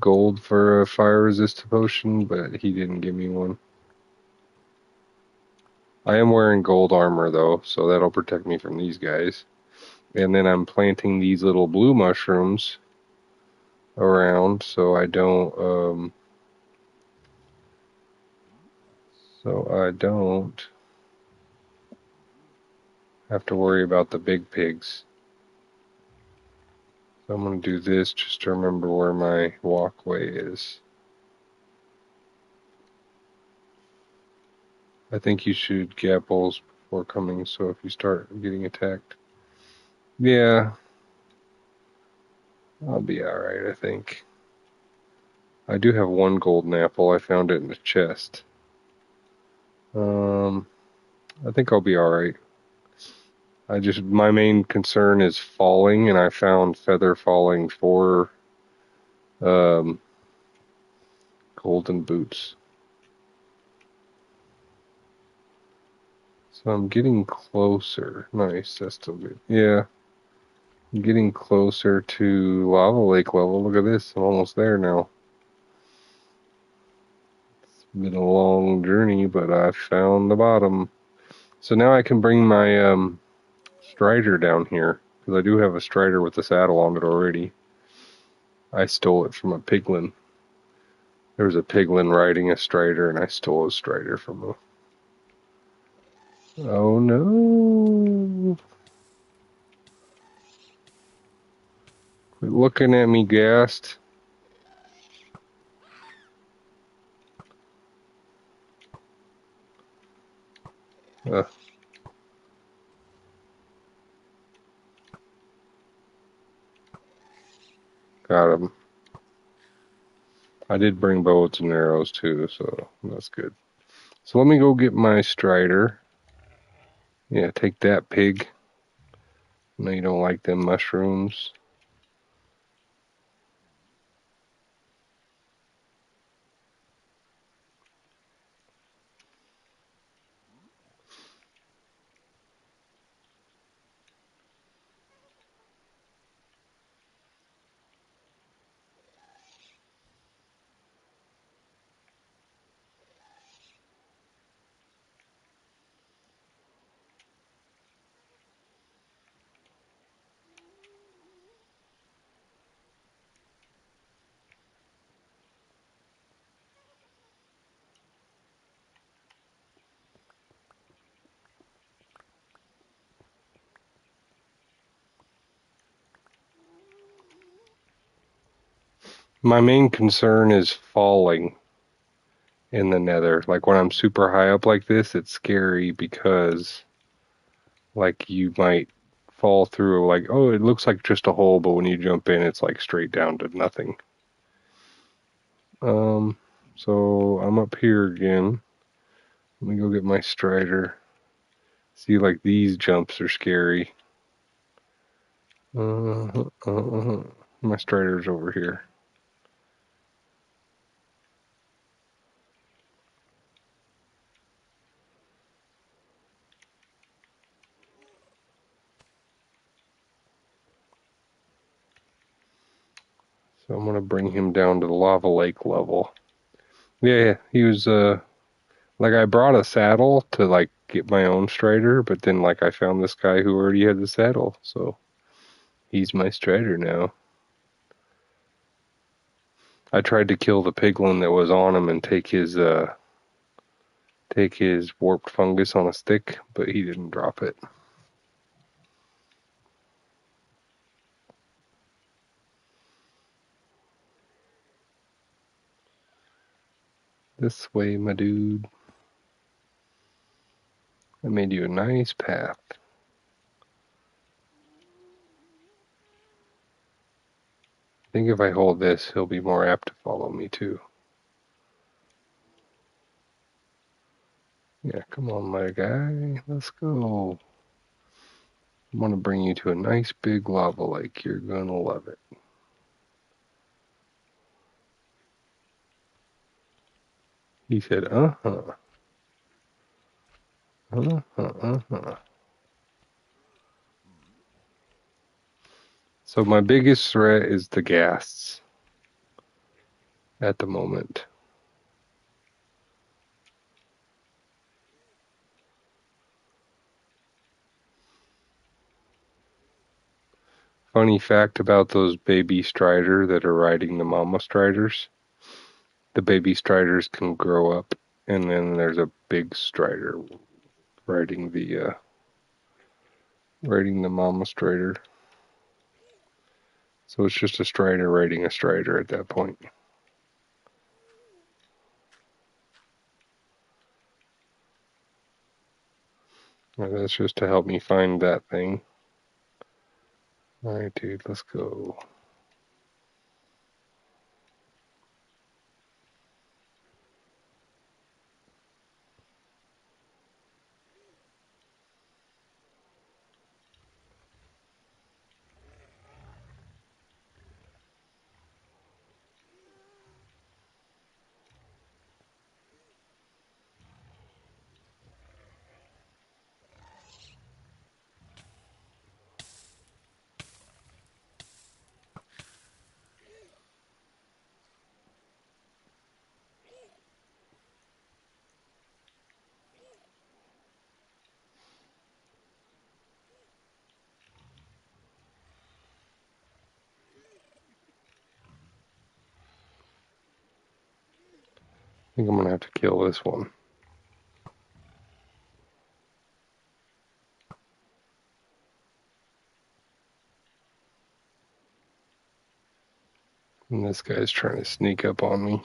a fire resist potion, but he didn't give me one. I am wearing gold armor though, so that'll protect me from these guys. And then I'm planting these little blue mushrooms around so I don't have to worry about the big pigs. So I'm going to do this just to remember where my walkway is. I think you shoot gapples before coming, so if you start getting attacked. Yeah, I'll be alright, I think. I do have one golden apple. I found it in the chest. I think I'll be alright. My main concern is falling, and I found feather falling for golden boots. So I'm getting closer. Nice, that's still good. Yeah, I'm getting closer to lava lake level. Look at this, I'm almost there now. It's been a long journey, but I found the bottom. So now I can bring my strider down here, because I do have a strider with a saddle on it already. I stole it from a piglin. There was a piglin riding a strider, and I stole a strider from him. Oh no! Quit looking at me, Ghast. Got him. I did bring bows and arrows too, so that's good. So let me go get my strider. Yeah, take that, pig. I know you don't like them mushrooms. My main concern is falling in the nether. Like when I'm super high up like this, it's scary because like you might fall through like, oh, it looks like just a hole, but when you jump in, it's like straight down to nothing. So I'm up here again. Let me go get my strider. See, like these jumps are scary. My strider's over here. So I'm gonna bring him down to the lava lake level. Yeah, he was like I brought a saddle to like get my own strider, but then like I found this guy who already had the saddle, so he's my strider now. I tried to kill the piglin that was on him and take his warped fungus on a stick, but he didn't drop it. This way, my dude. I made you a nice path. I think if I hold this, he'll be more apt to follow me too. Yeah, come on, my guy. Let's go. I'm gonna bring you to a nice big lava lake. You're gonna love it. He said, uh-huh. Uh-huh. So my biggest threat is the ghasts at the moment. Funny fact about those baby strider that are riding the mama striders. The baby striders can grow up, and then there's a big strider riding the mama strider. So it's just a strider riding a strider at that point. And that's just to help me find that thing. Alright, dude, let's go. I think I'm gonna have to kill this one. And this guy's trying to sneak up on me.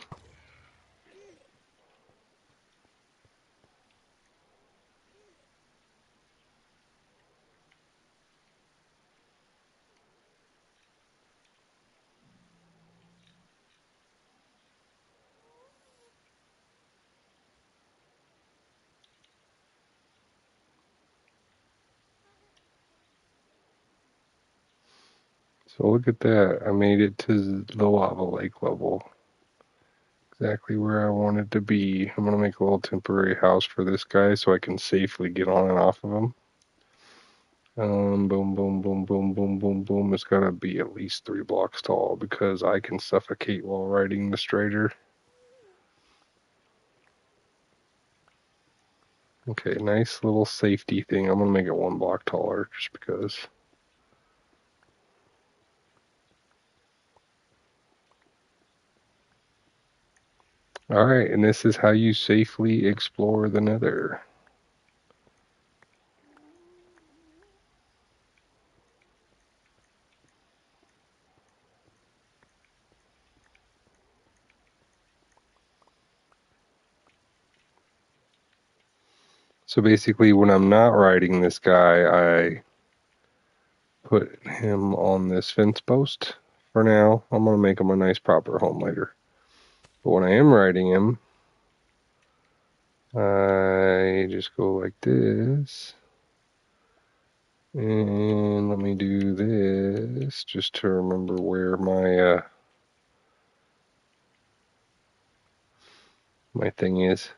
So look at that. I made it to the lava lake level. Exactly where I wanted to be. I'm gonna make a little temporary house for this guy so I can safely get on and off of him. Boom, boom, boom, boom, boom, boom, boom. It's gotta be at least 3 blocks tall because I can suffocate while riding the strider. Okay, nice little safety thing. I'm gonna make it 1 block taller just because. Alright, and this is how you safely explore the nether. So basically, when I'm not riding this guy, I put him on this fence post. For now, I'm going to make him a nice proper home later. But when I am riding him, I just go like this. And let me do this just to remember where my thing is.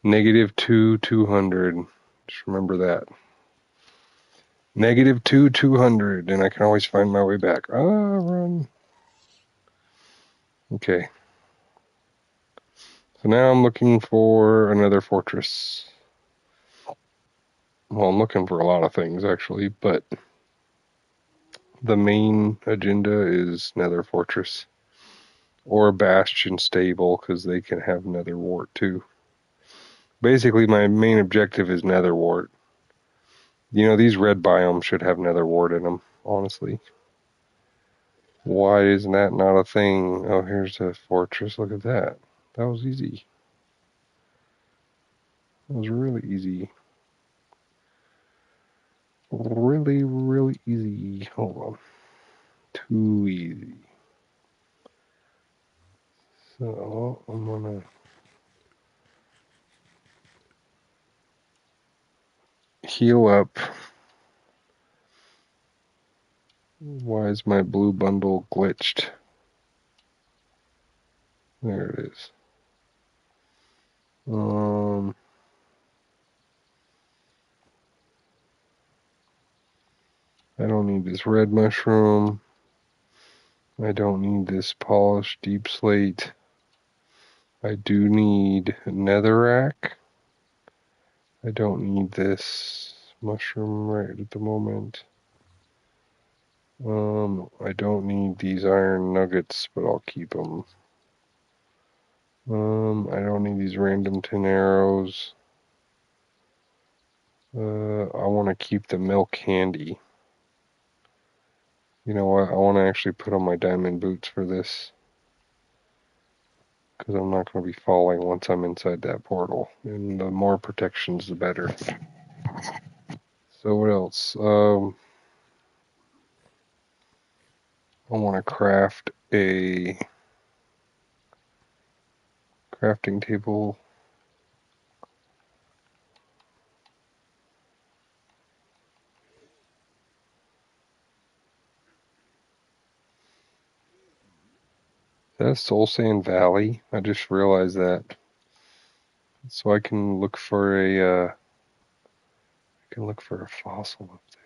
-2, 200. Just remember that. -2, 200. And I can always find my way back. Ah, run. Okay. So now I'm looking for another fortress. Well, I'm looking for a lot of things, actually, but the main agenda is Nether Fortress. Or Bastion Stable, because they can have Nether Wart, too. Basically, my main objective is Nether Wart. You know, these red biomes should have Nether Wart in them, honestly. Why isn't that not a thing? Oh, here's a fortress. Look at that. That was easy. That was really easy. Really, really easy. Hold on. Too easy. So, I'm gonna heal up. Why is my blue bundle glitched? There it is. I don't need this red mushroom. I don't need this polished deep slate. I do need netherrack. I don't need this mushroom right at the moment. I don't need these iron nuggets, but I'll keep them. I don't need these random tin arrows. I want to keep the milk handy. You know what? I want to actually put on my diamond boots for this. Because I'm not going to be falling once I'm inside that portal. And the more protections, the better. So what else? I want to craft a crafting table. Is that Soul Sand Valley? I just realized that. So I can look for a fossil up there.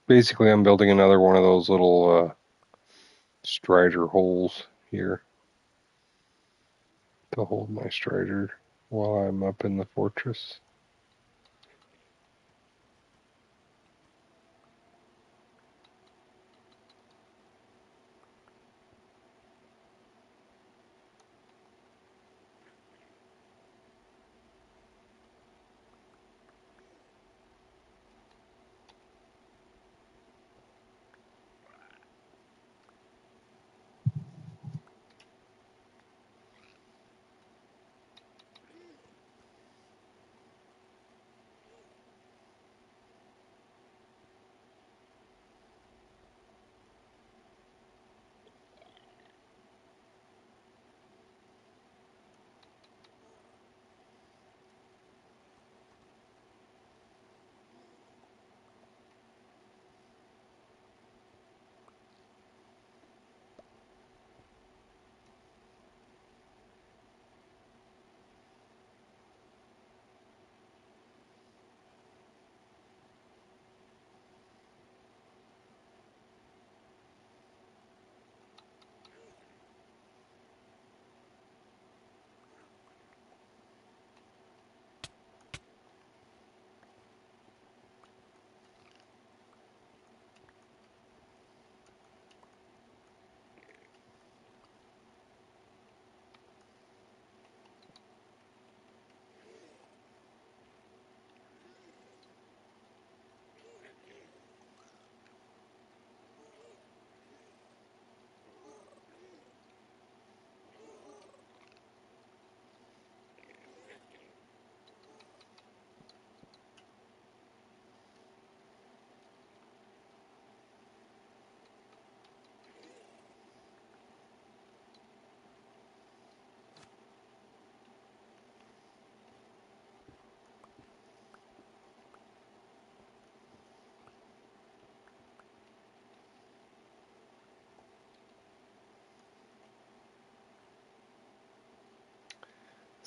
Basically, I'm building another one of those little strider holes here to hold my strider while I'm up in the fortress.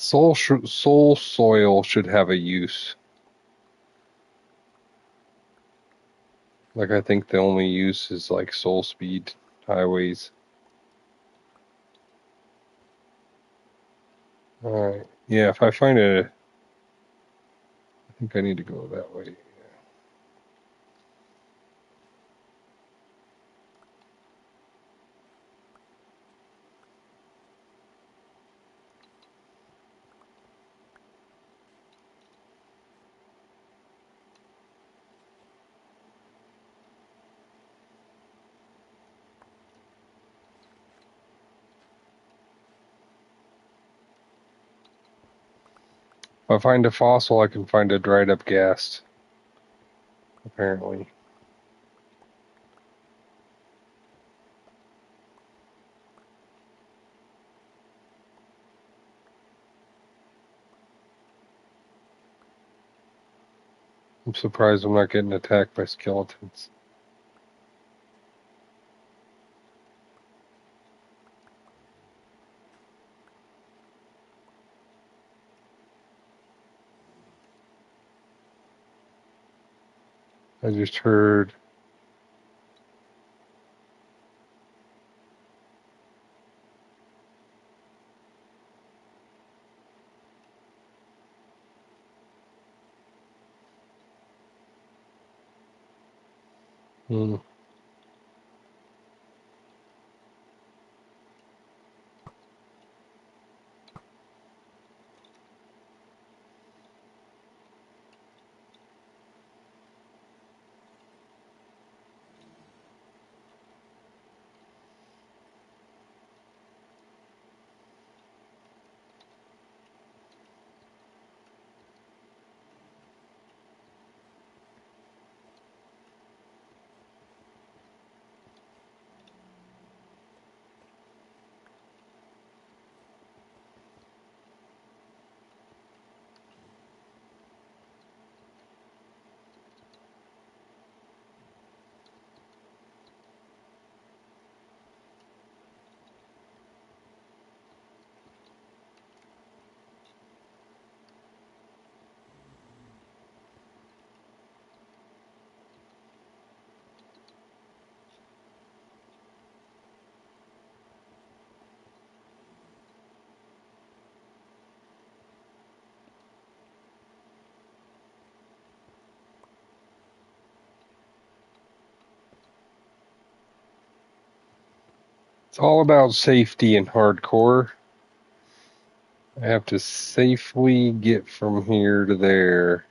Soul soil should have a use. Like I think the only use is like soul speed highways. All right. Yeah, if I find I think I need to go that way. If I find a fossil, I can find a dried up gas, apparently. I'm surprised I'm not getting attacked by skeletons. I just heard. Hmm. It's all about safety in hardcore. I have to safely get from here to there.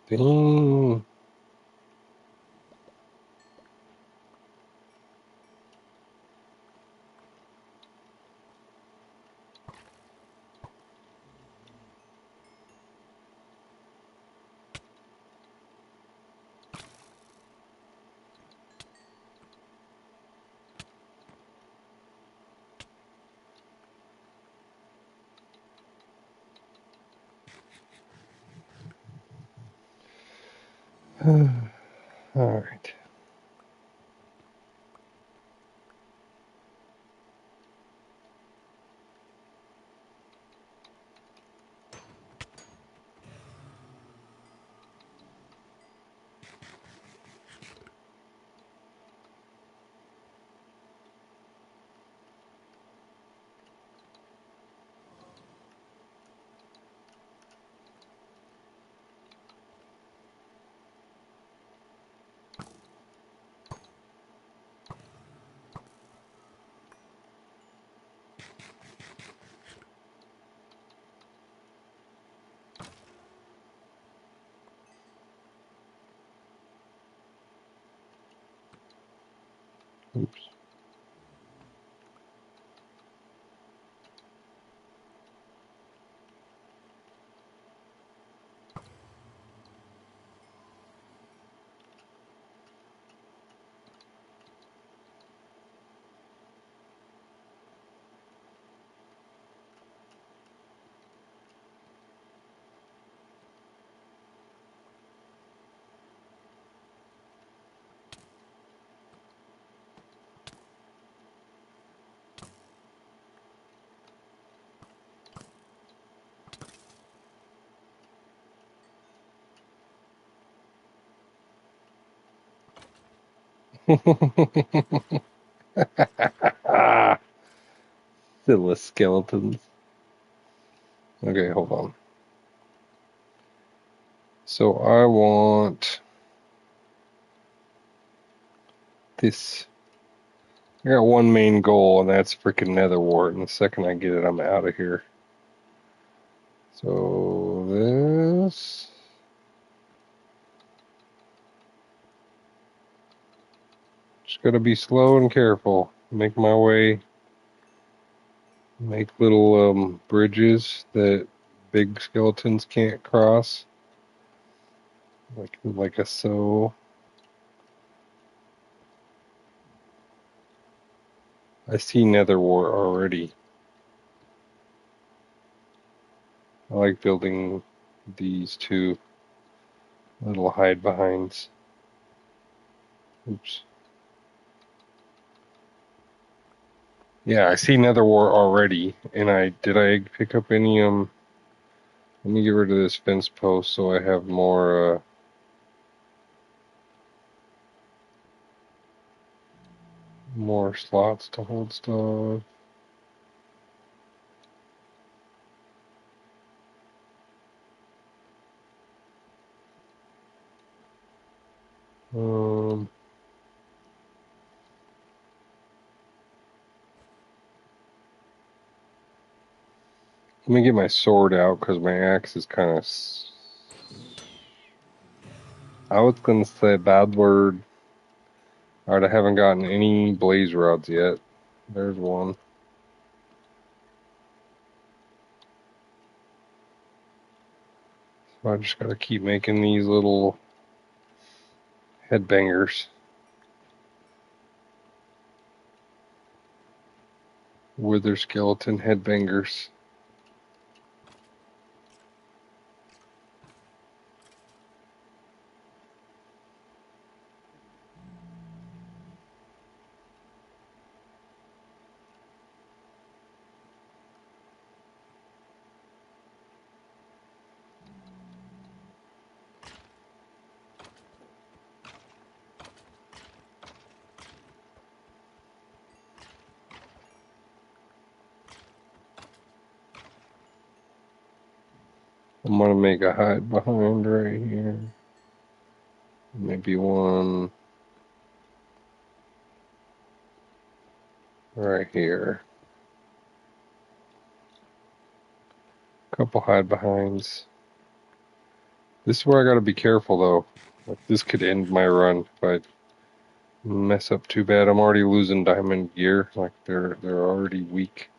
Dang. All right. Oops. Ah, silly skeletons. Okay, hold on. So I want this. I got one main goal, and that's freaking nether wart. And the second I get it, I'm out of here. So this. Just gotta be slow and careful. Make my way. Make little bridges that big skeletons can't cross. Like a so. I see nether wart already. I like building these two little hide behinds. Oops. Yeah, I see nether wart already. And did I pick up any let me get rid of this fence post so I have more slots to hold stuff. Um Let me get my sword out because my axe is kind of. I was gonna say a bad word. Alright, I haven't gotten any blaze rods yet. There's one. So I just gotta keep making these little headbangers. Wither skeleton headbangers. I'm gonna make a hide behind right here. Maybe one right here. Couple hide behinds. This is where I gotta be careful though. Like this could end my run if I mess up too bad. I'm already losing diamond gear. Like they're already weak.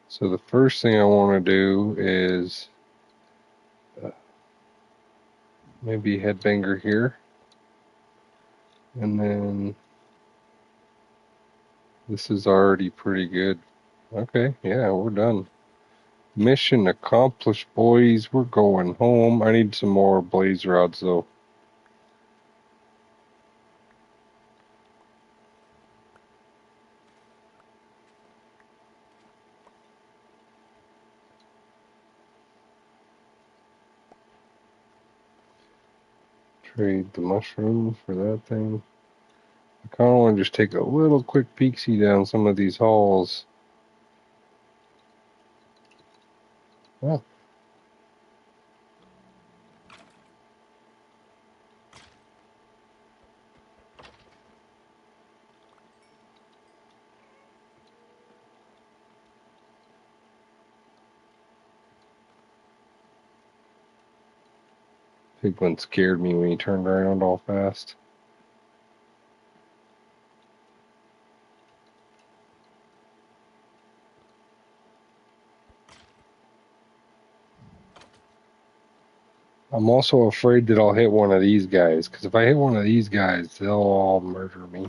So the first thing I want to do is maybe headbanger here, and then this is already pretty good. Okay, yeah, we're done. Mission accomplished, boys. We're going home. I need some more blaze rods though. Trade the mushroom for that thing. I kind of want to just take a little quick peeksy down some of these halls. Oh, big one scared me when he turned around all fast. I'm also afraid that I'll hit one of these guys, because if I hit one of these guys, they'll all murder me.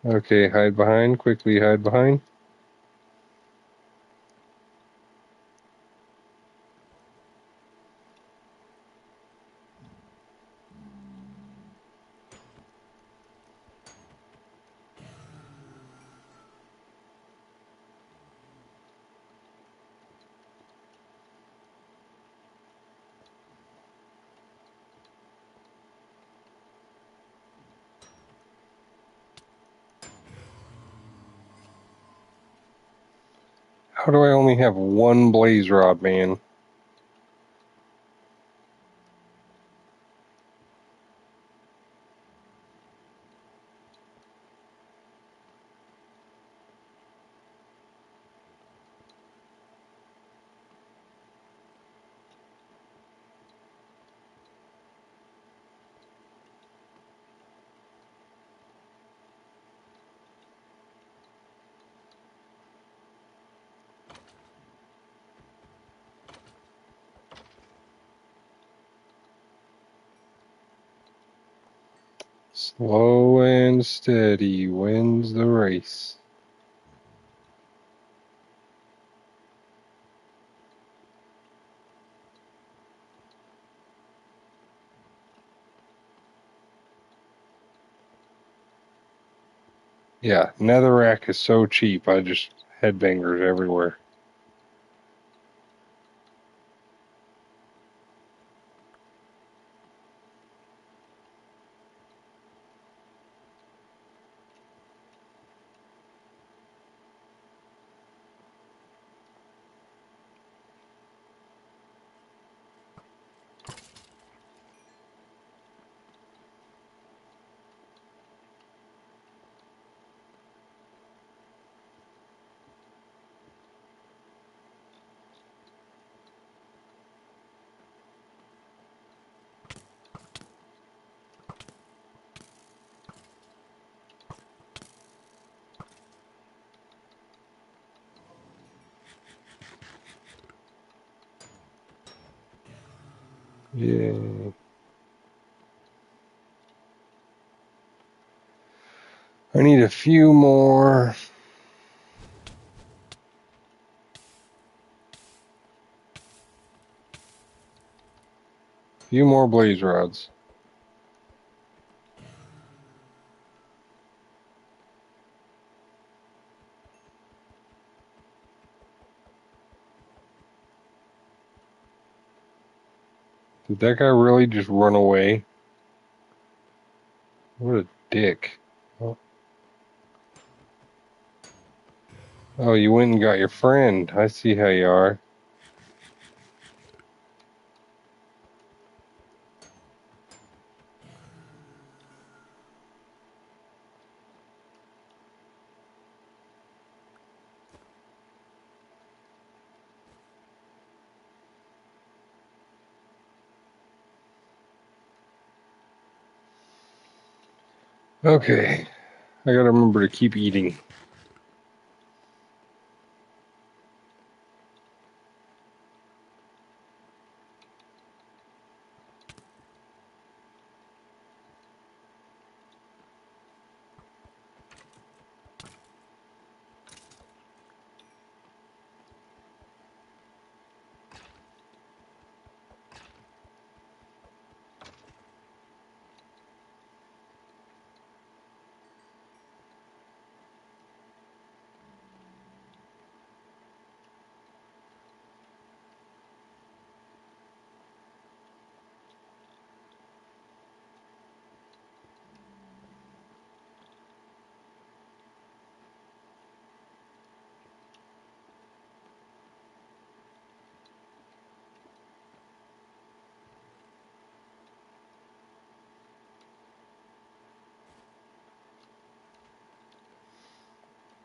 Okay, hide behind. Quickly hide behind. How do I only have one blaze rod, man? Slow and steady wins the race. Yeah, netherrack is so cheap. I just headbangers everywhere. Yeah. I need a few more. Few more blaze rods. Did that guy really just run away? What a dick. Oh, oh, you went and got your friend. I see how you are. Okay. I gotta remember to keep eating.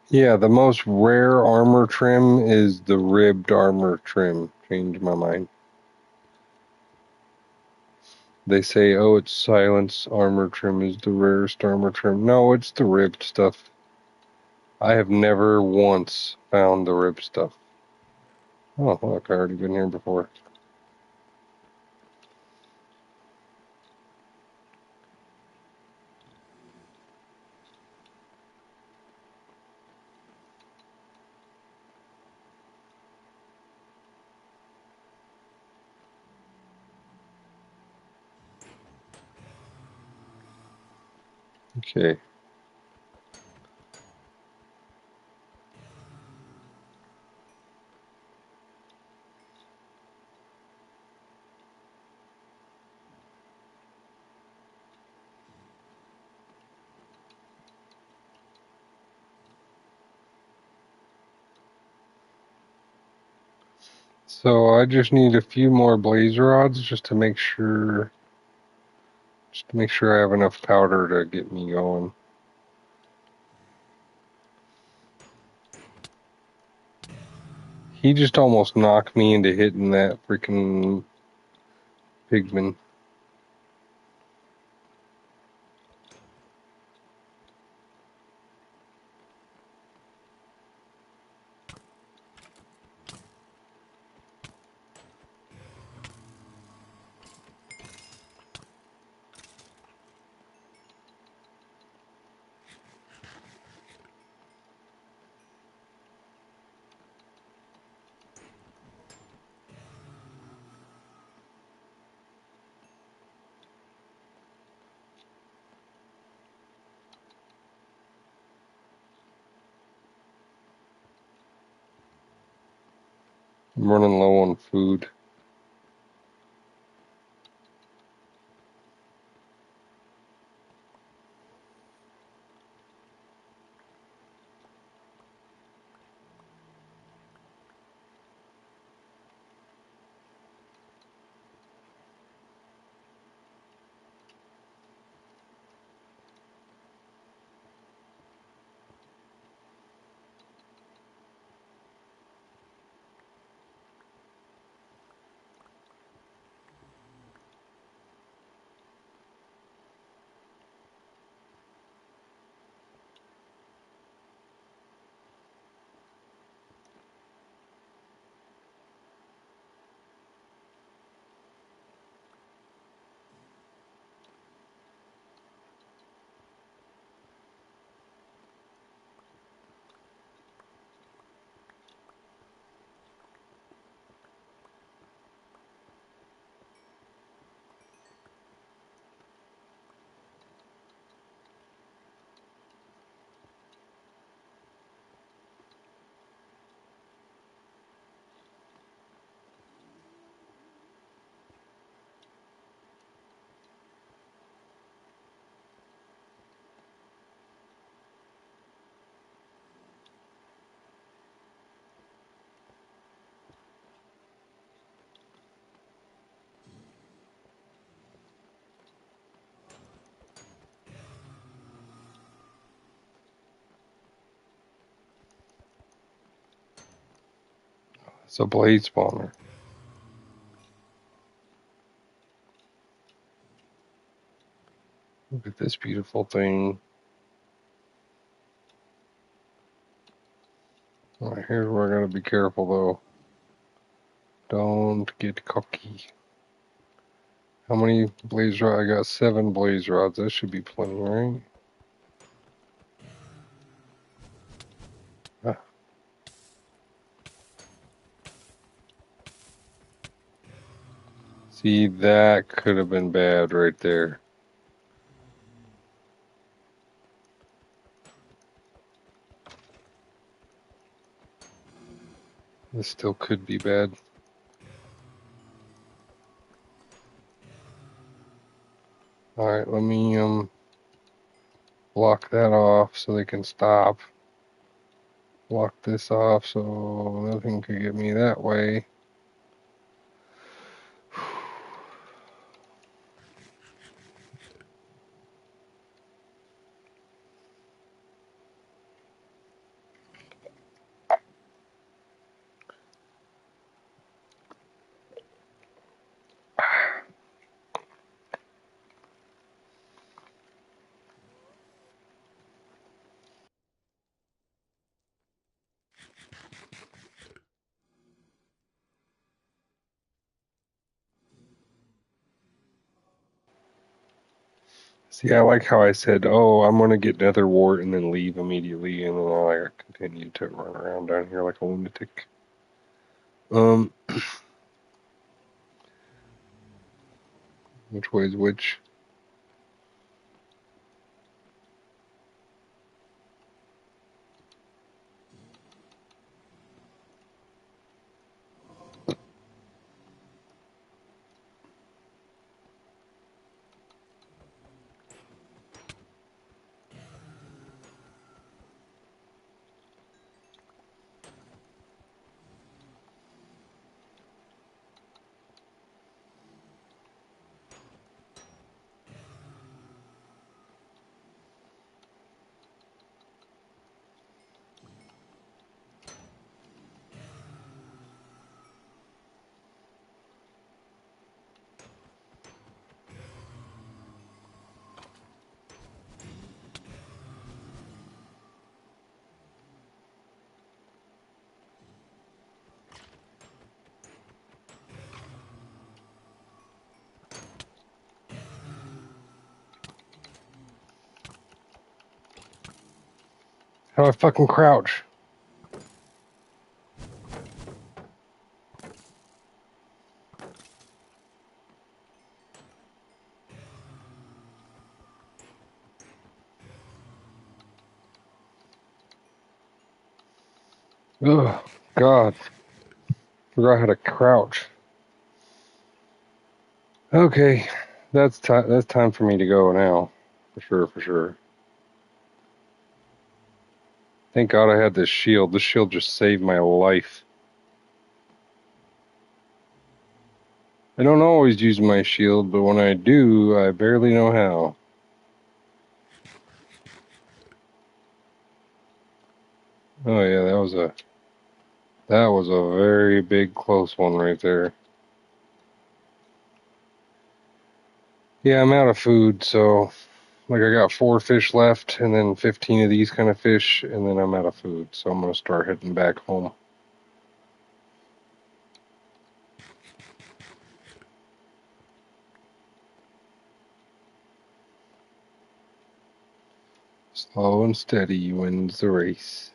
Yeah, the most rare armor trim is the ribbed armor trim. Changed my mind. They say, oh, it's silence armor trim is the rarest armor trim. No, it's the ribbed stuff. I have never once found the ribbed stuff. Oh, look, I already been here before. Okay. So I just need a few more blaze rods just to make sure I have enough powder to get me going. He just almost knocked me into hitting that freaking pigman. I'm running low on food. It's a blade spawner. Look at this beautiful thing. Alright, here's where I gotta be careful though. Don't get cocky. How many blaze rods? I got 7 blaze rods. That should be plenty, right? Ah, see, that could have been bad right there. This still could be bad. Alright, let me block that off so they can stop. Block this off so nothing could get me that way. See, I like how I said, oh, I'm going to get nether wart and then leave immediately, and then I continued to run around down here like a lunatic. Which way is which? How do I fucking crouch? Oh, God. Forgot how to crouch. Okay. That's time for me to go now. For sure, for sure. Thank God I had this shield. This shield just saved my life. I don't always use my shield, but when I do, I barely know how. Oh yeah, that was a very big close one right there. Yeah, I'm out of food, so like I got 4 fish left and then 15 of these kind of fish and then I'm out of food, so I'm gonna start heading back home. Slow and steady wins the race.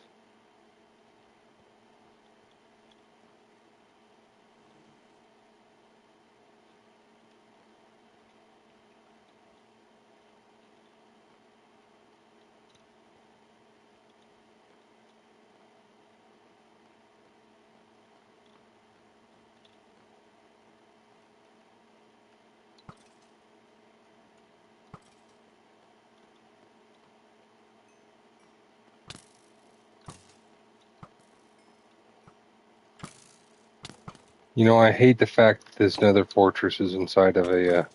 You know, I hate the fact that this nether fortress is inside of a,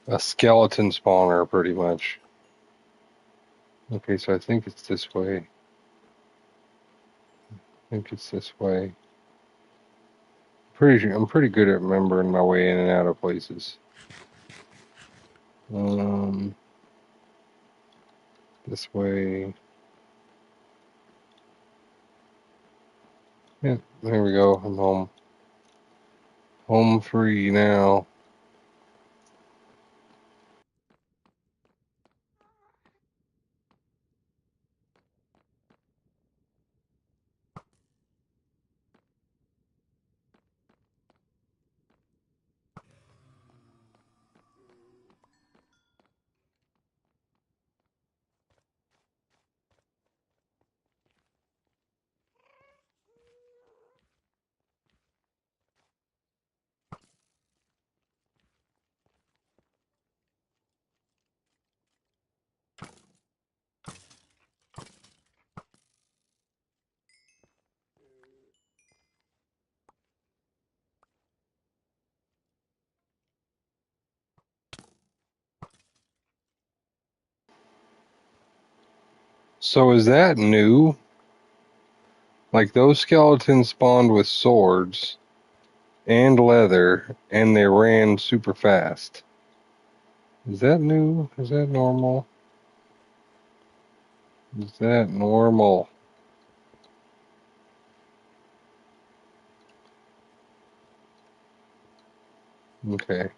a skeleton spawner, pretty much. Okay, so I think it's this way. I think it's this way. I'm pretty good at remembering my way in and out of places. Um, this way. Yeah, there we go. I'm home. Home free now. So is that new? Like those skeletons spawned with swords and leather, and they ran super fast. Is that new? Is that normal? Is that normal? Okay.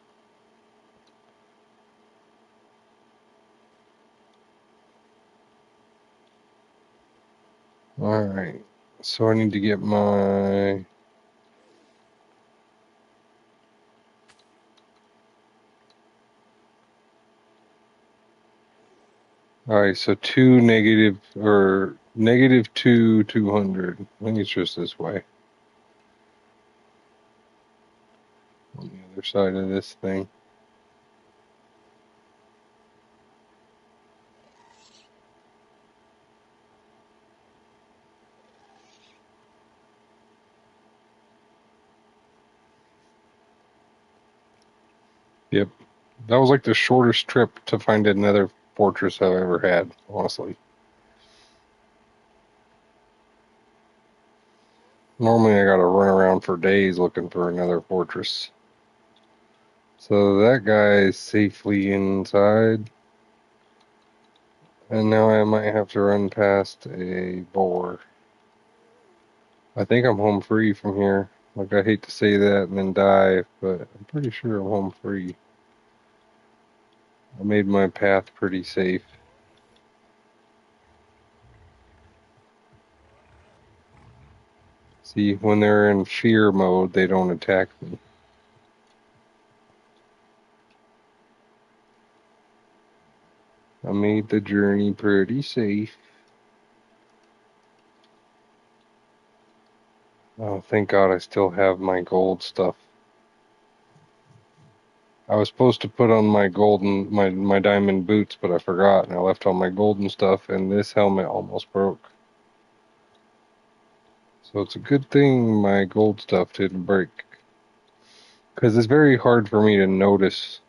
All right. So I need to get my. All right. So two negative or negative two 200. I think it's just this way on the other side of this thing. Yep. That was like the shortest trip to find another fortress I've ever had, honestly. Normally I gotta run around for days looking for another fortress. So that guy is safely inside. And now I might have to run past a boar. I think I'm home free from here. Like, I hate to say that and then die, but I'm pretty sure I'm home free. I made my path pretty safe. See, when they're in fear mode, they don't attack me. I made the journey pretty safe. Oh, thank God I still have my gold stuff. I was supposed to put on my my diamond boots, but I forgot, and I left all my golden stuff, and this helmet almost broke. So it's a good thing my gold stuff didn't break. Because it's very hard for me to notice.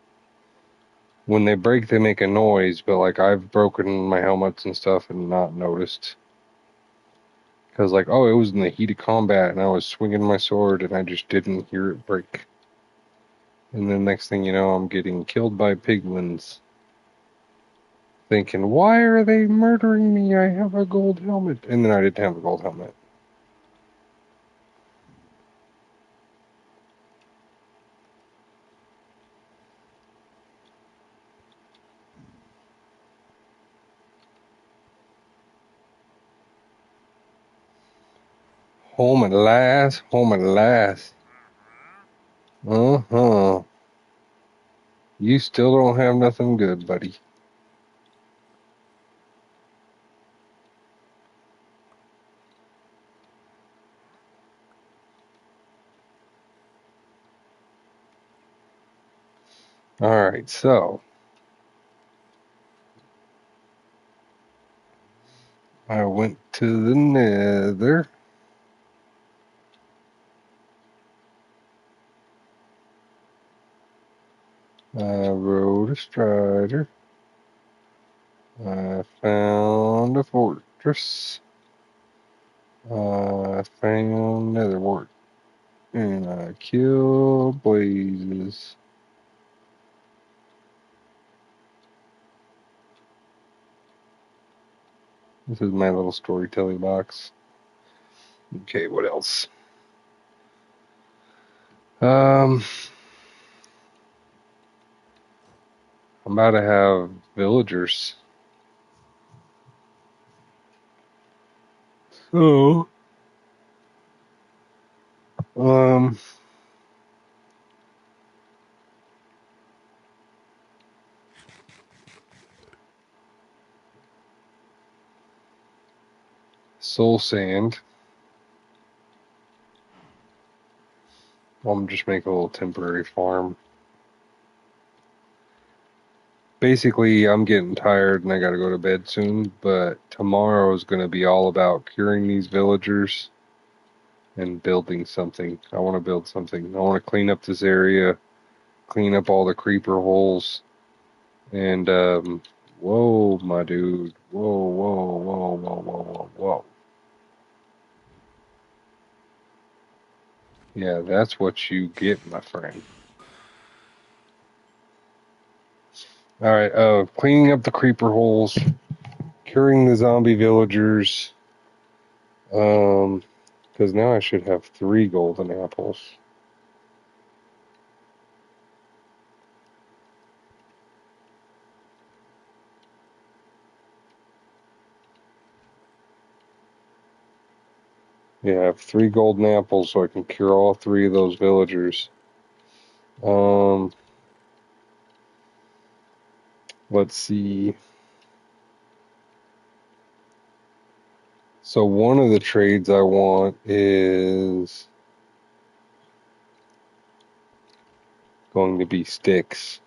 When they break, they make a noise, but like I've broken my helmets and stuff and not noticed. Because like, oh, it was in the heat of combat, and I was swinging my sword, and I just didn't hear it break. And then next thing you know, I'm getting killed by piglins. Thinking, why are they murdering me? I have a gold helmet. And then I didn't have a gold helmet. Home at last, home at last. Uh-huh. You still don't have nothing good, buddy. Alright, so I went to the nether. I rode a strider. I found a fortress. I found nether wart. And I killed blazes. This is my little storytelling box. Okay, what else? I'm about to have villagers. So, um, soul sand. I'm just make a little temporary farm. Basically, I'm getting tired and I gotta go to bed soon, but tomorrow is gonna be all about curing these villagers and building something. I want to build something. I want to clean up this area, clean up all the creeper holes, and whoa, my dude, whoa, whoa, whoa, whoa, whoa, whoa, whoa. Yeah, that's what you get, my friend. All right, cleaning up the creeper holes, curing the zombie villagers. Because now I should have 3 golden apples. Yeah, I have 3 golden apples, so I can cure all 3 of those villagers. Um, let's see. So one of the trades I want is going to be sticks.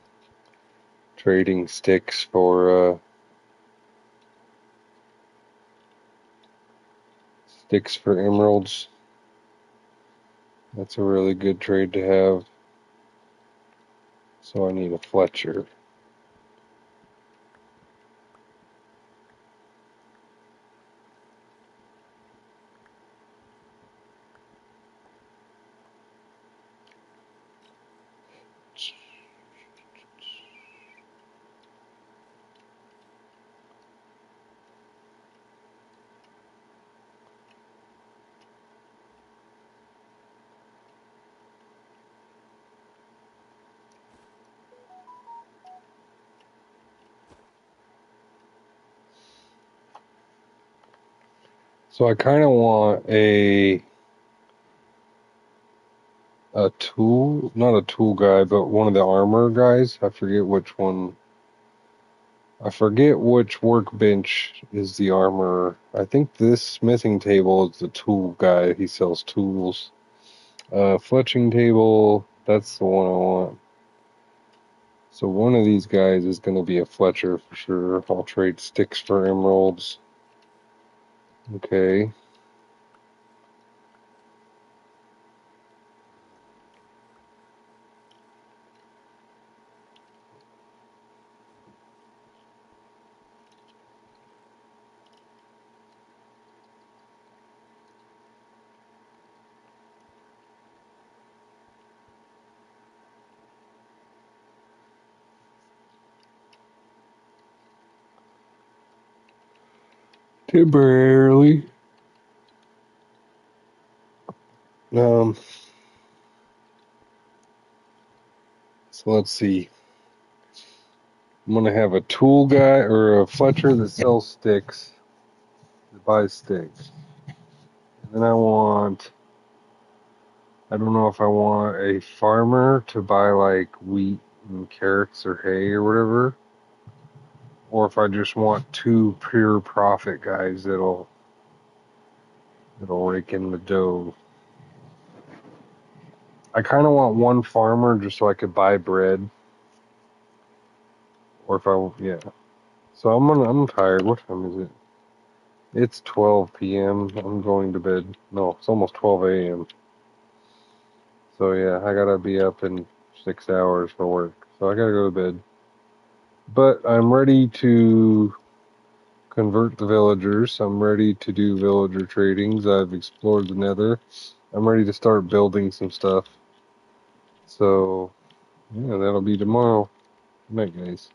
Trading sticks for emeralds. That's a really good trade to have. So I need a Fletcher. So I kind of want a a tool, not a tool guy, but one of the armor guys. I forget which one. I forget which workbench is the armor. I think this smithing table is the tool guy. He sells tools. Fletching table, that's the one I want. So one of these guys is going to be a Fletcher for sure. I'll trade sticks for emeralds. Okay. Temporarily. Um, so let's see. I'm going to have a tool guy or a Fletcher that sells sticks, that buys sticks. And then I don't know if I want a farmer to buy like wheat and carrots or hay or whatever, or if I just want two pure profit guys that'll rake in the dough. I kind of want one farmer just so I could buy bread, or if I yeah. So I'm tired. What time is it? It's 12 p.m. I'm going to bed. No, it's almost 12 a.m. So yeah, I gotta be up in 6 hours for work. So I gotta go to bed. But I'm ready to convert the villagers. I'm ready to do villager tradings. I've explored the nether. I'm ready to start building some stuff. So, yeah, that'll be tomorrow. Good night, guys.